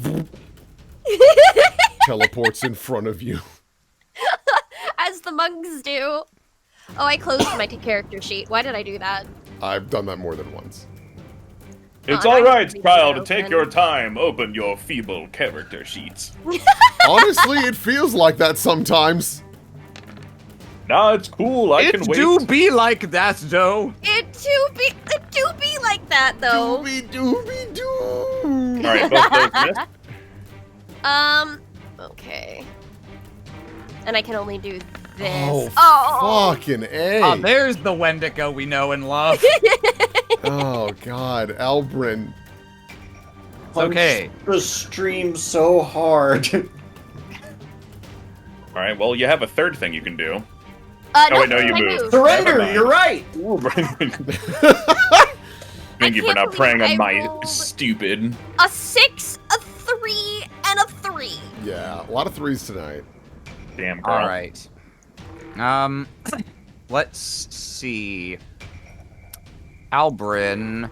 when teleports in front of you. As the monks do. Oh, I closed my character sheet. Why did I do that? I've done that more than once. It's Oh, all I right, can leave child. it Take open. your time. Open your feeble character sheets. Honestly, it feels like that sometimes. Nah, it's cool. I It can wait. do be like that, though. It do be like that though. Doobie doobie doo. All right, both those missed. Okay. And I can only do this. Oh, fucking A. Ah, there's the Wendica we know and love. Oh, God. Albrin. It's okay. The stream so hard. All right, well, you have a third thing you can do. No, wait, no, you I moved. Surrender, Never mind. you're right. Thank you for can't not preying believe on I my rolled- stupid. A 6, a 3, and a 3. Yeah, a lot of threes tonight. Damn girl. All right. Let's see. Albrin.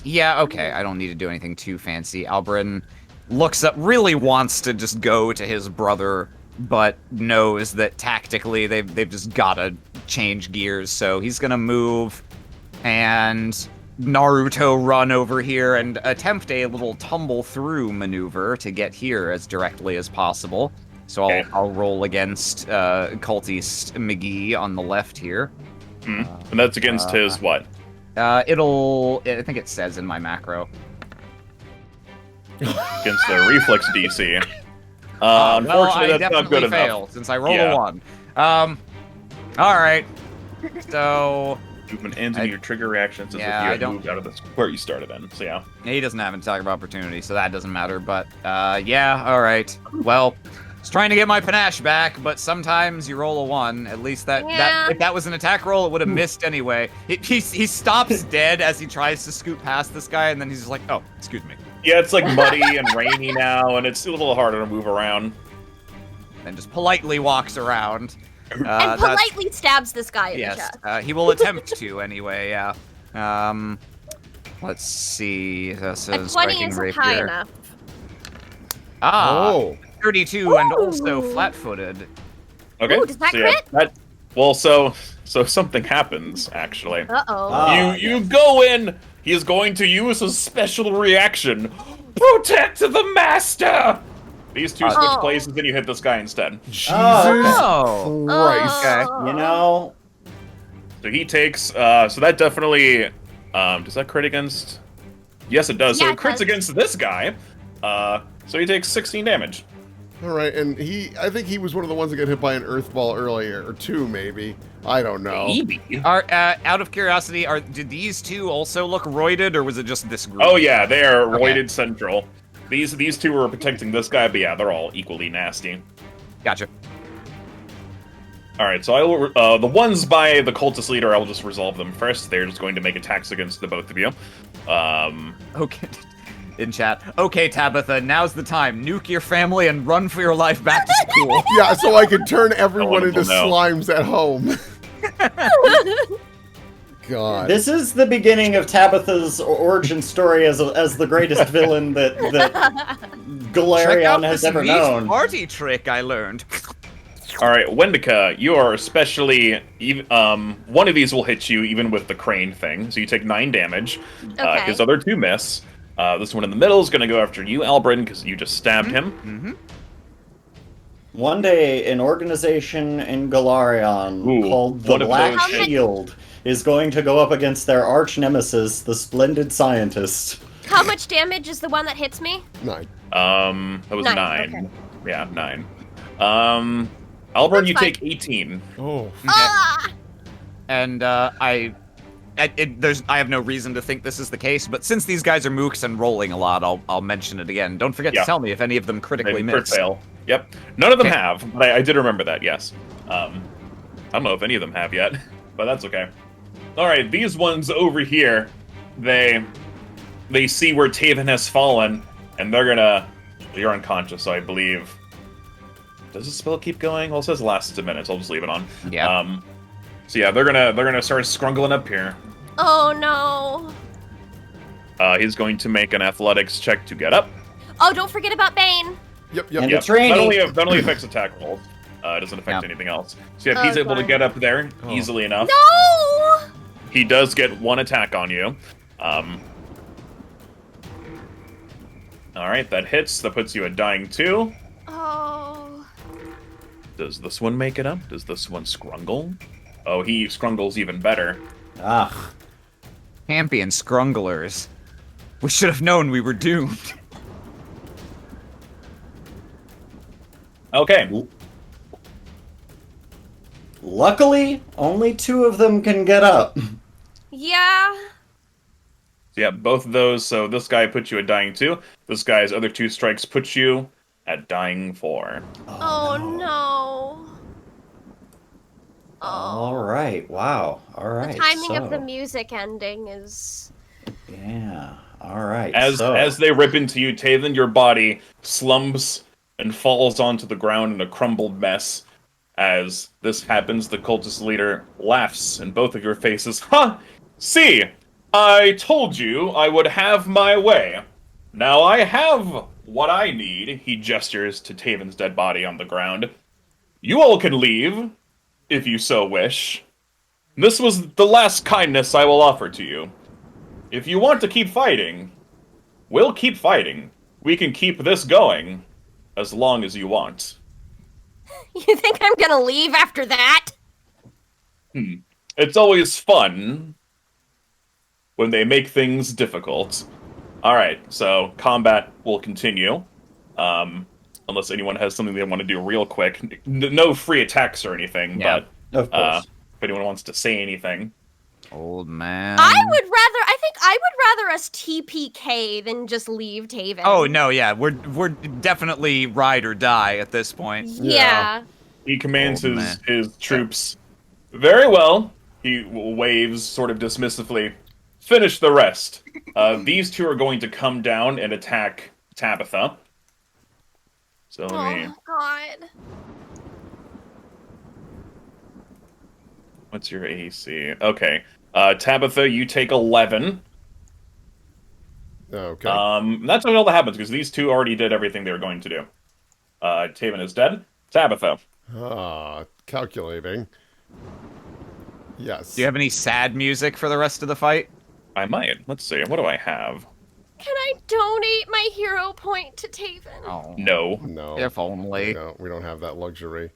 Yeah, okay. I don't need to do anything too fancy. Albrin looks up, really wants to just go to his brother, but knows that tactically they've just gotta change gears. So he's gonna move and Naruto run over here and attempt a little tumble through maneuver to get here as directly as possible. So Okay. I'll roll against cultist McGee on the left here. And that's against his what? I think it says in my macro. Against the reflex DC. Well, Unfortunately, I that's not good definitely fail enough. since I rolled Yeah. a 1. All right. So Movement ends in your trigger reactions as Yeah, if I you had don't- moved out of the square you started in. So yeah. he doesn't have an attack of opportunity, so that doesn't matter. But yeah, all right. Well, I was trying to get my panache back, but sometimes you roll a 1. At least that Yeah. if that was an attack roll, it would have missed anyway. He stops dead as he tries to scoot past this guy, and then he's just like, "Oh, excuse me," Yeah, it's like muddy and rainy now, and it's a little harder to move around. and just politely walks around. And That's- politely stabs this guy in the Yes, chest. he will attempt to anyway. Yeah. Let's see. This A is 20 striking isn't high rapier. enough. Ah, Oh. 32 and also Ooh. flat-footed. Okay. Ooh, does that yeah, crit? well, so something happens actually. Uh-oh. Ah, you go in. He is going to use a special reaction. Protect the master. These two switch Oh. places, and you hit this guy instead. Jesus Oh. Christ. Okay. You know, So he takes. So that definitely. Does that crit against? Yes, it does. Yeah, So it it crits does. against this guy. So he takes 16 damage. All right, and I think he was one of the ones that got hit by an earth ball earlier, or 2 maybe. I don't know. Maybe. Are out of curiosity, did these two also look roided, or was it just this group? Oh yeah, they are Okay. roided central. These two were protecting this guy, but yeah, they're all equally nasty. Gotcha. All right, so I will. The ones by the cultist leader, I'll just resolve them first. They're just going to make attacks against the both of you. Okay. In chat. Okay, Tabitha, now's the time. Nuke your family and run for your life back to school. Yeah, so I can turn everyone one into will know. slimes at home. God. this is the beginning of Tabitha's origin story as the greatest villain that Check out Galarion has this ever neat known. party trick I learned. All right, Wendica, you are especially. One of these will hit you even with the crane thing, so you take 9 damage. Okay. His other 2 miss. This one in the middle is going to go after you, Albrin, because you just stabbed him. Mm-hmm. One day, an organization in Galarion Ooh, called the one of Black those- Shield is going to go up against their arch nemesis, the Splendid Scientist. How much damage is the one that hits me? 9. That was 9. 9, okay. Yeah, 9. Albrin, That's you fine. take 18. Oh. Ah! And I have no reason to think this is the case, but since these guys are mooks and rolling a lot, I'll mention it again. Don't forget Yeah. to tell me if any of them critically Crit miss. fail. Yep. None of them Okay. have, but I did remember that, yes. I don't know if any of them have yet, but that's okay. Alright, these ones over here, they see where Tavin has fallen, and you're unconscious, I believe. Does the spell keep going? Well, it says lasts a minute, so I'll just leave it on. Yeah. So yeah, they're gonna start scrungling up here. Oh no. He's going to make an athletics check to get up. Oh, don't forget about Bane. Yep, yep, And yep. it's raining. That only affects attack rolls. It doesn't affect Yeah. anything else. So yeah, he's able to God. get up there easily enough. No! He does get one attack on you. Alright, that hits. That puts you at dying 2. Oh. Does this one make it up? Does this one scrungle? Oh, he scrungles even better. Ah. Champion scrunglers. We should have known we were doomed. Okay. Luckily, only 2 of them can get up. Yeah. So yeah, both of those. So this guy puts you at dying 2. This guy's other 2 strikes put you at dying 4. Oh no. Oh. Alright, wow. Alright. The timing of the music ending is. Yeah. Alright. As they rip into you, Tavin, your body slumps and falls onto the ground in a crumbled mess. As this happens, the cultist leader laughs in both of your faces. Ha! See! I told you I would have my way. Now I have what I need. He gestures to Tavin's dead body on the ground. You all can leave, if you so wish. This was the last kindness I will offer to you. If you want to keep fighting, we'll keep fighting. We can keep this going as long as you want. You think I'm gonna leave after that? It's always fun when they make things difficult. Alright, so combat will continue. Unless anyone has something they want to do real quick. No free attacks or anything, Yeah, but Of course. if anyone wants to say anything. Old man. I think I would rather us TPK than just leave Tavin. Oh no, yeah, we're definitely ride or die at this point. Yeah. He commands Old man. his troops. Very well. He waves sort of dismissively. Finish the rest. These 2 are going to come down and attack Tabitha. So let me... Oh god. What's your AC? Okay. Tabitha, you take 11. Okay. That's not all that happens, because these 2 already did everything they were going to do. Tavin is dead. Tabitha. Calculating. Yes. Do you have any sad music for the rest of the fight? I might. Let's see. What do I have? Can I donate my hero point to Tavin? Oh, No. No. if only. We don't have that luxury.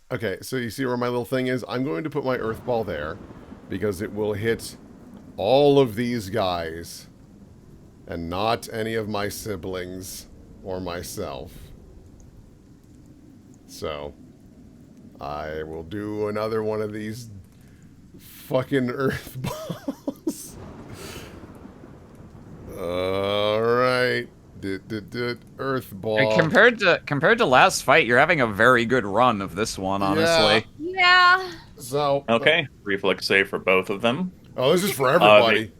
Okay, so you see where my little thing is? I'm going to put my earth ball there because it will hit all of these guys and not any of my siblings or myself. So I will do another one of these fucking earth balls. All right. Earth ball. And compared to last fight, you're having a very good run of this one, honestly. Yeah. So Okay. Reflex save for both of them. Oh, this is for everybody.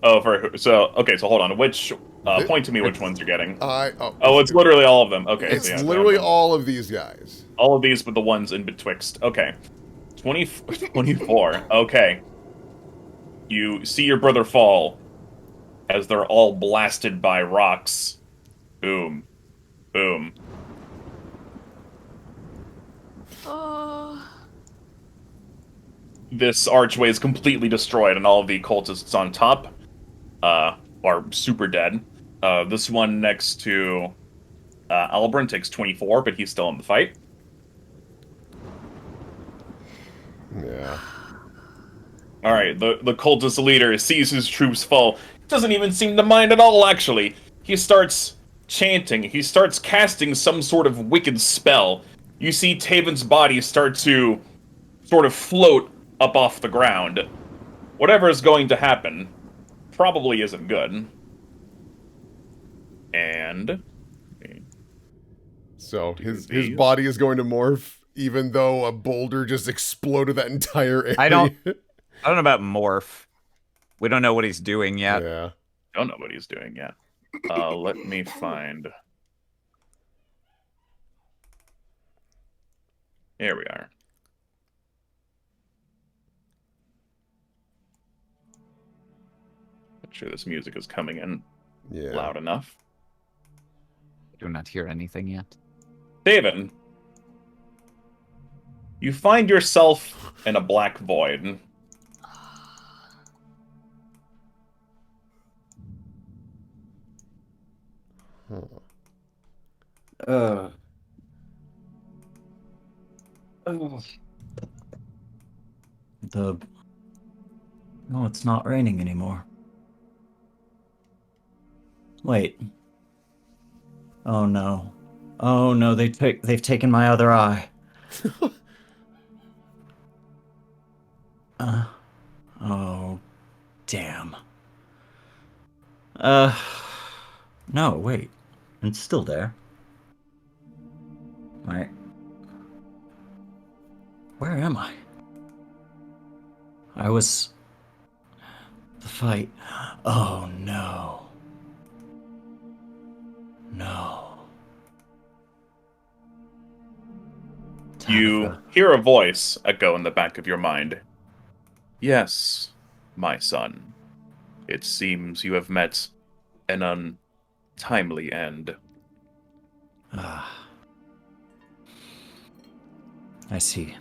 Okay, so hold on. Which point to me which ones you're getting. Oh, It's literally all of them. Okay. it's so yeah, literally so all of these guys. all of these, but the ones in betwixt. Okay. 24. Okay. You see your brother fall as they're all blasted by rocks. Boom. Boom. Oh. This archway is completely destroyed, and all of the cultists on top are super dead. This one next to Albrin takes 24, but he's still in the fight. Yeah. Alright, the cultist leader sees his troops fall. Doesn't even seem to mind at all, actually. He starts chanting. He starts casting some sort of wicked spell. You see Tavin's body start to sort of float up off the ground. Whatever is going to happen probably isn't good. And... So his body is going to morph, even though a boulder just exploded that entire area. I don't know about morph. We don't know what he's doing yet. Yeah. don't know what he's doing yet. Let me find... Here we are. Not sure this music is coming in loud enough. do not hear anything yet. Tavin, you find yourself in a black void. Oh. No, it's not raining anymore. Wait. Oh no. Oh no, they've taken my other eye. Oh, damn. No, wait. It's still there. Right. Where am I? I was... The fight. Oh no. No. You Tabitha. hear a voice echo in the back of your mind. Yes, my son. It seems you have met an untimely end. Ah. I see.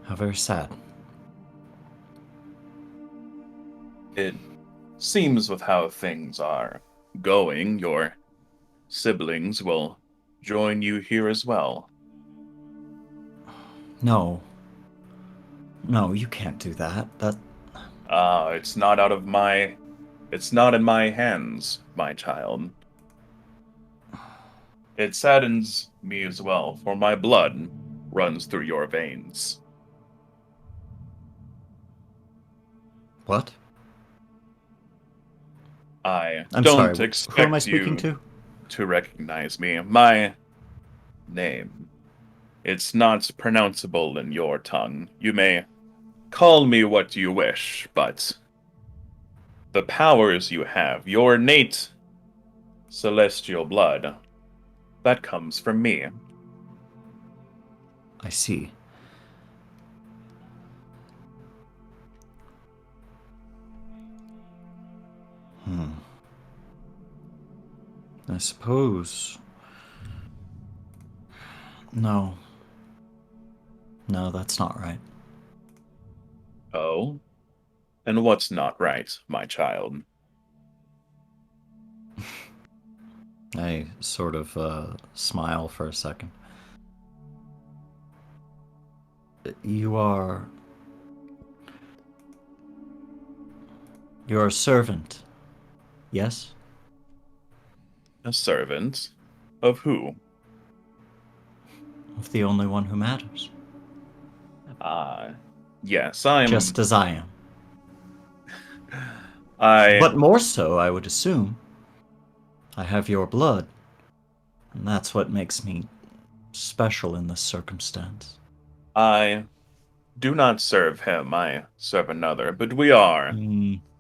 How very sad. It seems with how things are going, your siblings will join you here as well. No. No, you can't do that. It's not out of my... It's not in my hands, my child. It saddens me as well, for my blood runs through your veins. What? I I'm don't sorry, expect who am I speaking you to? recognize me. My name. It's not pronounceable in your tongue. You may call me what you wish, but the powers you have, your innate celestial blood, that comes from me. I see. I suppose... No. No, that's not right. Oh? And what's not right, my child? I sort of smile for a second. You're a servant, yes? A servant? Of who? Of the only one who matters. Yes, I'm... Just as I am. I... But more so, I would assume. I have your blood. And that's what makes me special in this circumstance. I do not serve him, I serve another, but we are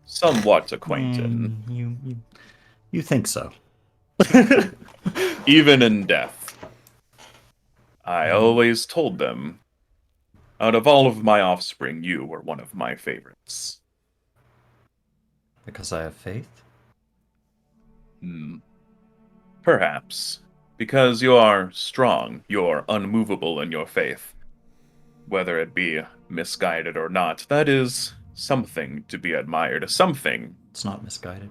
somewhat acquainted. You think so. Even in death. I always told them, out of all of my offspring, you were one of my favorites. Because I have faith? Perhaps. Because you are strong, you're unmovable in your faith. Whether it be misguided or not, that is something to be admired. Something It's not misguided.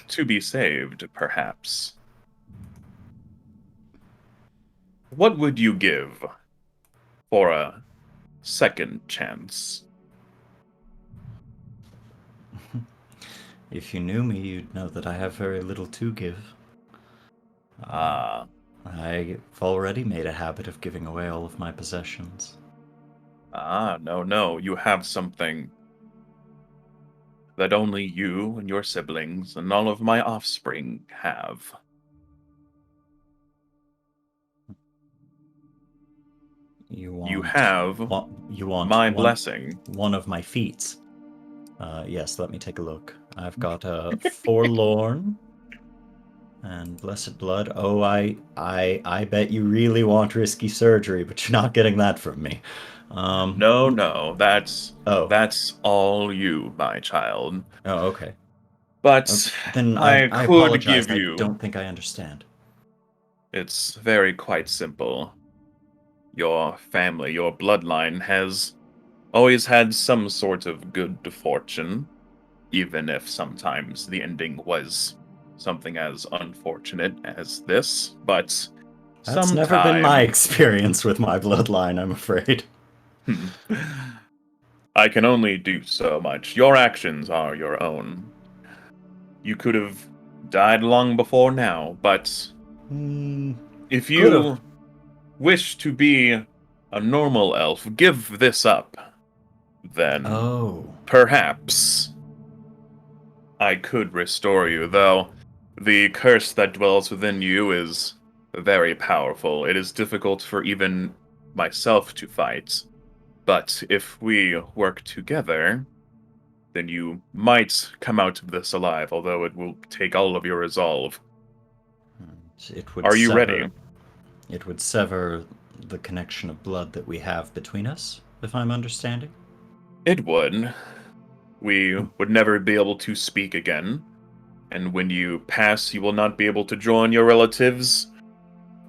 to be saved, perhaps. What would you give for a second chance? If you knew me, you'd know that I have very little to give. I've already made a habit of giving away all of my possessions. No. You have something that only you and your siblings and all of my offspring have. You have You want my blessing. One of my feats. Yes, let me take a look. I've got a forlorn and blessed blood. Oh, I bet you really want risky surgery, but you're not getting that from me. No, that's Oh. that's all you, my child. Oh, okay. But Then I I could apologize. give you. I don't think I understand. It's very quite simple. Your family, your bloodline has always had some sort of good fortune, even if sometimes the ending was something as unfortunate as this. But That's never been my sometime experience with my bloodline, I'm afraid. I can only do so much. Your actions are your own. You could have died long before now, but if you Could've. wish to be a normal elf, give this up. Then Oh. perhaps I could restore you, though the curse that dwells within you is very powerful. It is difficult for even myself to fight. But if we work together, then you might come out of this alive, although it will take all of your resolve. It would Are you ready? It would sever the connection of blood that we have between us, if I'm understanding. It would. We would never be able to speak again. And when you pass, you will not be able to join your relatives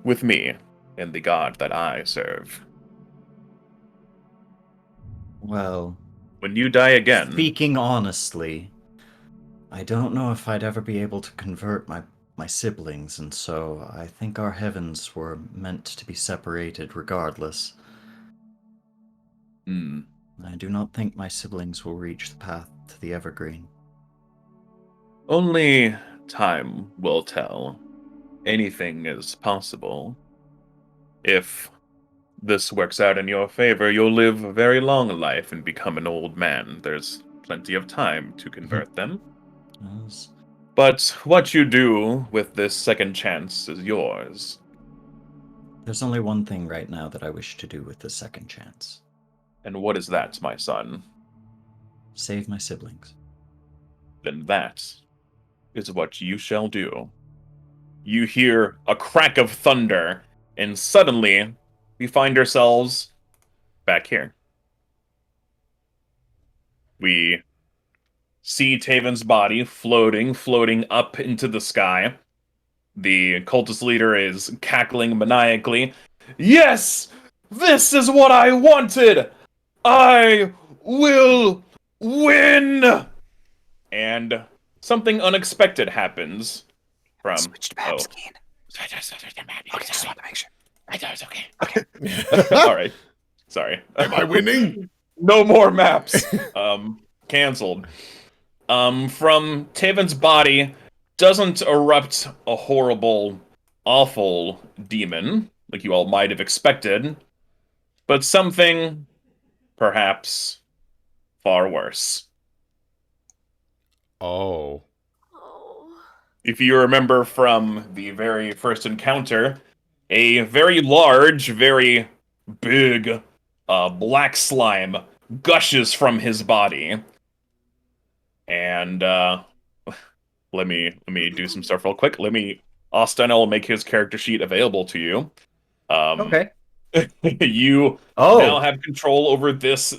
with me and the god that I serve. Well, When you die again, speaking honestly, I don't know if I'd ever be able to convert my siblings, and so I think our heavens were meant to be separated regardless. I do not think my siblings will reach the path to the Evergreen. only time will tell. Anything is possible. If this works out in your favor, you'll live a very long life and become an old man. There's plenty of time to convert them. Yes. But what you do with this second chance is yours. There's only one thing right now that I wish to do with the second chance. And what is that, my son? Save my siblings. Then that is what you shall do. You hear a crack of thunder, and suddenly we find ourselves back here. We see Tavin's body floating up into the sky. The cultist leader is cackling maniacally. Yes! This is what I wanted! I will win! And something unexpected happens from... Switched maps, Kiane. Okay, just want to make sure. I thought it was okay. All right. Sorry. Am I winning? No more maps. Canceled. From Tavin's body doesn't erupt a horrible, awful demon, like you all might have expected, but something, perhaps, far worse. Oh. Oh. If you remember from the very first encounter, a very large, very big, black slime gushes from his body. And, let me do some stuff real quick. Austin, I will make his character sheet available to you. Okay. You now have control over this.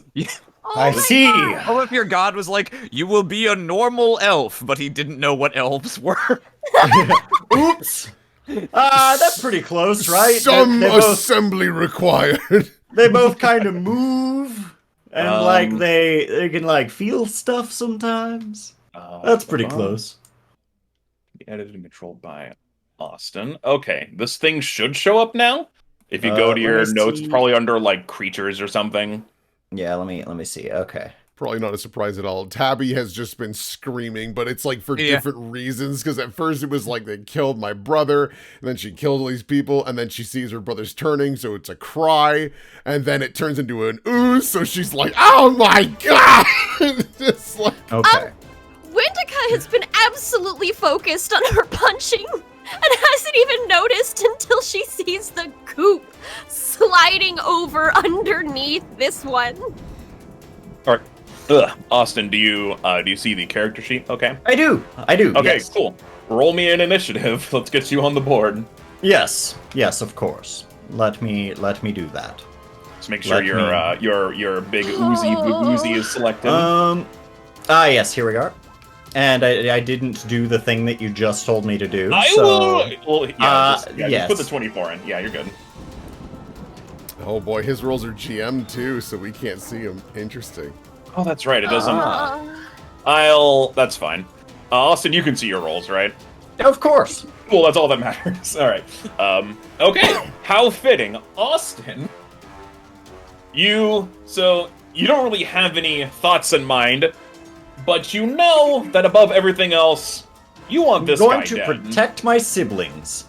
Oh I my see. God. Oh, if your god was like, you will be a normal elf, but he didn't know what elves were. Oops. That's pretty close, right? Some They both, assembly required. they both kind of move, and like Um, they can like feel stuff sometimes. That's pretty close. Edited and controlled by Austin. Okay, this thing should show up now. If you go to Let your me notes, see. probably under like creatures or something. Yeah, let me see. Okay. Probably not a surprise at all. Tabby has just been screaming, but it's like for Yeah. different reasons. Because at first it was like they killed my brother, and then she killed all these people, and then she sees her brother's turning, so it's a cry, and then it turns into an ooze, so she's like, "Oh my god!" Just like, Okay. Wendica has been absolutely focused on her punching and hasn't even noticed until she sees the goop sliding over underneath this one. All right. Austin, do you see the character sheet? Okay. I do. Okay, Yes. cool. Roll me an initiative. Let's get you on the board. Yes. Yes, of course. Let me do that. Just make sure Let your big oozy is selected. Yes, here we are. And I didn't do the thing that you just told me to do. Just put the 24 in. Yeah, you're good. Oh boy, his rolls are GM too, so we can't see him. Interesting. Oh, that's right. It doesn't. That's fine. Austin, you can see your rolls, right? Of course. Cool, that's all that matters. All right. Okay. How fitting, Austin. So you don't really have any thoughts in mind, but you know that above everything else, you want this guy I'm going to dead. protect my siblings.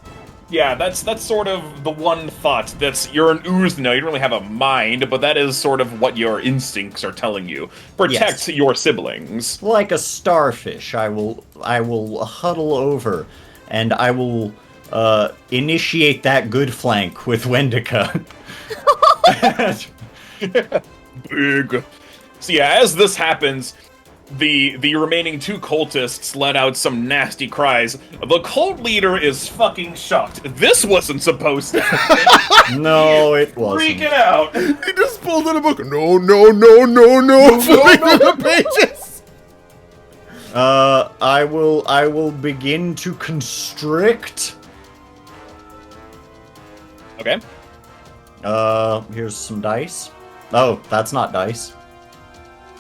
Yeah, that's sort of the one thought. You're an ooze now. You don't really have a mind, but that is sort of what your instincts are telling you. Protect your siblings. Like a starfish, I will huddle over, and I will initiate that good flank with Wendica. Big. So yeah, as this happens, the remaining two cultists let out some nasty cries. The cult leader is fucking shocked. This wasn't supposed to happen. No, it wasn't. Freaking out. He just pulled in a book. No, flipping through the pages. I will begin to constrict. Okay. Here's some dice. Oh, that's not dice.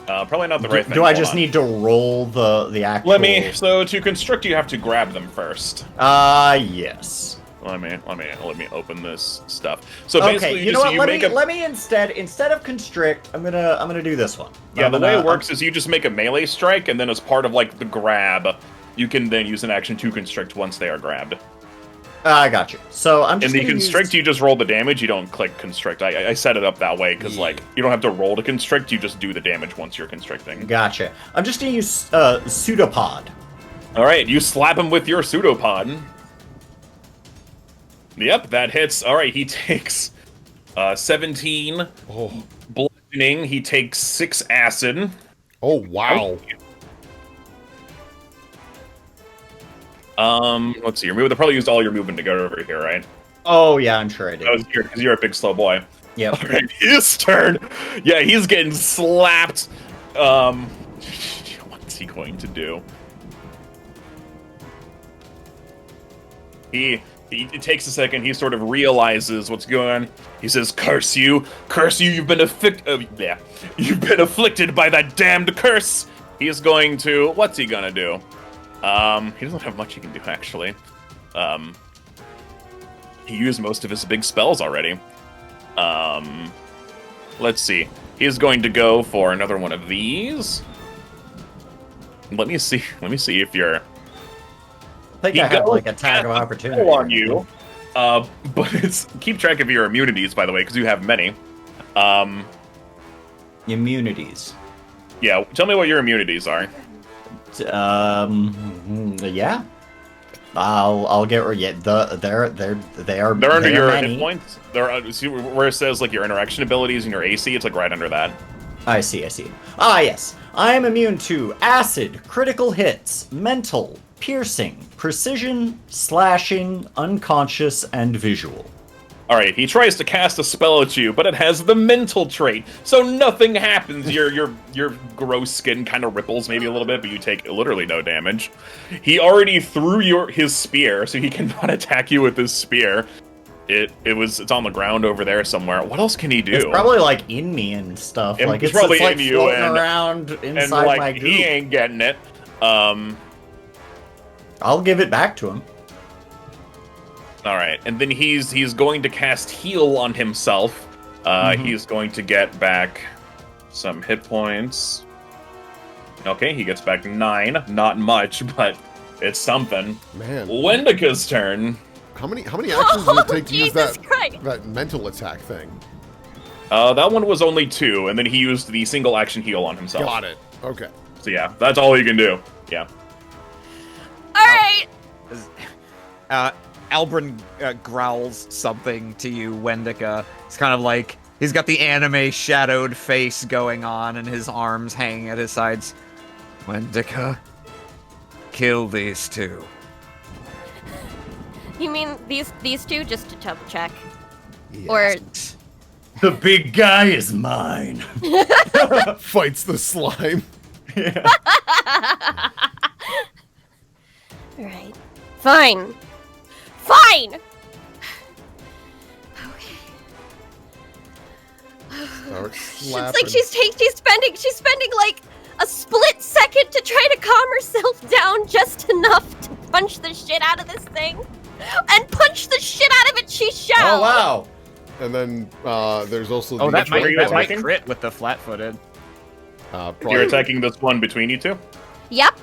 Probably not the right thing. Do I just need to roll the actual... So to constrict, you have to grab them first. Yes. Let me open this stuff. So Okay, basically, you know what? Let me instead of constrict, I'm gonna do this one. Yeah, the way it works is you just make a melee strike, and then as part of like the grab, you can then use an action to constrict once they are grabbed. I got you. So I'm just in the constrict, you just roll the damage. You don't click constrict. I set it up that way because like you don't have to roll to constrict. You just do the damage once you're constricting. Gotcha. I'm just gonna use pseudopod. All right, you slap him with your pseudopod. Yep, that hits. All right, he takes 17 bludgeoning. He takes 6 acid. Oh wow. Let's see. They'll probably used all your movement to go over here, right? Oh yeah, I'm sure I did. Because you're a big slow boy. Yep. All right, his turn. Yeah, he's getting slapped. What's he going to do? It takes a second. He sort of realizes what's going on. He says, "Curse you! Curse you! You've been You've been afflicted by that damned curse." He's going to. What's he gonna do? He doesn't have much he can do, actually. He used most of his big spells already. Let's see. He's going to go for another one of these. Let me see if you're... I think I have, like, attack of opportunity on you. But keep track of your immunities, by the way, because you have many. Immunities. Yeah, tell me what your immunities are. Yeah. I'll get they're under your hit points. See where it says like your interaction abilities and your AC. It's like right under that. I see. Ah, yes. I am immune to acid, critical hits, mental, piercing, precision, slashing, unconscious, and visual. Alright, he tries to cast a spell at you, but it has the mental trait, so nothing happens. Your gross skin kind of ripples maybe a little bit, but you take literally no damage. He already threw his spear, so he cannot attack you with his spear. It's on the ground over there somewhere. What else can he do? It's probably like in me and stuff. It's like it's probably like in you floating and around inside and like my goop. he ain't getting it. I'll give it back to him. All right, and then he's going to cast heal on himself. He's going to get back some hit points. Okay, he gets back 9. Not much, but it's something. Man. Wendica's turn. How many actions does it take to use Jesus Christ. that mental attack thing? That one was only 2, and then he used the single action heal on himself. Got it. Okay. So yeah, that's all he can do. Yeah. All right. Albrin growls something to you, Wendica. It's kind of like he's got the anime shadowed face going on and his arms hanging at his sides. Wendica, kill these two. You mean these two, just to double check? Yes. Or The big guy is mine. Fights the slime. Alright. Fine. Fine! Okay. Start It's slapping. like she's spending like a split second to try to calm herself down just enough to punch the shit out of this thing. And punch the shit out of it she shall! Oh, wow. And then there's also Oh, the that might attacking? crit with the flat-footed. You're attacking this one between you two? Yep.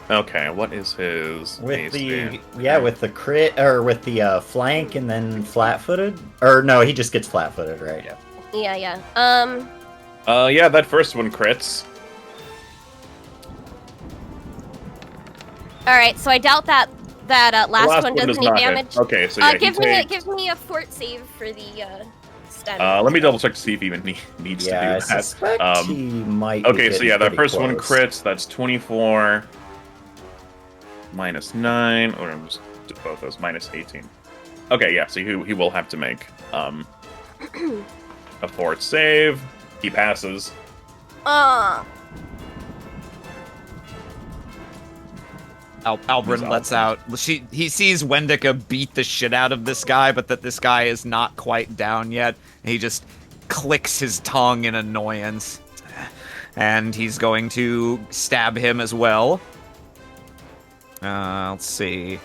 Okay, what is his With AC? with the crit, or with the flank and then flat-footed? Or no, he just gets flat-footed, right? Yeah. Yeah, that first one crits. Alright, so I doubt that last one does does any not hit. damage. Okay, so yeah, Give me a fort save for the stat. let me double check to see if he even needs to do Yeah, I that. suspect he might. be Okay, so getting yeah, that pretty first one close. crits. That's 24 minus 9, or I'm just did both those minus 18. Okay, yeah, so he will have to make a fort save. He passes. Albrin lets out. He sees Wendica beat the shit out of this guy, but that this guy is not quite down yet. And he just clicks his tongue in annoyance. And he's going to stab him as well. Let's see.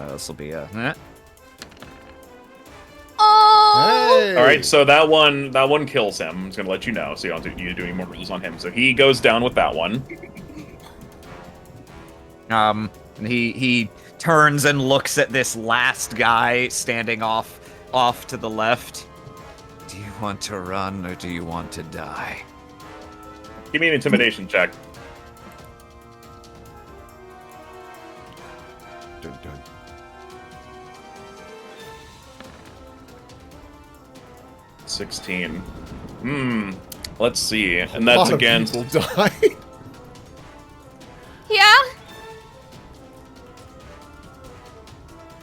This will be a... Hey! All right, so that one kills him. I'm just gonna let you know, so you don't need to do any more rolls on him. So he goes down with that one. He turns and looks at this last guy standing off to the left. Do you want to run or do you want to die? Give me an intimidation check. Dun, dun. Let's see, and A that's lot of against. people die. Yeah?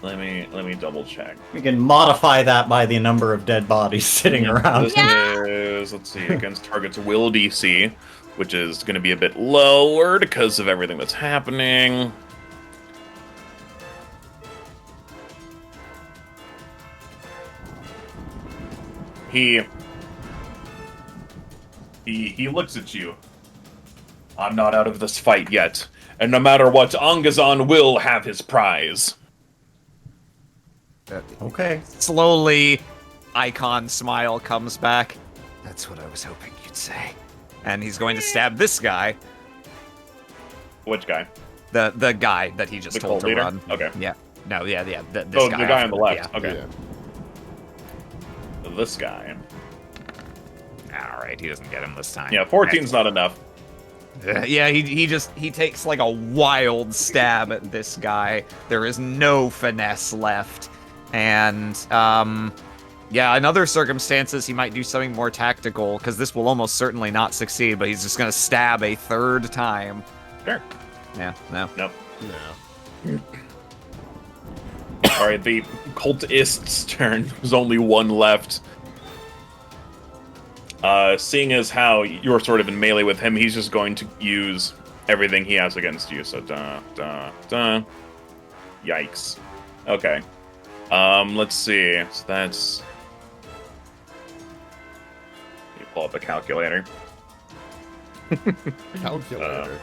Let me double check. We can modify that by the number of dead bodies sitting around. This is, let's see, against target's will DC, which is going to be a bit lower because of everything that's happening. He looks at you. I'm not out of this fight yet, and no matter what, Angazan will have his prize. Okay. Slowly, Icon smile comes back. That's what I was hoping you'd say. And he's going to stab this guy, Which guy? the guy that he just The told cult to leader? run. Okay. Yeah. No, yeah. This Oh, guy. the guy on off the to left. Yeah. Okay. Yeah. This guy. All right, he doesn't get him this time. Yeah, 14's not enough. Yeah, he takes like a wild stab at this guy. There is no finesse left. And yeah, in other circumstances he might do something more tactical, because this will almost certainly not succeed, but he's just gonna stab a third time. Sure. Yeah, no. Nope. No. Alright, the cultist's turn. There's only one left. Seeing as how you're sort of in melee with him, he's just going to use everything he has against you. So, Yikes. Okay. Let's see. So that's... Let me pull up a calculator. Calculator.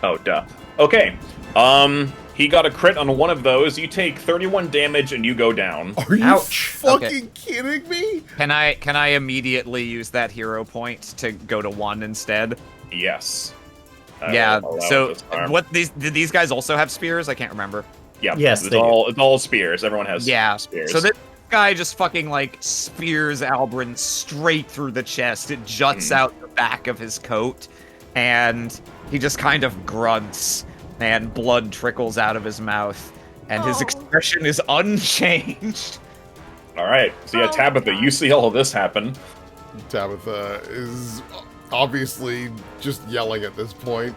Oh, duh. Okay. He got a crit on one of those. You take 31 damage and you go down. Are you Ouch. fucking Okay. kidding me? Can I immediately use that hero point to go to 1 instead? Yes. Yeah. I'll allow So this time. did these guys also have spears? I can't remember. Yeah. Yes, It's they do. all spears. Everyone has Yeah. spears. So this guy just fucking like spears Albrin straight through the chest. It juts out the back of his coat, and he just kind of grunts, and blood trickles out of his mouth, and his Oh. expression is unchanged. All right. So yeah, Oh, Tabitha, God. you see all of this happen. Tabitha is obviously just yelling at this point.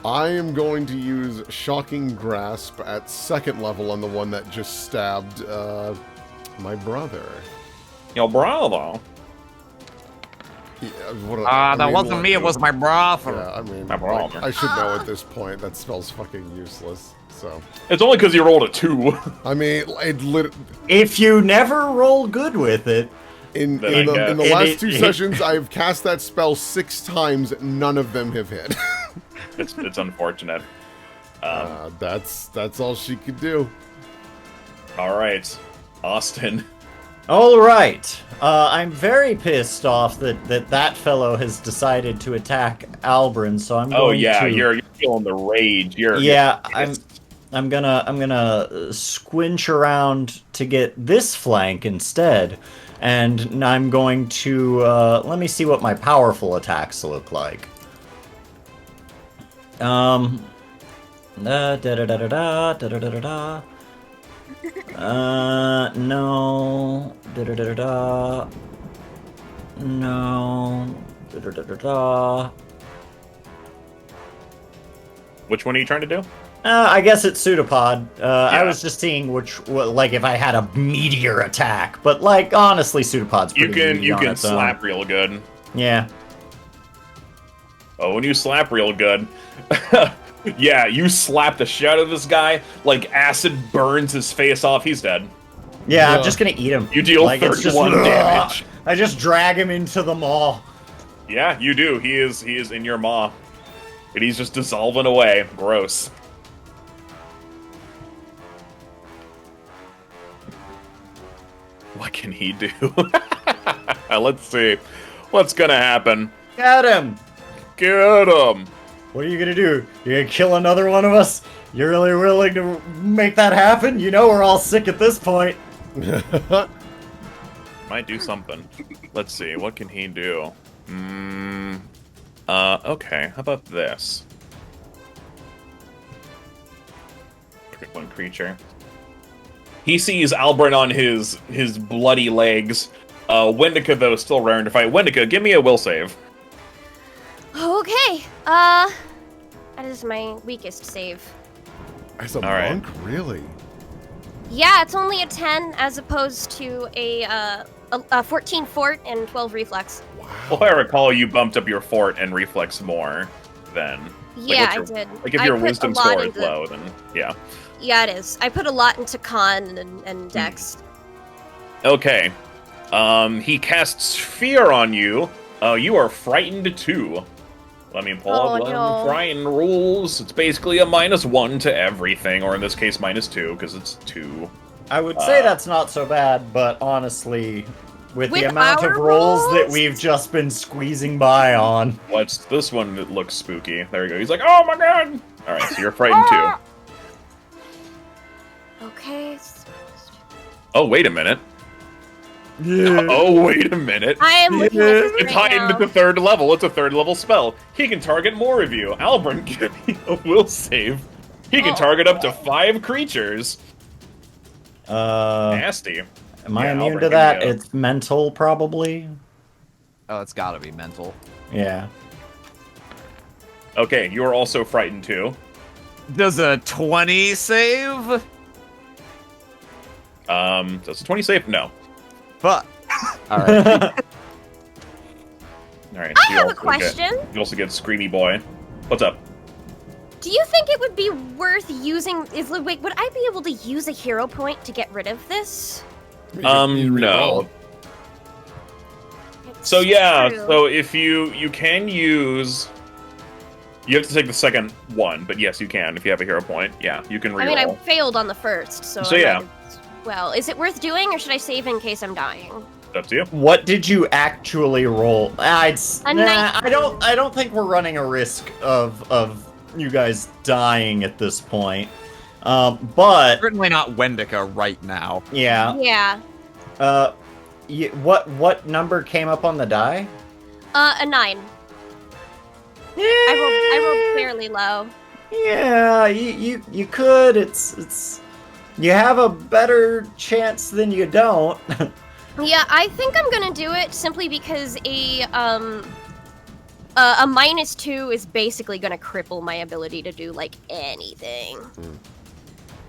I am going to use Shocking Grasp at 2nd level on the one that just stabbed my brother. Yo, bravo. Yeah, that wasn't me, it was my brother. Yeah, I mean, My brother. I should know at this point. That spell's fucking useless. So, It's only because you rolled a 2. I mean, If you never roll good with it, in Then the I last 2 sessions, I've cast that spell 6 times. None of them have hit. It's unfortunate. That's all she could do. All right, Austin. all right. I'm very pissed off that fellow has decided to attack Albrin. So I'm going Oh yeah, to. you're feeling the rage. You're I'm gonna squinch around to get this flank instead, and I'm going to let me see what my powerful attacks look like. No. No. Which one are you trying to do? I guess it's pseudopod. I was just seeing like if I had a meteor attack, but like honestly, pseudopod's pretty easy You on can its own. slap real good. Yeah. Oh, when you slap real good. Yeah, you slap the shit out of this guy, like acid burns his face off, he's dead. Yeah, Yeah. I'm just gonna eat him. You deal Like, it's just- 31 damage. I just drag him into the maw. Yeah, you do. He is in your maw. And he's just dissolving away. Gross. What can he do? Let's see. What's gonna happen? Get him! Get him! What are you gonna do? You gonna kill another one of us? You're really willing to make that happen? You know we're all sick at this point. Might do something. Let's see. What can he do? Okay. How about this? Pick one creature. He sees Albrin on his bloody legs. Wendica, though, still raring to fight. Wendica, give me a will save. Okay. That is my weakest save. As a All right. monk, really? Yeah, it's only a 10 as opposed to a 14 fort and 12 reflex. Well, I recall you bumped up your fort and reflex more than... Yeah, what's your- I did. Like, if I your put a wisdom lot score is into- low, then yeah. Yeah, it is. I put a lot into con and dex. Okay. He casts fear on you. You are frightened too. Let me pull up no. frightened rules. It's basically a -1 to everything, or in this case, -2, because it's 2. I would say that's not so bad, but honestly, with the With amount of our rolls that rolls? we've just been squeezing by on. What's this one that looks spooky? There you go. He's like, oh my god! Alright, so you're frightened too. Okay. Oh, wait a minute. Yeah. Oh, wait a minute. I am looking at this It's right heightened now. to 3rd level. It's a 3rd level spell. He can target more of you. Albrin, give me a will save. He can Oh. target up to 5 creatures. Am Nasty. I Yeah, immune Albert, to that? give me a- It's mental, probably. Oh, it's gotta be mental. Yeah. Okay, you are also frightened too. Does a 20 save? Does a 20 save? No. Fuck. Alright. Alright. I have a question. You also get Screamy Boy. What's up? Do you think it would be worth using? Wait, would I be able to use a hero point to get rid of this? You No. reroll. It's So yeah, true. so if you can use... You have to take the second one, but yes, you can if you have a hero point. Yeah, you can reroll. I mean, I failed on the first, so. So, I yeah. might as well, is it worth doing, or should I save in case I'm dying? It's up to you. What did you actually roll? A I 19. don't think we're running a risk of you guys dying at this point. But Certainly not Wendica right now. yeah. Yeah. What number came up on the die? A 9. I rolled fairly low. Yeah, you could. It's you have a better chance than you don't. Yeah, I think I'm gonna do it simply because a -2 is basically gonna cripple my ability to do like anything.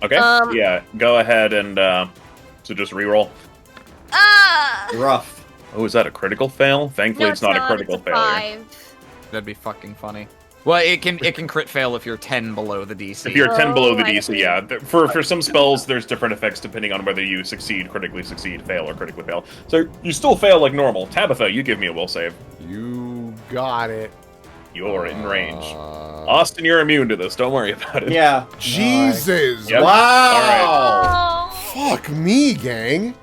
Okay. Yeah, go ahead and so just reroll. Ah! Rough. Oh, is that a critical fail? Thankfully, No, it's not a critical it's a failure. 5. That'd be fucking funny. Well, it can crit fail if you're 10 below the DC. If you're 10 below the I DC, see. yeah. For some spells, there's different effects depending on whether you succeed, critically succeed, fail, or critically fail. So you still fail like normal. Tabitha, you give me a will save. You got it. You're in range. Austin, you're immune to this. Don't worry about it. Yeah. Jesus. Yep. Wow. Oh. Fuck me, gang.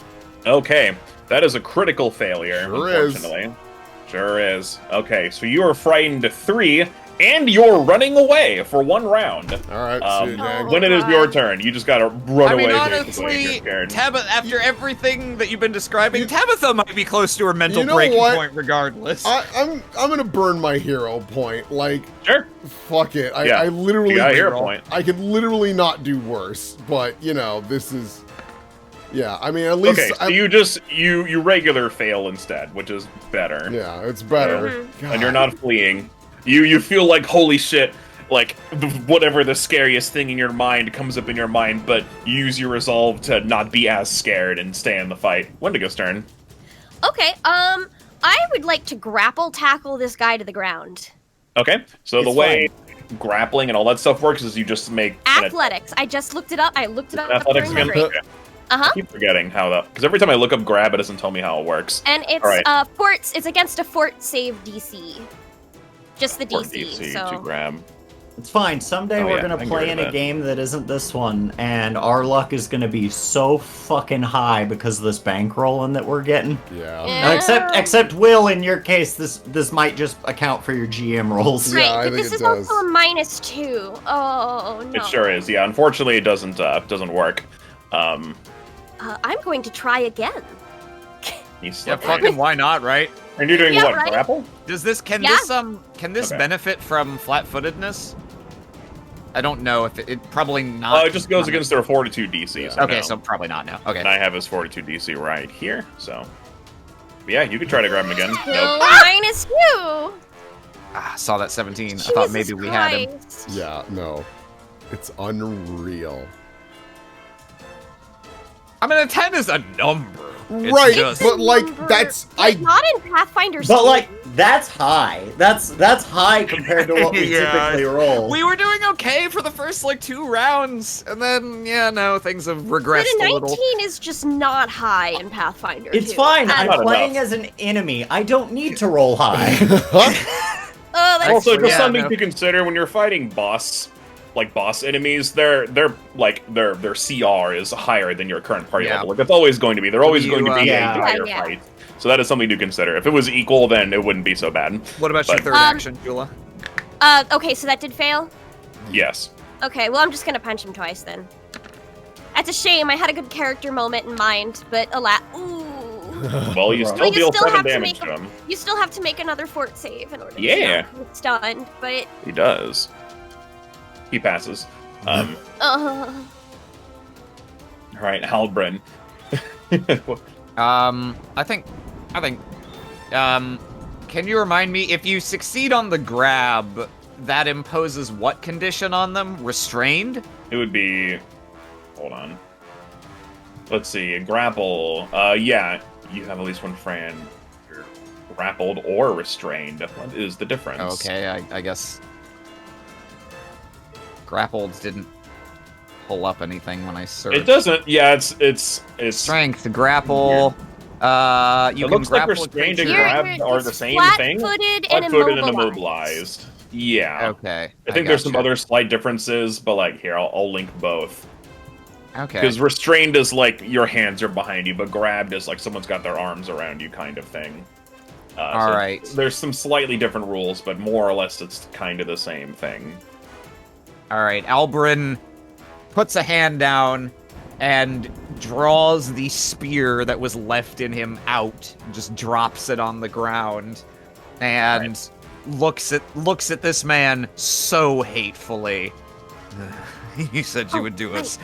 Okay, that is a critical failure, Sure is. unfortunately. Sure is. Okay, so you are frightened to 3, and you're running away for 1 round. All right. See you, gang. When it is your turn, you just gotta run away. basically, if you're honestly, scared. Tabitha, after everything that you've been describing, Tabitha might be close to her mental You know breaking what? point regardless. I'm gonna burn my hero point. Like, Sure. fuck it. Yeah, I literally you got a hero point. I could literally not do worse. But you know, this is. Yeah, I mean, at least. Okay, so you just you regular fail instead, which is better. Yeah, it's better. And you're not fleeing. You feel like holy shit, like whatever the scariest thing in your mind comes up in your mind, but you use your resolve to not be as scared and stay in the fight. Wendigo's turn. Okay, I would like to grapple tackle this guy to the ground. Okay, so the It's way grappling and all that stuff works is you just make Athletics. I just looked it up. I looked it up athletics during my again. break. Okay. Uh-huh. I keep forgetting how that, because every time I look up grab, it doesn't tell me how it works. And it's All right. forts. It's against a fort save DC. Just the For DC. DC so to grab. It's fine. Someday Oh, we're yeah, gonna I can play get in rid a of that. game that isn't this one, and our luck is gonna be so fucking high because of this bankrolling that we're getting. Yeah. Yeah. Except Will, in your case, this might just account for your GM rolls. Yeah, right, I but think this it is does. also a -2. Oh no. It sure is. Yeah, unfortunately, it doesn't work. I'm going to try again. You yeah, slip fucking why not, right? And you're doing Yeah, what? right? Grapple? Does this can Yeah. this Okay. benefit from flat-footedness? I don't know if it probably not. It just goes against their Fortitude DC. So Okay, no. so probably not now. Okay. And I have his Fortitude DC right here, so. But yeah, you could try to grab him again. Still Nope. -2. Ah, saw that 17. I thought maybe we had him. Christ. Yeah. No. It's unreal. I mean, a 10 is a number. It's Right, just- but like Number- that's but not in Pathfinder. But like, that's high. That's high compared to what we Yeah. typically roll. We were doing okay for the first like 2 rounds, and then things have but regressed a a 19 little. is just not high in Pathfinder. It's too. fine. At I'm Not all. playing enough. as an enemy. I don't need to roll high. Oh, that's Also, true. just Yeah, something no. to consider when you're fighting boss enemies, their CR is higher than your current party Yeah. level. Like it's always going to be. They're always You, going to be yeah. a higher Yeah. fight. So that is something to consider. If it was equal, then it wouldn't be so bad. What about your But- third action, Jula? Okay, so that did fail. Yes. Okay, well, I'm just gonna punch him twice then. That's a shame. I had a good character moment in mind, but alas, ooh. Well, you Well, still you deal still 7 have to damage make to him. You still have to make another fort save in order to Yeah. not get stunned, but He does. He passes. uh, All right, Albrin. I think, can you remind me, if you succeed on the grab, that imposes what condition on them? Restrained? It would be. Hold on. Let's see. A grapple. Yeah. You have at least one friend. You're grappled or restrained. What is the difference? Okay, I guess grappled didn't pull up anything when I searched. It doesn't. Yeah. It's. Strength, grapple. You It can looks like grapple a restrained and creature- grab are the same thing. Flat-footed and Flat-footed and immobilized. immobilized. Yeah. Okay. I think there's some gotcha. other slight differences, but like here, I'll link both. Okay. Because restrained is like your hands are behind you, but grabbed is like someone's got their arms around you, kind of thing. All right. There's some slightly different rules, but more or less it's kind of the same thing. All right. Albrin puts a hand down and draws the spear that was left in him out, just drops it on the ground, and looks at this man so hatefully. You said you would do us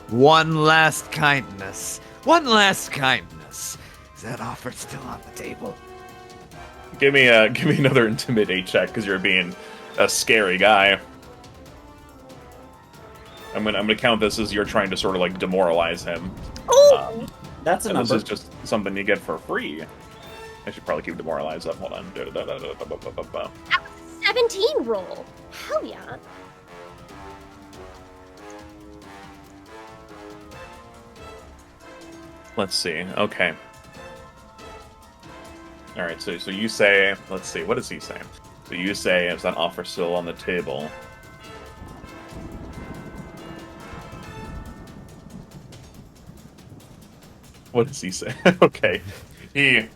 one last kindness. One last kindness. Is that offer still on the table? Give me another intimidate check because you're being a scary guy. I'm gonna count this as you're trying to sort of like demoralize him. Ooh. That's a And this number. is just something you get for free. I should probably keep demoralized up. Hold on. 17 roll. Hell yeah. Let's see. Okay. All right. So you say. Let's see. What does he say? So you say, is that offer still on the table? What does he say? Okay. He,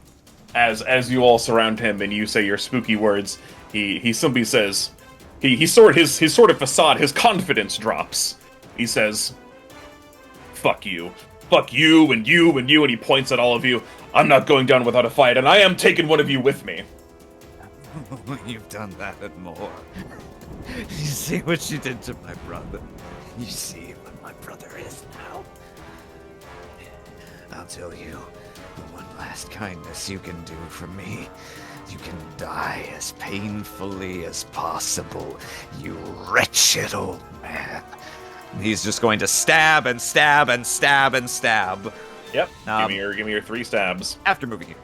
as you all surround him and you say your spooky words, he simply says, his sort of facade, his confidence drops. He says, "Fuck you, fuck you, and you and you," and he points at all of you. "I'm not going down without a fight, and I am taking one of you with me." You've done that and more. You see what you did to my brother. You see what my brother is now. I'll tell you the one last kindness you can do for me. You can die as painfully as possible, you wretched old man. He's just going to stab and stab and stab and stab. Yep. Give me your 3 stabs. After moving here.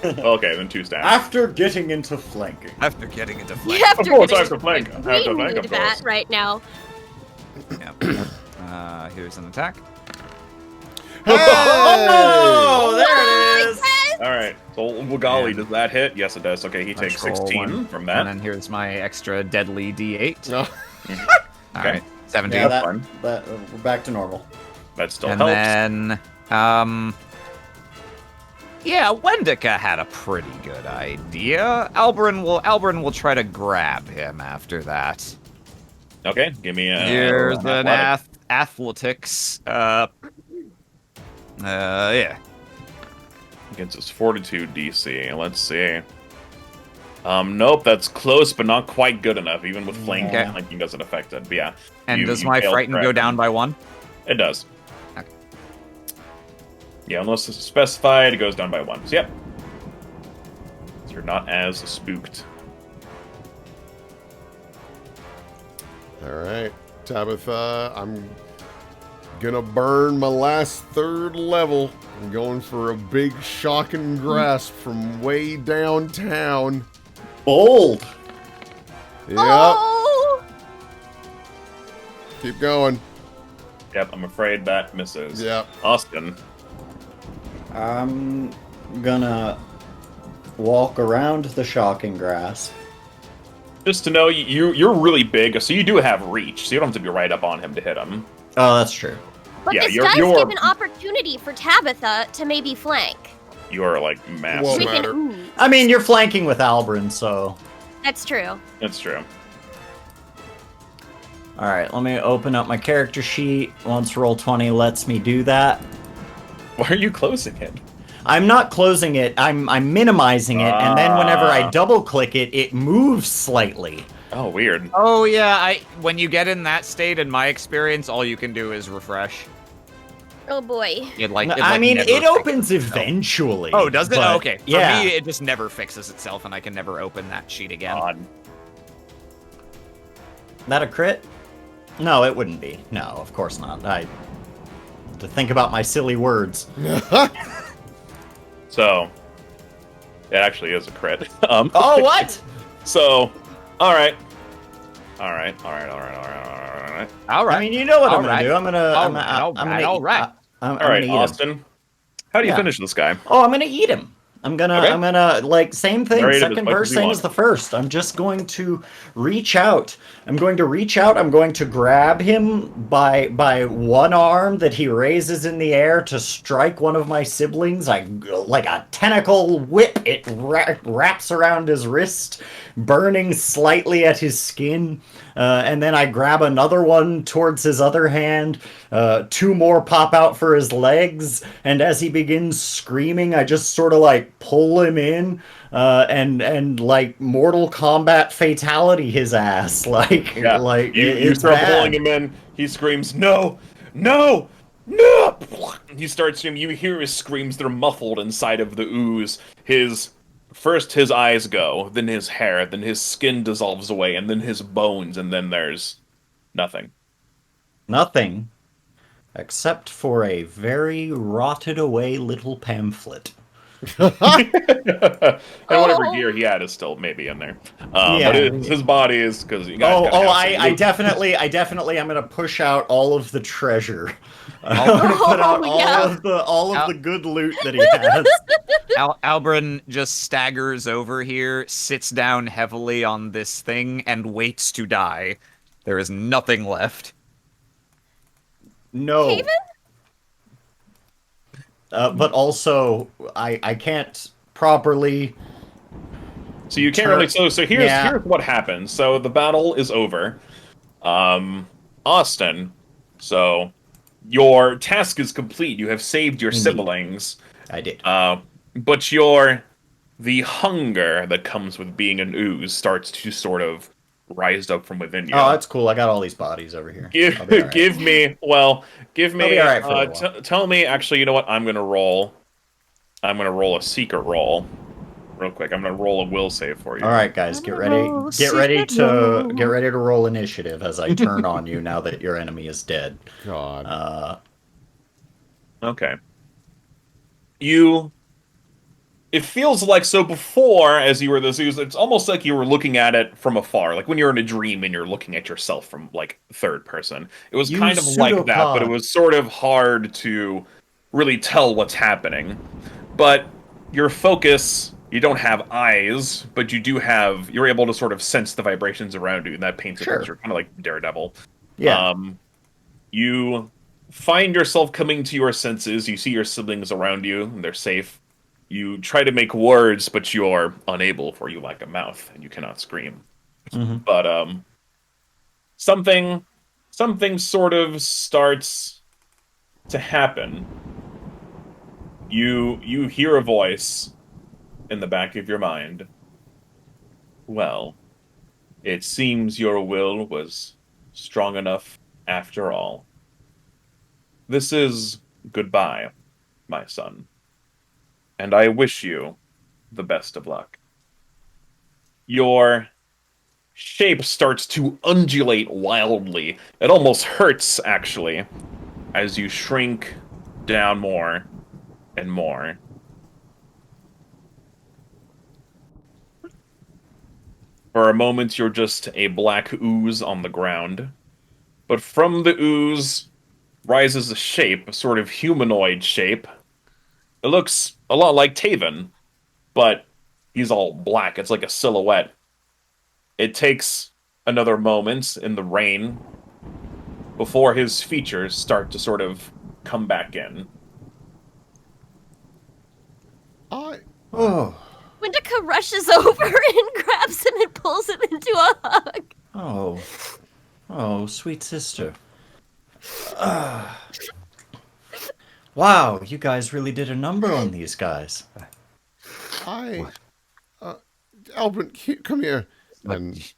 Okay, then 2 stabs. After getting into flanking. After getting into flank. You have Of to course, get I have to flank. I have to we flank, need of that course. right now. Yep. Here's an attack. Oh, there it is. All right. So, well, golly, does that hit? Yes, it does. Okay, he takes Let's roll 16 one. from that. And then here's my extra deadly D8. No. All right, 17. Yeah, fun. we're back to normal. That still And helps. then, yeah, Wendica had a pretty good idea. Albrin will try to grab him after that. Okay, give me a. Here's an athletic. athletics. Yeah. Against his fortitude DC. Let's see. Nope, that's close, but not quite good enough. Even with flanking, Okay. flanking doesn't affect it. But yeah. And you- does you my failed frighten go correctly. down by 1? It does. Okay. Yeah, unless it's specified, it goes down by 1. So, yep. So you're not as spooked. All right, Tabitha, I'm gonna burn my last 3rd level. I'm going for a big shocking grasp from way downtown. Bold. Yep, Oh! keep going. Yep, I'm afraid that misses. Yep. Austin. I'm gonna walk around the shocking grass. Just to know, you're really big, so you do have reach, so you don't have to be right up on him to hit him. Oh, that's true. But Yeah, this you're- does you're- give an opportunity for Tabitha to maybe flank. You are, like, massive. Won't We matter. can, I mean, you're flanking with Albrin, so. that's true. That's true. All right, let me open up my character sheet. Once Roll20 lets me do that. Why are you closing it? I'm not closing it. I'm minimizing it, and then whenever I Ah. double click it, it moves slightly. Oh, weird. Oh yeah, when you get in that state, in my experience, all you can do is refresh. Oh boy. I mean, it opens eventually. Oh, does it? but Okay. For yeah. me, it just never fixes itself, and I can never open that sheet again. Odd. That a crit? No, it wouldn't be. No, of course not. To think about my silly words. So, it actually is a crit. Oh, what? So, alright. All I right. mean, you know what I'm All gonna right. do. I'm gonna. All I'm right, gonna. all I'm right, gonna. all right. I'm Alright, gonna eat him. Austin. How do you Yeah. finish this guy? Oh, I'm gonna eat him. I'm gonna. Okay. I'm gonna like same thing. Alright, as Second much verse, as you same want. as the first. I'm just going to reach out. I'm going to reach out. I'm going to grab him by one arm that he raises in the air to strike one of my siblings. Like a tentacle whip. It wraps around his wrist, burning slightly at his skin. And then I grab another one towards his other hand. 2 more pop out for his legs, and as he begins screaming, I just sort of like pull him in, and like Mortal Kombat fatality his ass. Like, Yeah. like you it's start bad. pulling him in. He screams, "No! No! No!" He starts screaming. You hear his screams. They're muffled inside of the ooze. First his eyes go, then his hair, then his skin dissolves away, and then his bones, and then there's nothing. Nothing, except for a very rotted away little pamphlet. And whatever Oh. gear he had is still maybe in there. Yeah. But his body is because you guys. Oh, gotta have some I loot. definitely am gonna push out all of the treasure. I'm Oh, gonna put out yeah. all of the good loot that he has. Albrin just staggers over here, sits down heavily on this thing, and waits to die. There is nothing left. No. Tavin? But also, I can't properly. So you can't really. So here's Yeah. here's what happens. So the battle is over. Austin. So your task is complete. You have saved your Indeed. siblings. I did. But the hunger that comes with being an ooze starts to sort of rise up from within you. Oh, that's cool. I got all these bodies over here. I'll be all right. Give me. I'll be all right for a while. Tell me. Actually, you know what? I'm gonna roll a secret roll, real quick. I'm gonna roll a will save for you. All right, guys, get ready. Get ready to roll initiative as I turn on you now that your enemy is dead. God. Okay. It feels like, so before, as you were this ooze, it's almost like you were looking at it from afar, like when you're in a dream and you're looking at yourself from, like, third person. It was You kind of like that, but it pseudopod. was sort of hard to really tell what's happening. But your focus, you don't have eyes, but you're able to sort of sense the vibrations around you, and that paints a Sure. picture, kind of like Daredevil. Yeah. You find yourself coming to your senses. You see your siblings around you, and they're safe. You try to make words, but you're unable, for you lack a mouth, and you cannot scream. Mhm. But something sort of starts to happen. You hear a voice in the back of your mind. Well, it seems your will was strong enough after all. This is goodbye, my son. And I wish you the best of luck. Your shape starts to undulate wildly. It almost hurts, actually, as you shrink down more and more. For a moment, you're just a black ooze on the ground. But from the ooze rises a shape, a sort of humanoid shape. It looks a lot like Tavin, but he's all black. It's like a silhouette. It takes another moment in the rain before his features start to sort of come back in. Oh. Wendica rushes over and grabs him and pulls him into a hug. Oh. Oh, sweet sister. Wow, you guys really did a number on these guys. Albrin, come here. And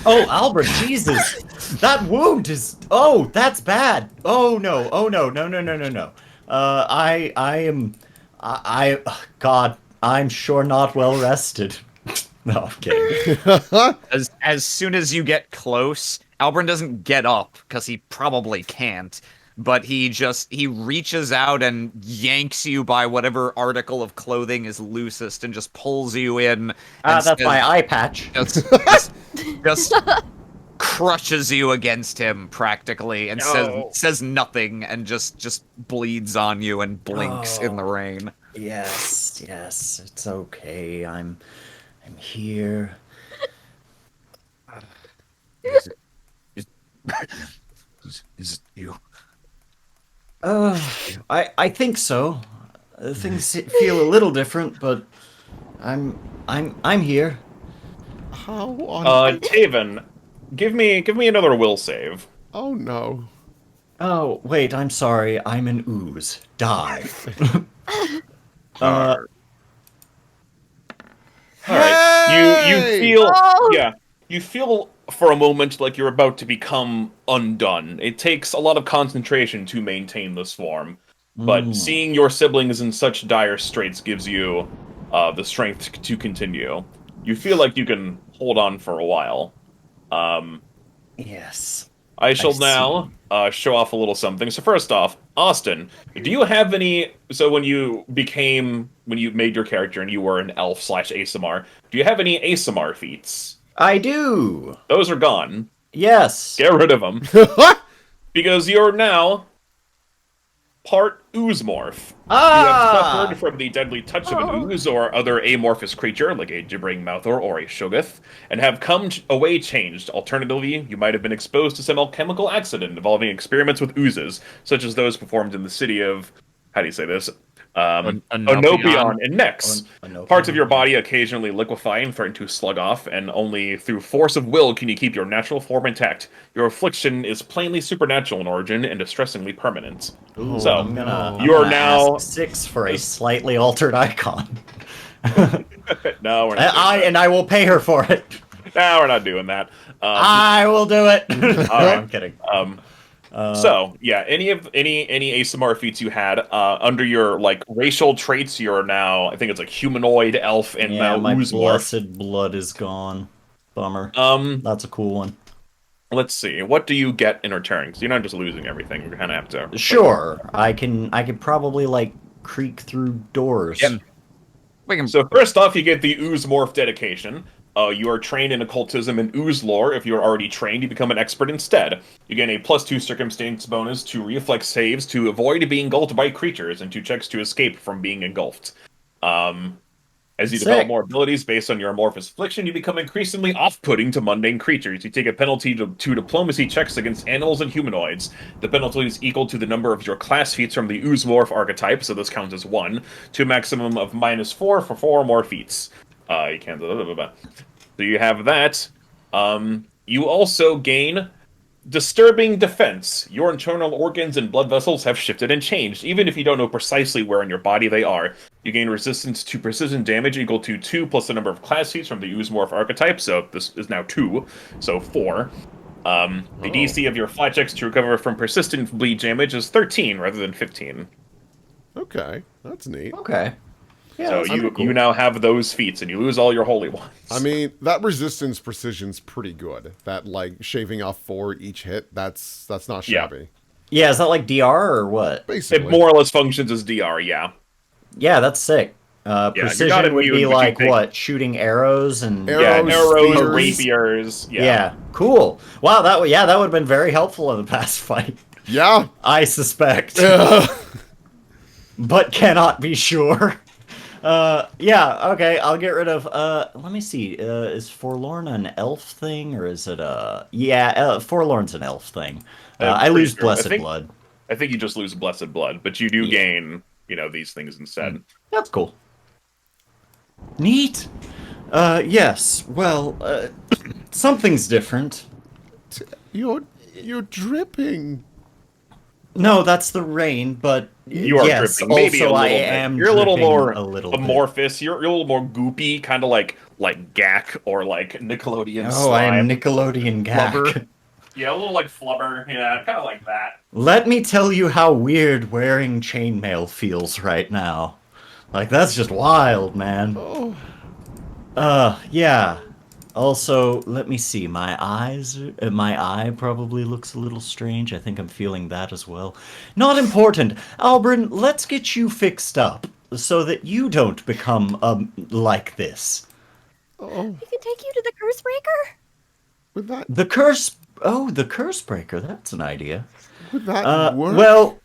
Oh, Albert, Jesus. That wound is... Oh, that's bad. Oh, no. Oh, no. No, no, no, no, no. God, I'm sure not well rested. No, I'm kidding. As soon as you get close, Albrin doesn't get up, because he probably can't. But he reaches out and yanks you by whatever article of clothing is loosest and just pulls you in. And That's my eye patch. Just crushes you against him practically and says nothing and just bleeds on you and blinks in the rain. Yes, it's okay. I'm here. Is it you? I think so. Things feel a little different, but I'm here. how on... Tavin, give me another will save. Oh, no. Oh, wait, I'm sorry. I'm an ooze. Die. All right. You feel Oh! yeah. You feel for a moment like you're about to become undone. It takes a lot of concentration to maintain this form, but seeing your siblings in such dire straits gives you the strength to continue. You feel like you can hold on for a while. Yes. I shall see. now show off a little something. So first off, Austin, do you have any? So when you made your character and you were an elf / ASMR, do you have any ASMR feats? I do. Those are gone. Yes. Get rid of them because you're now part ooze morph. You have suffered from the deadly touch of an ooze or other amorphous creature, like a gibbering mouther or a shoggoth, and have come away changed. Alternatively, you might have been exposed to some alchemical accident involving experiments with oozes, such as those performed in the city of, how do you say this? Onopion and Nex. Parts of your body occasionally liquefy and threaten to slug off, and only through force of will can you keep your natural form intact. Your affliction is plainly supernatural in origin and distressingly permanent. Ooh, So, I'm you are gonna now ask 6 for a slightly altered icon. No, we're not. I will pay her for it. No, we're not doing that. I will do it. I'm kidding. So yeah, any ASMR feats you had under your like racial traits, you're now I think it's like humanoid, elf, and now my ooze morph. blessed blood is gone. Bummer. That's a cool one. Let's see. What do you get in return? Because you're not just losing everything. You kind of have to. Sure, I can probably like creak through doors. Yeah. So first off, you get the ooze morph dedication. You are trained in occultism and ooze lore. If you're already trained, you become an expert instead. You gain a +2 circumstance bonus to reflex saves to avoid being engulfed by creatures and 2 checks to escape from being engulfed. As you develop more abilities based on your amorphous affliction, you become increasingly off-putting to mundane creatures. You take a penalty to diplomacy checks against animals and humanoids. The penalty is equal to the number of your class feats from the ooze morph archetype, so this counts as 1, to a maximum of -4 for 4 more feats. You can't. So you have that. You also gain disturbing defense. Your internal organs and blood vessels have shifted and changed, even if you don't know precisely where in your body they are. You gain resistance to precision damage equal to 2 plus the number of class feats from the ooze morph archetype. So this is now 2, so 4. The DC of your flat checks to recover from persistent bleed damage is 13 rather than 15. Okay, that's neat. Okay. So Yeah, you now have those feats, and you lose all your holy ones. I mean, that resistance precision's pretty good. That, like, shaving off 4 each hit, that's not shabby. Yeah, is that like DR or what? Basically. It more or less functions as DR, yeah. Yeah, that's sick. Precision would be like what? Shooting arrows and arrows, rapiers. Yeah, cool. Wow, that would have been very helpful in the past fight. Yeah, I suspect, but cannot be sure. Yeah, okay, I'll get rid of, let me see, is Forlorn an elf thing, or is it, Forlorn's an elf thing. I lose Blessed Blood. I think you just lose Blessed Blood, but you do gain, these things instead. That's cool. Neat. Yes, well, something's different. you're dripping. No, that's the rain, but you are dripping. Maybe also a little I bit. am You're a little more amorphous. You're a little more goopy, kind of like Gak or like Nickelodeon slime. I am Nickelodeon Gak. Flubber. Yeah, a little like Flubber. Yeah, kind of like that. Let me tell you how weird wearing chainmail feels right now. Like, that's just wild, man. Yeah. Also, let me see. My eye probably looks a little strange. I think I'm feeling that as well. Not important. Albrin, let's get you fixed up so that you don't become, like this. We can take you to the curse breaker? Would that... The curse... Oh, the curse breaker. That's an idea. Would that work? Well,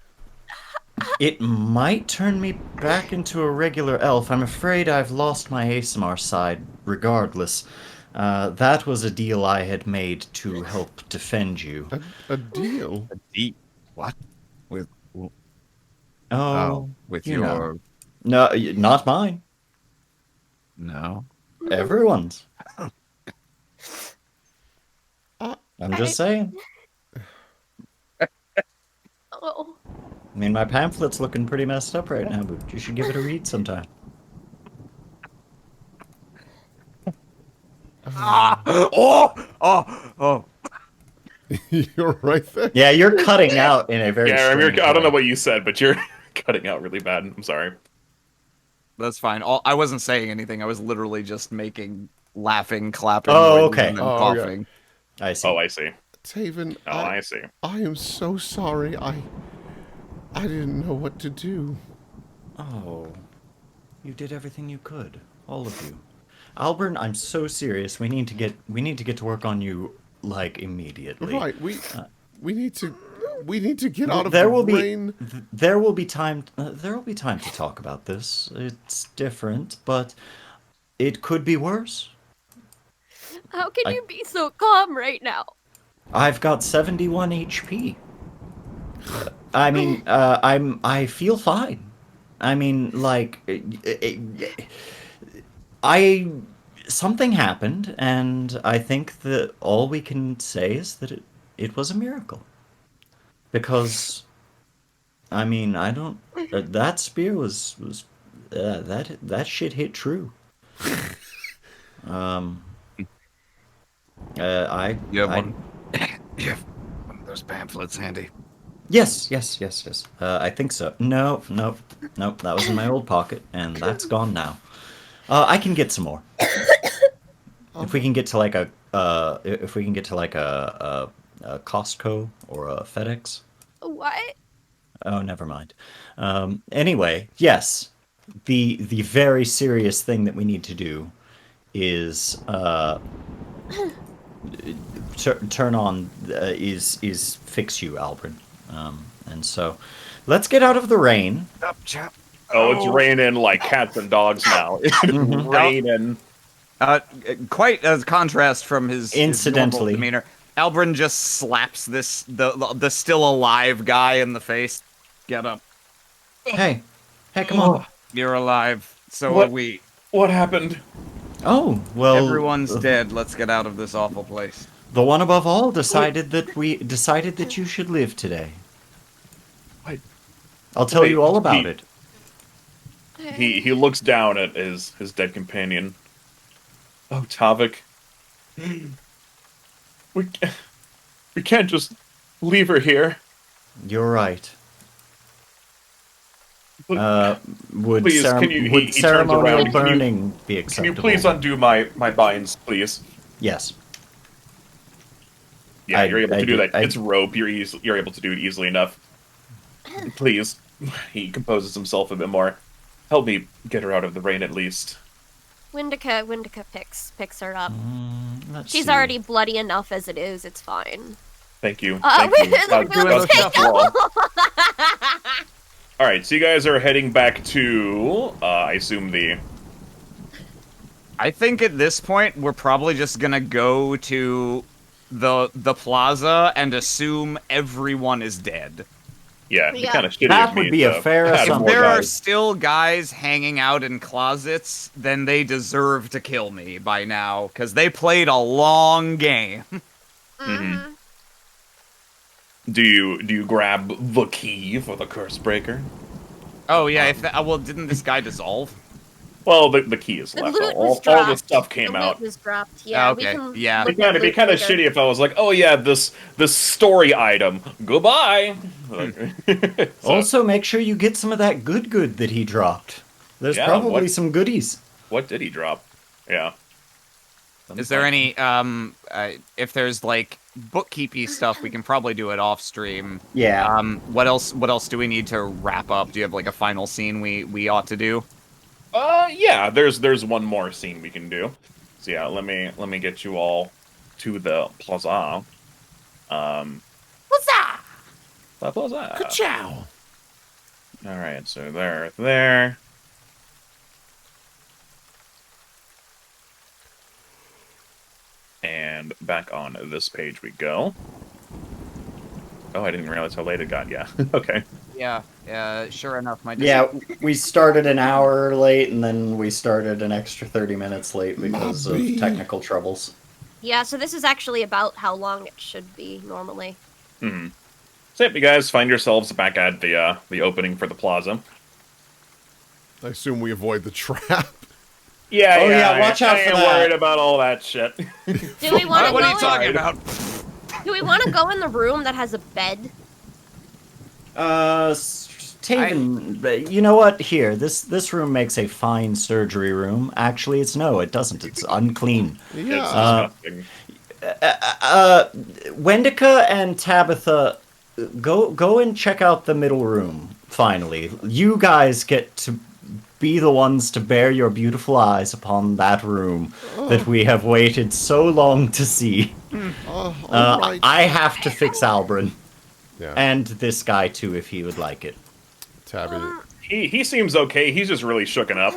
it might turn me back into a regular elf. I'm afraid I've lost my ASMR side regardless. That was a deal I had made to help defend you. A deal? What? With... with your... No, not mine. No. Everyone's. I'm just saying. Oh. I mean, my pamphlet's looking pretty messed up right now, but you should give it a read sometime. You're right there. Yeah, you're cutting out in a very strange I don't know way. what you said, but you're cutting out really bad. I'm sorry. That's fine. I wasn't saying anything. I was literally just laughing, clapping, and then coughing. Okay. I see. Oh, I see. Tavin, I see. I am so sorry. I didn't know what to do. Oh, you did everything you could, all of you. Albrin, I'm so serious. We need to get to work on you like immediately. Right, we need to get out of There the will rain. there will be time to talk about this. It's different, but it could be worse. How can you be so calm right now? I've got 71 HP. I mean, I feel fine. I mean, like, something happened, and I think that all we can say is that it was a miracle. Because, I mean, I don't. That spear was that shit hit true. You have one. You have one of those pamphlets handy. Yes. I think so. No. That was in my old pocket, and that's gone now. I can get some more. If we can get to like a Costco or a FedEx. What? Oh, never mind. Anyway, yes, the very serious thing that we need to do is turn on is fix you, Albrin. And so, let's get out of the rain. Up, chap. Oh, it's raining like cats and dogs now. It's raining. Quite as contrast from his Incidentally. his normal demeanor. Albrin just slaps the still alive guy in the face. Get up. Hey, come on. You're alive. So What? are we. What happened? Oh, well. Everyone's dead. Let's get out of this awful place. The one above all decided that you should live today. Wait. I'll tell Wait, you all about it. He looks down at his dead companion. Oh, Tavik. We can't just leave her here. You're right. But Would please, can you- he turns ceremonial around. Can you- burning be Can acceptable? you please undo my binds, please? Yes. Yeah, I- you're able I to do do- that. I- It's rope. You're able to do it easily enough. Please. He composes himself a bit more. Help me get her out of the rain at least. Wendica picks her up. Let's She's see. already bloody enough as it is. It's fine. Thank you. Uh, Thank you. we're gonna God's law. All right, so you guys are heading back to, I assume I think at this point we're probably just gonna go to the plaza and assume everyone is dead. Yeah, Yeah. kind of shitty That of me would be to a fair add If assumption. more there are guys. still guys hanging out in closets, then they deserve to kill me by now, because they played a long game. Mm-hmm. Do you grab the key for the curse breaker? Oh yeah, well, didn't this guy dissolve? Well, the key is The left. loot All was the dropped. stuff came The out. loot was dropped. Yeah, we Okay, can yeah. look It'd at be loot kind of later. shitty if I was like, oh yeah, this story item. Goodbye. So- Also, make sure you get some of that good that he dropped. There's Yeah, probably what- some goodies. what did he drop? Yeah. Is there any if there's like bookkeepy stuff, we can probably do it off stream. Yeah. What else do we need to wrap up? Do you have like a final scene we ought to do? Yeah. There's one more scene we can do. So yeah, let me get you all to the plaza. Huzzah! The plaza. Ka-chow. All right, so there. And back on this page we go. Oh, I didn't realize how late it got. Yeah. Okay. Yeah. Sure enough, my Yeah, we started an hour late, and then we started an extra 30 minutes late because of Mommy. technical troubles. Yeah, so this is actually about how long it should be normally. Hmm. So yep, you guys find yourselves back at the opening for the plaza. I assume we avoid the trap. Yeah, Oh, yeah, watch out I for ain't that. worried about all that shit. Do we want to What go? are you talking in, about? Do we want to go in the room that has a bed? Tavin, you know what? Here, this room makes a fine surgery room. Actually, it doesn't. It's unclean. It's Yeah. disgusting. Wendica and Tabitha, go and check out the middle room. Finally, you guys get to be the ones to bear your beautiful eyes upon that room that we have waited so long to see. All right. I have to fix Albrin. Yeah. And this guy too, if he would like it. Tabby. He seems okay. He's just really shooken up.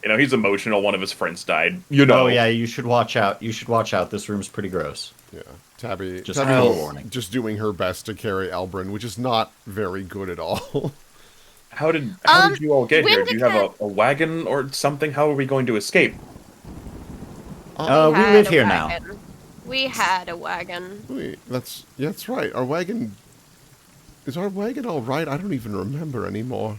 You know, he's emotional. One of his friends died. You know. Oh yeah, you should watch out. You should watch out. This room's pretty gross. Yeah. Tabby. Just Tabby fair was warning. just doing her best to carry Albrin, which is not very good at all. How did you all get here? Do you have a wagon or something? How are we going to escape? We had live a here now. wagon. We had a wagon. Wait, that's right. Our wagon is our wagon all right? I don't even remember anymore.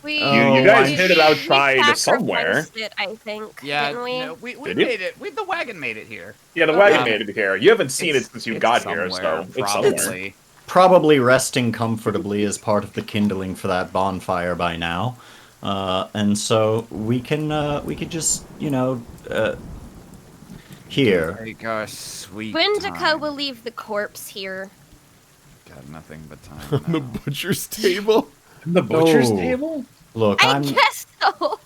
We, You guys hid it outside we somewhere. sacrificed It, I think. Yeah, Didn't we? no, we Did you? made it. The wagon made it here. Yeah, the wagon Yeah. made it here. You haven't seen it It's- since you it's got here, so somewhere, it's somewhere. probably. Probably resting comfortably as part of the kindling for that bonfire by now. And so we could just, here. Take our sweet Wendica time. will leave the corpse here. Got nothing but time On the now. butcher's table. The butcher's Oh. table? Look, I guess so.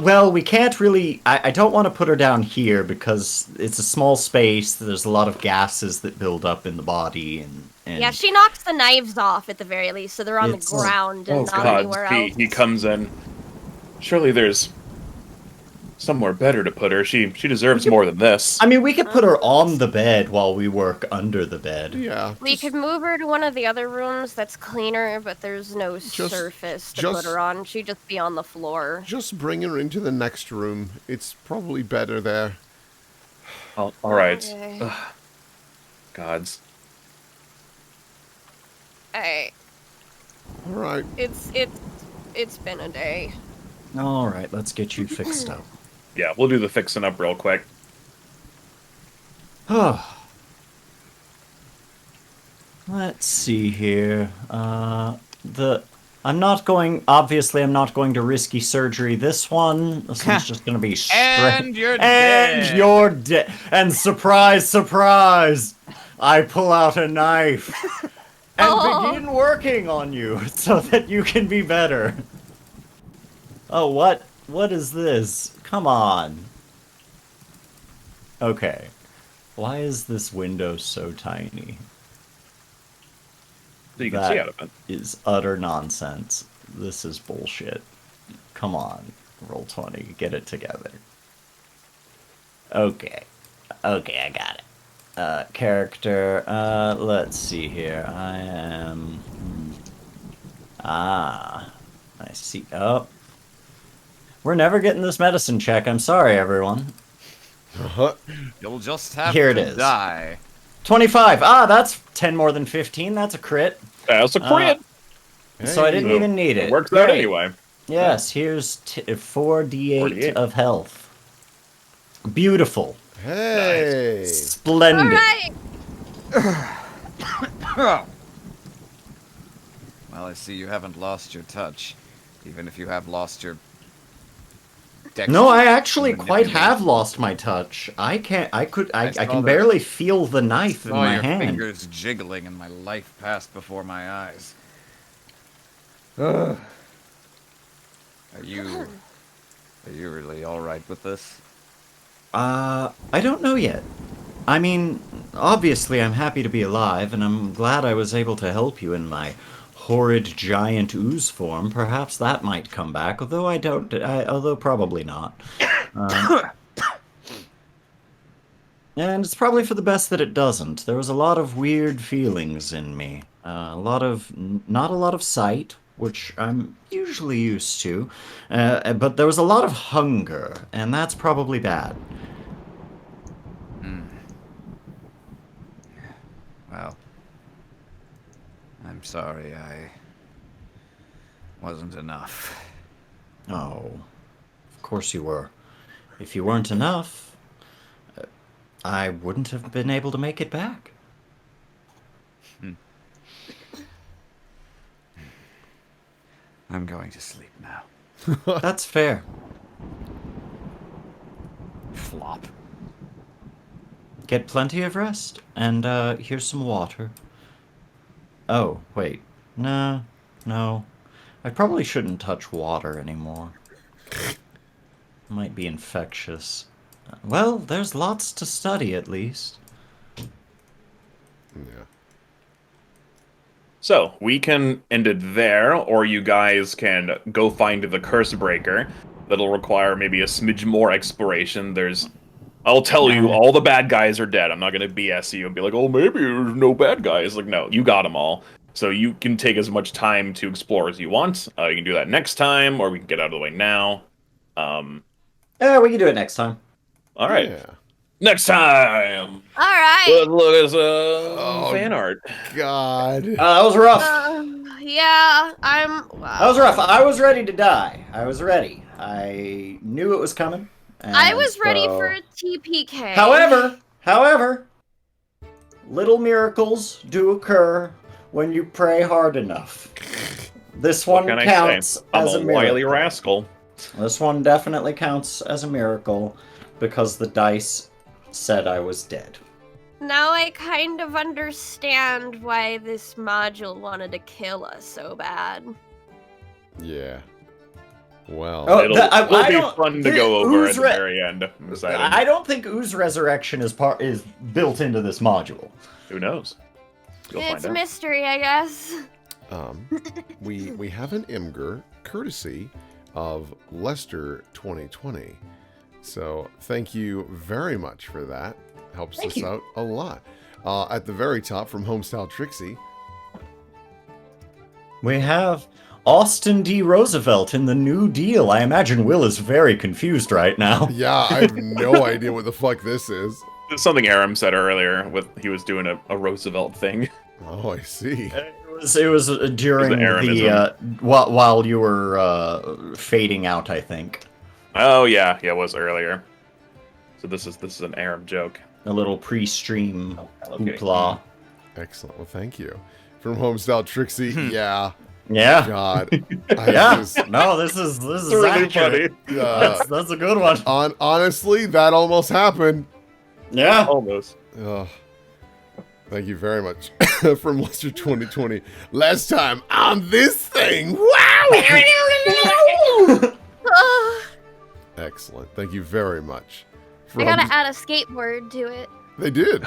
well, we can't really. I don't want to put her down here because it's a small space. There's a lot of gases that build up in the body, and Yeah, she knocks the knives off at the very least, so they're on the It's- ground and not God, anywhere else. he comes in. Surely there's somewhere better to put her. She deserves more than this. I mean, we could put her on the bed while we work under the bed. Yeah. We just- could move her to one of the other rooms that's cleaner, but there's no surface to put just- her on. She'd just be on the floor. Just bring her into the next room. It's probably better there. Oh, all right. Okay. Ugh. Gods. Hey, All right. it's been a day. All right, let's get you fixed up. Yeah, we'll do the fixing up real quick. Let's see here. I'm not going to risky surgery this one. This one's just going to be straight. And you're And dead. you're dead. And surprise, surprise, I pull out a knife and Oh. begin working on you so that you can be better. Oh, what is this? Come on. Okay. Why is this window so tiny? So you can That see out of it. is utter nonsense. This is bullshit. Come on, roll 20, get it together. Okay, I got it. Character, let's see here. I am... I see. Oh. We're never getting this medicine check. I'm sorry, everyone. Uh-huh. You'll just have Here to it is. die. 25. That's 10 more than 15. That's a crit. That's a crit. So I didn't Hey. even need it. It works out Great. anyway. Yes, here's 4d8 48. of health. Beautiful. Hey. Splendid. All right. Well, I see you haven't lost your touch, even if you have lost your. No, I actually quite manipulation. have lost my touch. I saw can that. barely feel the knife in Saw my your hand. fingers jiggling, and my life passed before my eyes. Are you really all right with this? I don't know yet. I mean, obviously I'm happy to be alive, and I'm glad I was able to help you in my horrid giant ooze form. Perhaps that might come back, although although probably not. And it's probably for the best that it doesn't. There was a lot of weird feelings in me. Not a lot of sight, which I'm usually used to, but there was a lot of hunger, and that's probably bad. Well, I'm sorry I wasn't enough. Oh, of course you were. If you weren't enough, I wouldn't have been able to make it back. I'm going to sleep now. That's fair. Flop. Get plenty of rest, and here's some water. Oh, wait. No. I probably shouldn't touch water anymore. Might be infectious. Well, there's lots to study, at least. Yeah. So, we can end it there, or you guys can go find the Curse Breaker. That'll require maybe a smidge more exploration. I'll tell you, all the bad guys are dead. I'm not gonna BS you and be like, oh, maybe there's no bad guys. Like, no, you got them all. So you can take as much time to explore as you want. You can do that next time, or we can get out of the way now. Yeah, we can do it next time. All right. Yeah. Next time! All right. Look at some fan art. God. That was rough. Yeah, That was rough. I was ready to die. I was ready. I knew it was coming. I was ready for a TPK. However, little miracles do occur when you pray hard enough. This one counts as a miracle. wily rascal. This one definitely counts as a miracle because the dice said I was dead. Now I kind of understand why this module wanted to kill us so bad. Yeah. Well. Oh, It'll be fun to go over at the very end. I don't think Ooze Resurrection is built into this module. Who knows? It's a mystery, I guess. We have an Imgur courtesy of Lester 2020. So thank you very much for that. Helps us out a lot. At the very top from Homestyle Trixie. We have Austin D. Roosevelt in the New Deal. I imagine Will is very confused right now. Yeah, I have no idea what the fuck this is. It's something Aram said earlier. He was doing a Roosevelt thing. Oh, I see. It was during the while you were fading out, I think. Oh yeah, it was earlier. So this is an Aram joke. A little pre-stream hoopla. Excellent. Well, thank you. From Homestyle Trixie, yeah. Yeah. God. No, this is really accurate. funny. That's a good one. Honestly, that almost happened. Yeah. Almost. Thank you very much. From Lester 2020. Last time on this thing. Wow! Excellent. Thank you very much. I gotta add a skateboard to it. They did.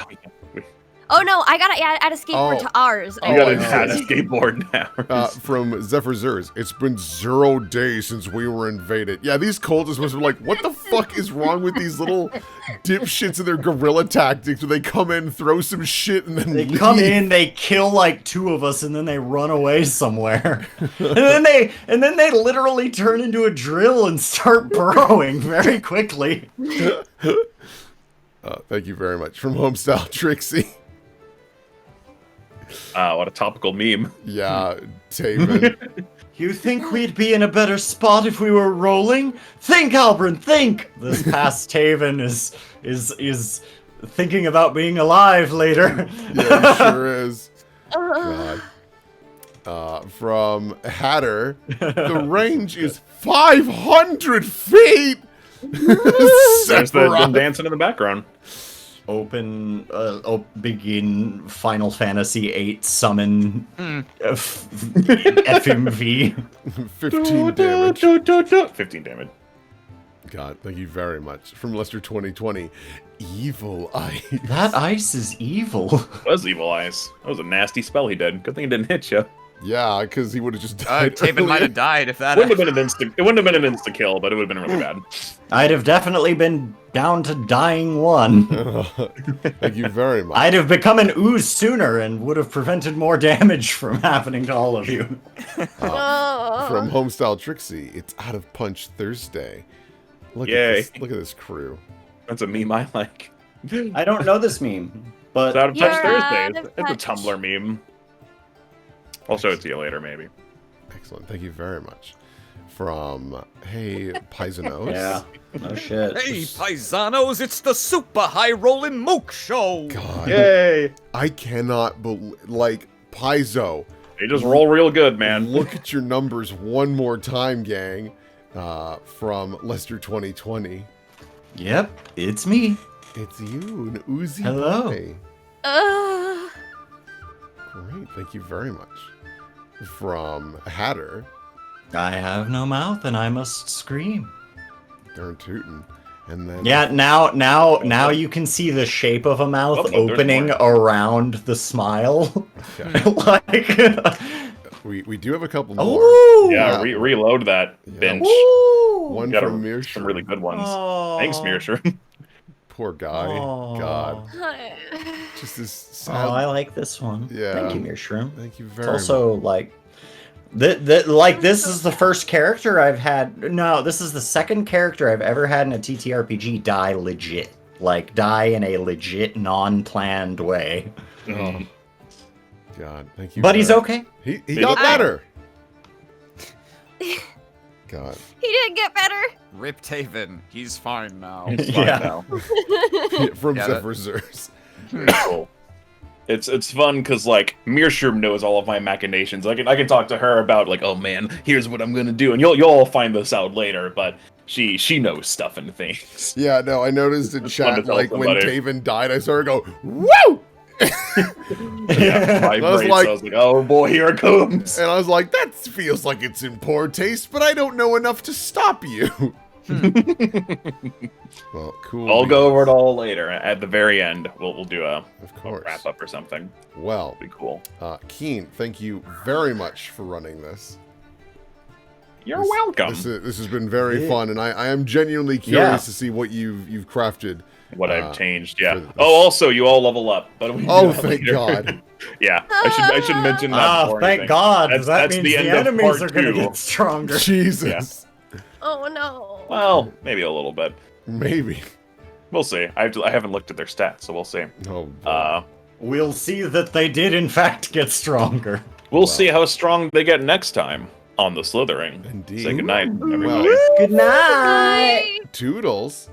Oh no, I gotta add a skateboard to ours. You gotta add a skateboard now. From Zephyr Zers. It's been 0 days since we were invaded. Yeah, these cultists must be like, what the fuck is wrong with these little dipshits and their guerrilla tactics where they come in, throw some shit, and then leave? Come in, they kill like 2 of us, and then they run away somewhere. and then they literally turn into a drill and start burrowing very quickly. Thank you very much. From Homestyle Trixie. What a topical meme. Yeah, Tavin. You think we'd be in a better spot if we were rolling? Think, Albrin, think! This past Tavin is thinking about being alive later. Yeah, he sure is. God. From Hatter, the range is 500 feet! There's them dancing in the background. Begin Final Fantasy VIII summon FMV. 15 damage. 15 damage. God, thank you very much. From Lester 2020, Evil Ice. That ice is evil. It was Evil Eyes. That was a nasty spell he did. Good thing it didn't hit you. Yeah, because he would have just died. Tavin might have died if that. It wouldn't have been an insta kill, but it would have been really bad. I'd have definitely been down to dying one. Thank you very much. I'd have become an ooze sooner and would have prevented more damage from happening to all of you. From Homestyle Trixie, it's Out of Punch Thursday. Look at this crew. That's a meme I like. I don't know this meme, but It's Out of Touch Thursday. Out of It's a Touch. Tumblr meme. I'll show it to you later, maybe. Excellent. Thank you very much. From Hey Paisanos. yeah, no shit. Hey, paisanos, it's the super high-rolling Mook Show! God. Yay! I cannot believe, like, Paizo. They just roll real good, man. Look at your numbers one more time, gang. From Lester 2020. Yep, it's me. It's you, an Uzi. Hello. Boy. Great. sweet. Thank you very much. From Hatter. I have no mouth and I must scream. Darn tootin'. And then Yeah, now you can see the shape of a mouth Oh, no, there's opening more. around the smile. Okay. Like, we do have a couple more. ooh, Yeah, reload that Yeah. bench. ooh. One Got from some Mearsham. really good ones. Aw. Thanks, Mearsham. Poor guy. Aw. God. Just this sad. Oh, I like this one. Yeah. Thank you, Mearshroom. Thank you It's very much. also like, like this is the first character I've had. No, this is the second character I've ever had in a TTRPG die legit. Like die in a legit, non-planned way. Mhm. God, thank you. But he's very- okay. He He's got okay. better. God. He did get better. Rip Tavin. He's fine now. It's fine Yeah. now. From Yeah, Zephyr Zers. Very cool. It's fun because like Mearshroom knows all of my machinations. I can talk to her about like, oh man, here's what I'm gonna do, and you'll all find this out later. But she knows stuff and things. Yeah, no, I noticed in It's fun to chat, tell like, when somebody. Tavin died, I started to go, woo! Yeah, I was vibrates, like- so I was like, oh boy, here it comes. And I was like, that feels like it's in poor taste, but I don't know enough to stop you. Well, cool. I'll go beans. over it all later. At the very end, we'll do a Of course. wrap up or something. Well, Be cool. Kiane, thank you very much for running this. You're This- welcome. This has been very Yeah. fun, and I am genuinely curious Yeah. to see what you've crafted. What I've changed, yeah. for the- Oh, also, you all level up. But we can do Oh, that thank later. God. Yeah, I should mention that. Ah, before thank anything. God. That's- that that's means the the, end of enemies part are going to 2. get stronger. Jesus. Oh no. Well, maybe a little bit. Maybe. We'll see. I haven't looked at their stats, so we'll see. Oh, boy. We'll see that they did in fact get stronger. We'll see how strong they get next time on the Slithering. Indeed. Say goodnight, everybody. Well, Good night. Bye. Toodles.